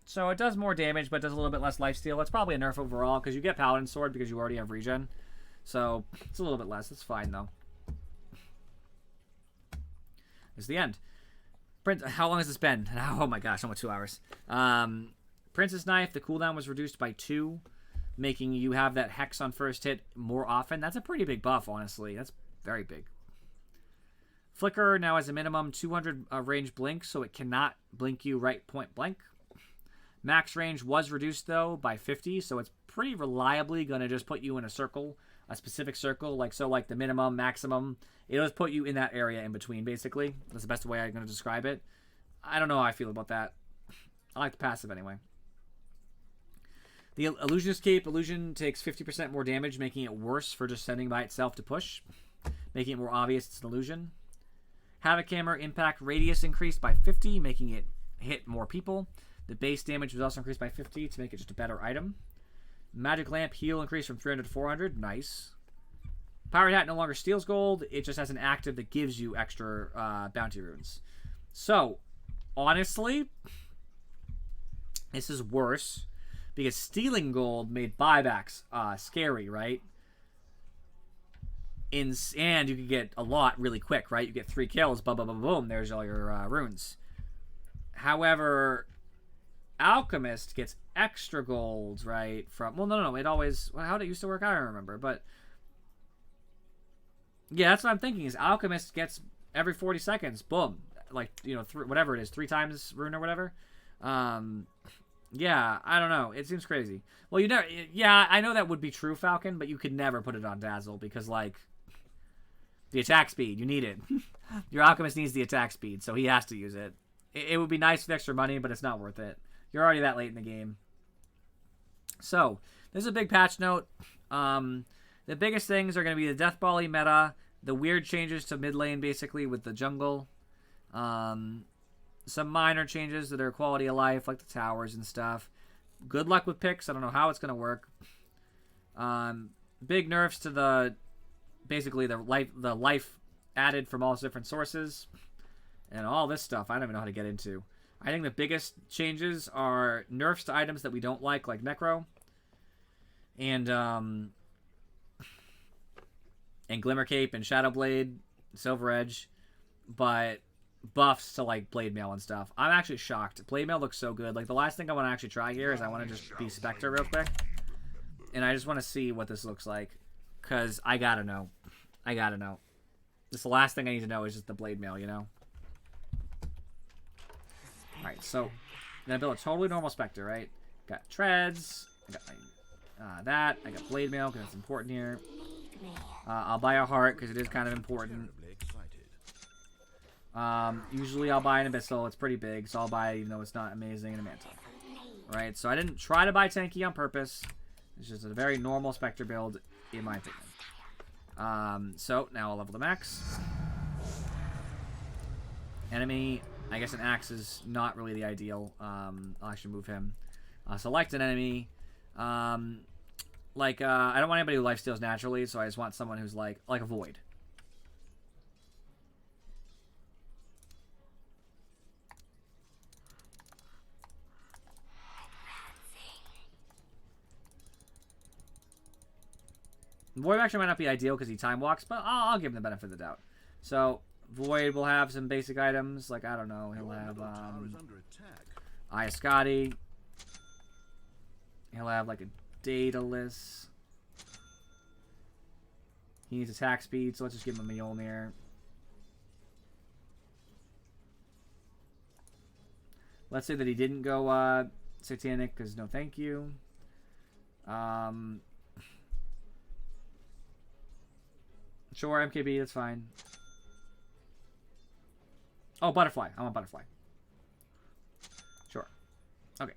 So it does more damage, but does a little bit less lifesteal. It's probably a nerf overall, because you get Paladin Sword because you already have regen. So it's a little bit less. It's fine, though. It's the end. How long has this been? Oh my gosh, almost 2 hours. Princess Knife, the cooldown was reduced by 2. Making you have that Hex on first hit more often. That's a pretty big buff, honestly. That's very big. Flicker now has a minimum 200 range blink, so it cannot blink you right point blank. Max range was reduced, though, by 50, so it's pretty reliably going to just put you in a circle, a specific circle. Like the minimum, maximum. It'll just put you in that area in between, basically. That's the best way I'm going to describe it. I don't know how I feel about that. I like the passive anyway. The Illusionist Cape. Illusion takes 50% more damage, making it worse for just sending by itself to push. Making it more obvious it's an illusion. Havoc Hammer impact radius increased by 50, making it hit more people. The base damage was also increased by 50 to make it just a better item. Magic Lamp heal increased from 300 to 400. Nice. Pirate Hat no longer steals gold. It just has an active that gives you extra bounty runes. So, honestly, this is worse. Because stealing gold made buybacks scary, right? And you can get a lot really quick, right? You get 3 kills, boom, boom, boom, boom. There's all your runes. However, Alchemist gets extra gold, right? From no. It always how did it used to work? I don't remember, but yeah, that's what I'm thinking. Is Alchemist gets every 40 seconds, boom, like whatever it is, 3 times rune or whatever. Yeah, I don't know. It seems crazy. Well, you never. Yeah, I know that would be true, Falcon, but you could never put it on Dazzle because, like, the attack speed, you need it. Your Alchemist needs the attack speed, so he has to use it. It would be nice with extra money, but it's not worth it. You're already that late in the game. So, this is a big patch note. The biggest things are going to be the Death Volley meta, the weird changes to mid lane, basically, with the jungle. Some minor changes to their quality of life, like the towers and stuff. Good luck with picks. I don't know how it's going to work. Big nerfs to the life added from all different sources. And all this stuff I don't even know how to get into. I think the biggest changes are nerfs to items that we don't like Necro. And Glimmer Cape and Shadow Blade, Silver Edge. But buffs to like Blade Mail and stuff. I'm actually shocked. Blade Mail looks so good. Like the last thing I want to actually try here is I want to just be Spectre real quick. And I just want to see what this looks like. Because I gotta know. I gotta know. Just the last thing I need to know is just the Blade Mail, you know? Alright, so I'm gonna build a totally normal Spectre, right? Got treads. I got my that. I got blade mail because that's important here. I'll buy a heart because it is kind of important. Usually I'll buy an abyssal. It's pretty big, so I'll buy it even though it's not amazing in a mantle. Right, so I didn't try to buy tanky on purpose. It's just a very normal Spectre build, in my opinion. So now I'll level the max. Enemy, I guess an axe is not really the ideal. I'll actually move him. Select an enemy. I don't want anybody who lifesteals naturally, so I just want someone who's like a void. Void actually might not be ideal because he time walks, but I'll give him the benefit of the doubt. So Void will have some basic items, like I don't know, he'll have Eye Scotty. He'll have like a Daedalus. He needs attack speed, so let's just give him a Mjolnir. Let's say that he didn't go Satanic, because no thank you. Sure, MKB, that's fine. Oh, Butterfly. I want Butterfly. Sure. Okay.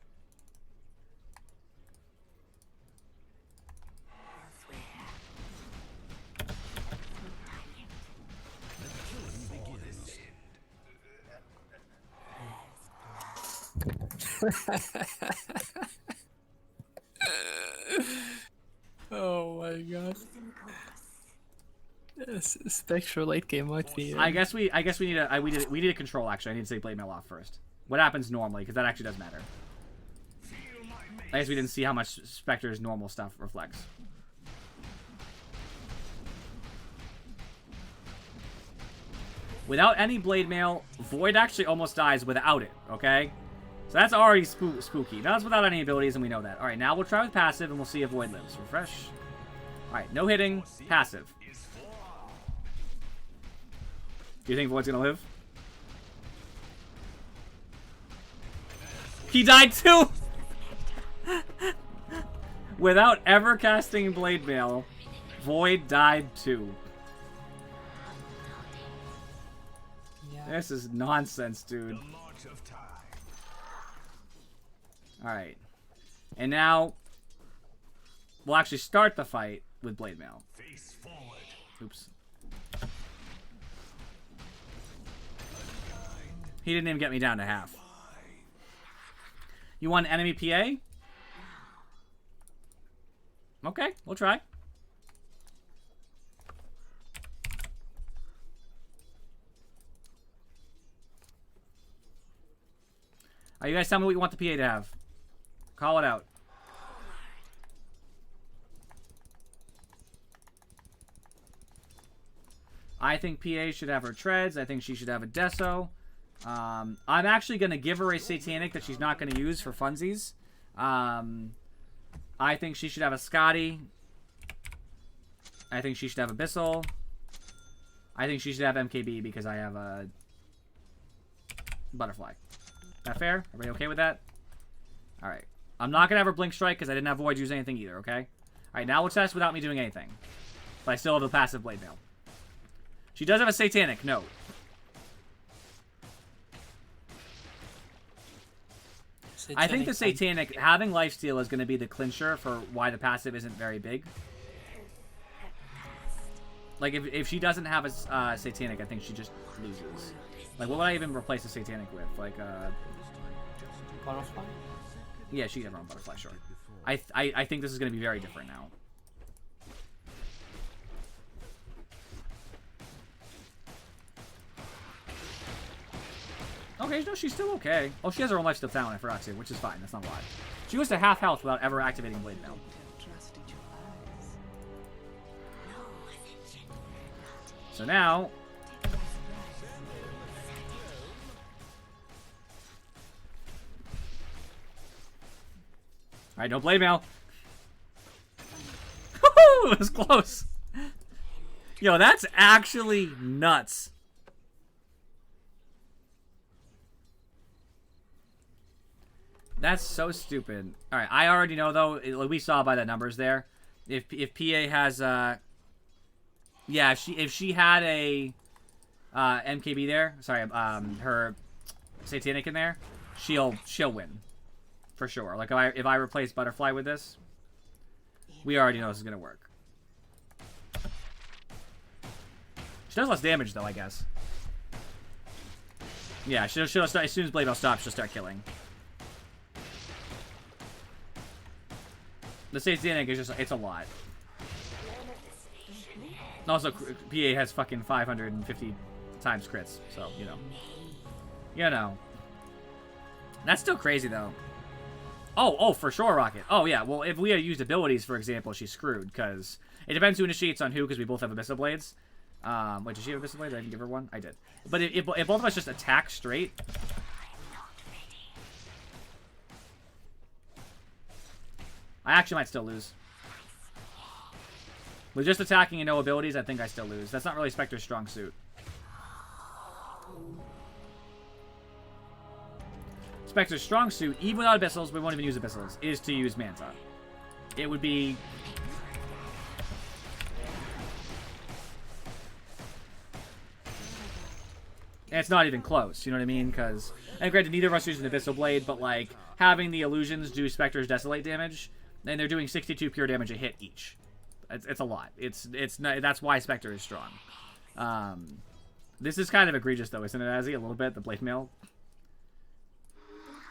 Oh my god. Spectral late game might be. I guess we need a we need a control. Actually, I need to say blade mail off first. What happens normally? Because that actually does matter. I guess we didn't see how much Spectre's normal stuff reflects. Without any blade mail, Void actually almost dies without it. Okay, so that's already spooky. That's without any abilities, and we know that. All right, now we'll try with passive, and we'll see if Void lives. Refresh. All right, no hitting, passive. Do you think Void's gonna live? He died too! Without ever casting Blade Mail, Void died too. Yeah. This is nonsense, dude. Alright. And now, we'll actually start the fight with Blade Mail. Oops. He didn't even get me down to half. You want enemy PA? Okay, we'll try. You guys tell me what you want the PA to have. Call it out. I think PA should have her treads. I think she should have a Deso. I'm actually going to give her a Satanic that she's not going to use for funsies. I think she should have a Scotty. I think she should have Abyssal. I think she should have MKB because I have a Butterfly. That fair? Everybody okay with that? Alright. I'm not going to have her Blink Strike because I didn't have Void use anything either, okay? Alright, now we'll test without me doing anything. But I still have the passive Blade Mail. She does have a Satanic, no. I think the Satanic, having lifesteal is going to be the clincher for why the passive isn't very big. Like, if she doesn't have a Satanic, I think she just loses. Like, what would I even replace a Satanic with? Like, Butterfly? Yeah, she can have her own Butterfly, sure. I think this is going to be very different now. Okay, no, she's still okay. Oh, she has her own lifesteal talent, I forgot to, which is fine. That's not a lot. She goes to half health without ever activating Blade Mail. So now... Alright, no Blade Mail. It was close. Yo, that's actually nuts. That's so stupid. All right, I already know though. We saw by the numbers there. If PA has yeah, if she had a MKB there, sorry, her Satanic in there, she'll win for sure. Like if I replace Butterfly with this, we already know this is gonna work. She does less damage though, I guess. Yeah, she'll start as soon as Blade Mail stops. She'll start killing. The Satanic is just, it's a lot. Also, PA has fucking 550 times crits, so, you know. You know. That's still crazy, though. Oh, for sure, Rocket. Oh, yeah, well, if we had used abilities, for example, she's screwed, because it depends who initiates on who, because we both have Abyssal Blades. Wait, did she have Abyssal Blades? I didn't give her one? I did. But if both of us just attack straight... I actually might still lose. With just attacking and no abilities, I think I still lose. That's not really Spectre's strong suit. Spectre's strong suit, even without Abyssals, we won't even use Abyssals, is to use Manta. It would be... And it's not even close, you know what I mean? Because, and granted, neither of us use an Abyssal Blade, but, like, having the illusions do Spectre's Desolate damage, and they're doing 62 pure damage a hit each. It's a lot. It's not, that's why Spectre is strong. This is kind of egregious, though, isn't it, Azzy? A little bit, the Blade Mail.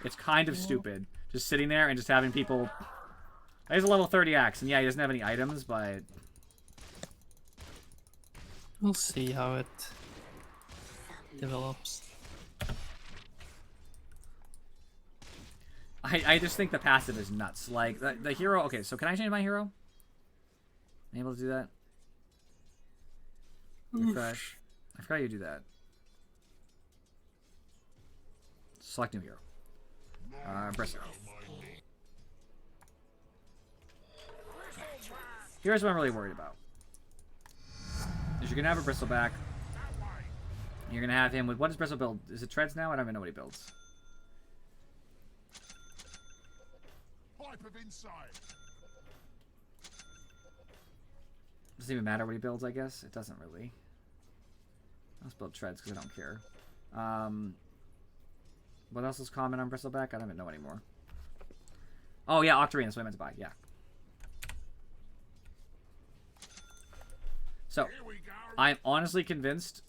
It's kind of stupid. Just sitting there and just having people... He's a level 30 axe, and yeah, he doesn't have any items, but... We'll see how it develops. I just think the passive is nuts. Like, the hero... Okay, so can I change my hero? Am I able to do that? Refresh. I forgot you do that. Select new hero. Bristle. Here's what I'm really worried about. Is you're going to have a Bristle back. You're going to have him with... What does Bristle build? Is it Treads now? I don't even know what he builds. Pipe of insight. Doesn't even matter what he builds, I guess. It doesn't really. Let's build Treads because I don't care. What else is common on Bristleback? I don't even know anymore. Oh, yeah, Octarine. That's what I meant to buy. Yeah. So, I'm honestly convinced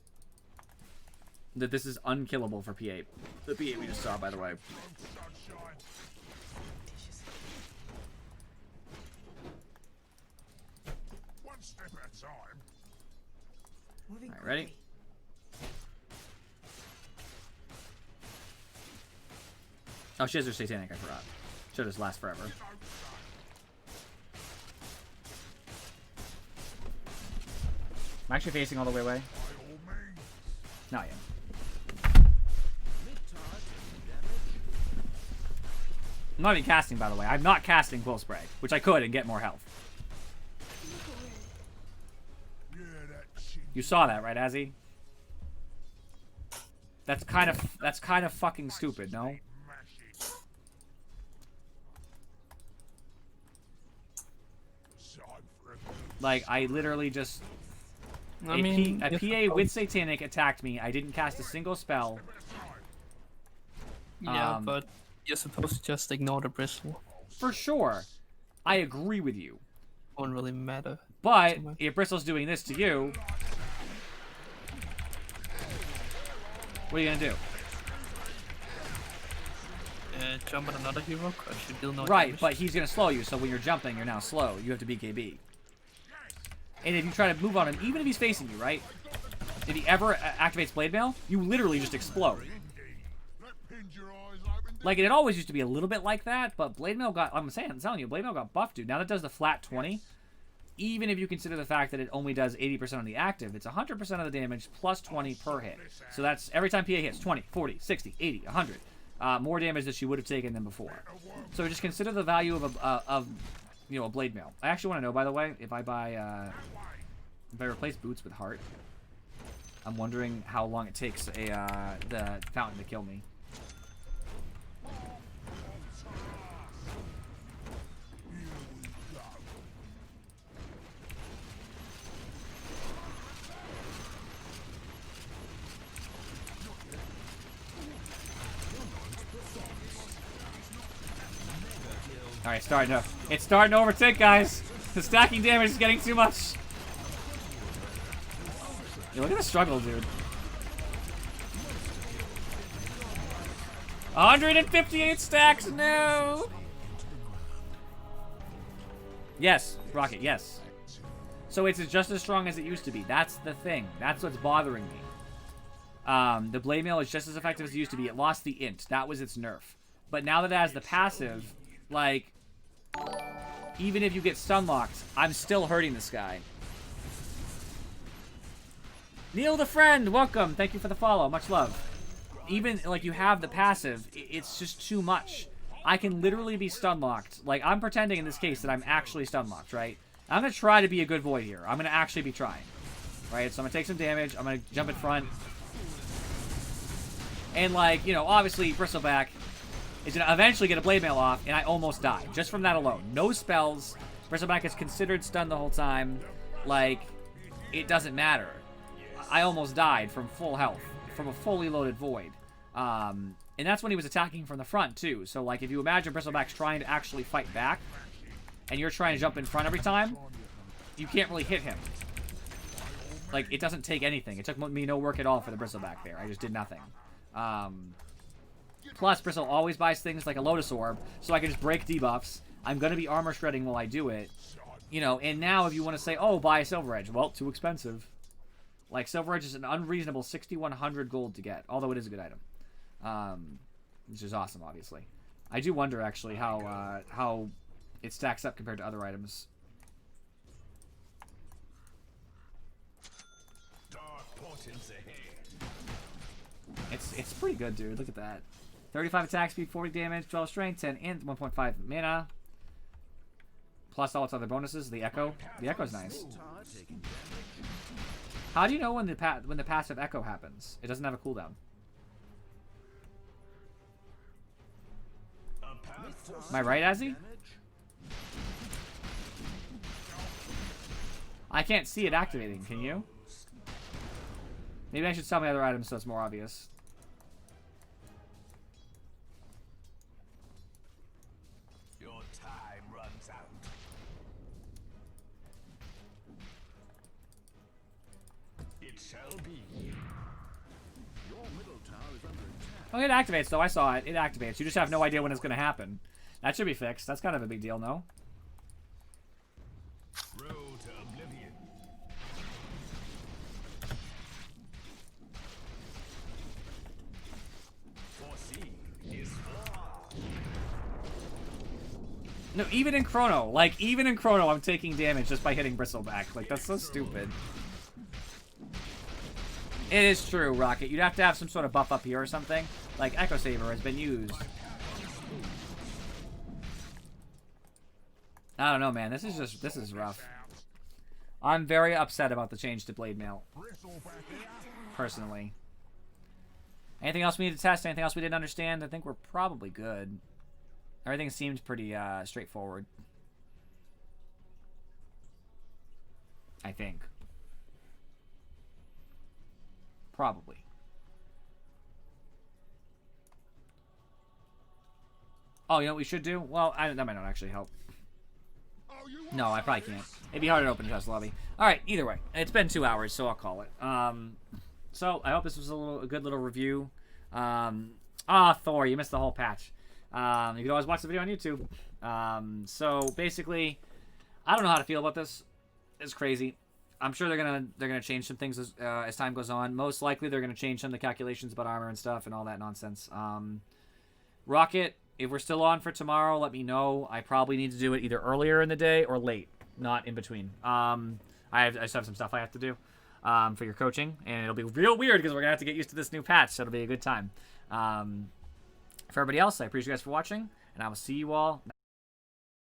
that this is unkillable for P8. The P8 we just saw, by the way. One step at a time. Alright, ready? Oh, she has her Satanic, I forgot. She'll just last forever. I'm actually facing all the way away. Not yet. I'm not even casting, by the way. I'm not casting Quill Spray, which I could and get more health. You saw that, right, Azzy? That's kind of fucking stupid, no? Like, I literally just... I mean, a PA with Satanic attacked me. I didn't cast a single spell. Yeah, but you're supposed to just ignore the bristle. For sure. I agree with you. Won't really matter. But if Bristle's doing this to you... What are you gonna do? Jump on another hero, crush you, deal no Right, damage. but he's gonna slow you, so when you're jumping, you're now slow. You have to BKB. And if you try to move on him, even if he's facing you, right? If he ever activates Blade Mail, you literally just explode. Like, it always used to be a little bit like that, but Blade Mail got... I'm telling you, Blade Mail got buffed, dude. Now that does the flat 20. Even if you consider the fact that it only does 80% on the active, it's 100% of the damage plus 20 per hit. So that's every time PA hits, 20, 40, 60, 80, 100. More damage that she would have taken than before. So just consider the value of you know, a Blade Mail. I actually want to know, by the way, if I buy, if I replace Boots with Heart, I'm wondering how long it takes the Fountain to kill me. All right, it's starting to overtake, guys. The stacking damage is getting too much. Yo, look at the struggle, dude. 158 stacks, no. Yes, Rocket, yes. So it's just as strong as it used to be. That's the thing. That's what's bothering me. The Blade Mail is just as effective as it used to be. It lost the int. That was its nerf. But now that it has the passive, like, even if you get stun locked, I'm still hurting this guy. Neil the friend, welcome. Thank you for the follow. Much love. Even, like, you have the passive, it's just too much. I can literally be stun locked. Like, I'm pretending in this case that I'm actually stun locked, right? I'm going to try to be a good Void here. I'm going to actually be trying. Right? So I'm going to take some damage. I'm going to jump in front. And, like, you know, obviously, Bristleback is going to eventually get a Blade Mail off, and I almost die. Just from that alone. No spells. Bristleback is considered stunned the whole time. Like, it doesn't matter. I almost died from full health. From a fully loaded Void. And that's when he was attacking from the front, too. So, like, if you imagine Bristleback's trying to actually fight back, and you're trying to jump in front every time, you can't really hit him. Like, it doesn't take anything. It took me no work at all for the Bristleback there. I just did nothing. Plus, Bristle always buys things like a Lotus Orb, so I can just break debuffs. I'm going to be armor shredding while I do it. You know, and now if you want to say, oh, buy a Silver Edge. Well, too expensive. Like, Silver Edge is an unreasonable 6,100 gold to get, although it is a good item. Which is awesome, obviously. I do wonder, actually, how it stacks up compared to other items. It's pretty good, dude. Look at that. 35 attack speed, 40 damage, 12 strength, 10 and 1.5 mana. Plus all its other bonuses. The Echo. The Echo's nice. How do you know when the passive Echo happens? It doesn't have a cooldown. Am I right, Azzy? I can't see it activating. Can you? Maybe I should sell my other items so it's more obvious. Your time runs out. It shall be. Your middle tower is under attack. Oh, it activates, though. I saw it. It activates. You just have no idea when it's going to happen. That should be fixed. That's kind of a big deal, no? Road to oblivion. Foreseen is flaw. No, even in Chrono. Like, even in Chrono, I'm taking damage just by hitting Bristleback. Like, that's so stupid. It is true, Rocket. You'd have to have some sort of buff up here or something. Like, Echo Saber has been used. I don't know, man. This is rough. I'm very upset about the change to Blade Mail. Personally. Anything else we need to test? Anything else we didn't understand? I think we're probably good. Everything seemed pretty straightforward. I think. Probably. Oh, you know what we should do? Well, that might not actually help. No, I probably can't. It'd be hard to open a test lobby. Alright, either way. It's been 2 hours, so I'll call it. So, I hope this was a good little review. Thor, you missed the whole patch. You can always watch the video on YouTube. So, basically, I don't know how to feel about this. It's crazy. I'm sure they're gonna change some things as time goes on. Most likely, they're gonna change some of the calculations about armor and stuff and all that nonsense. Rocket, if we're still on for tomorrow, let me know. I probably need to do it either earlier in the day or late, not in between. I just have some stuff I have to do for your coaching, and it'll be real weird because we're gonna have to get used to this new patch, so it'll be a good time. For everybody else, I appreciate you guys for watching, and I will see you all next.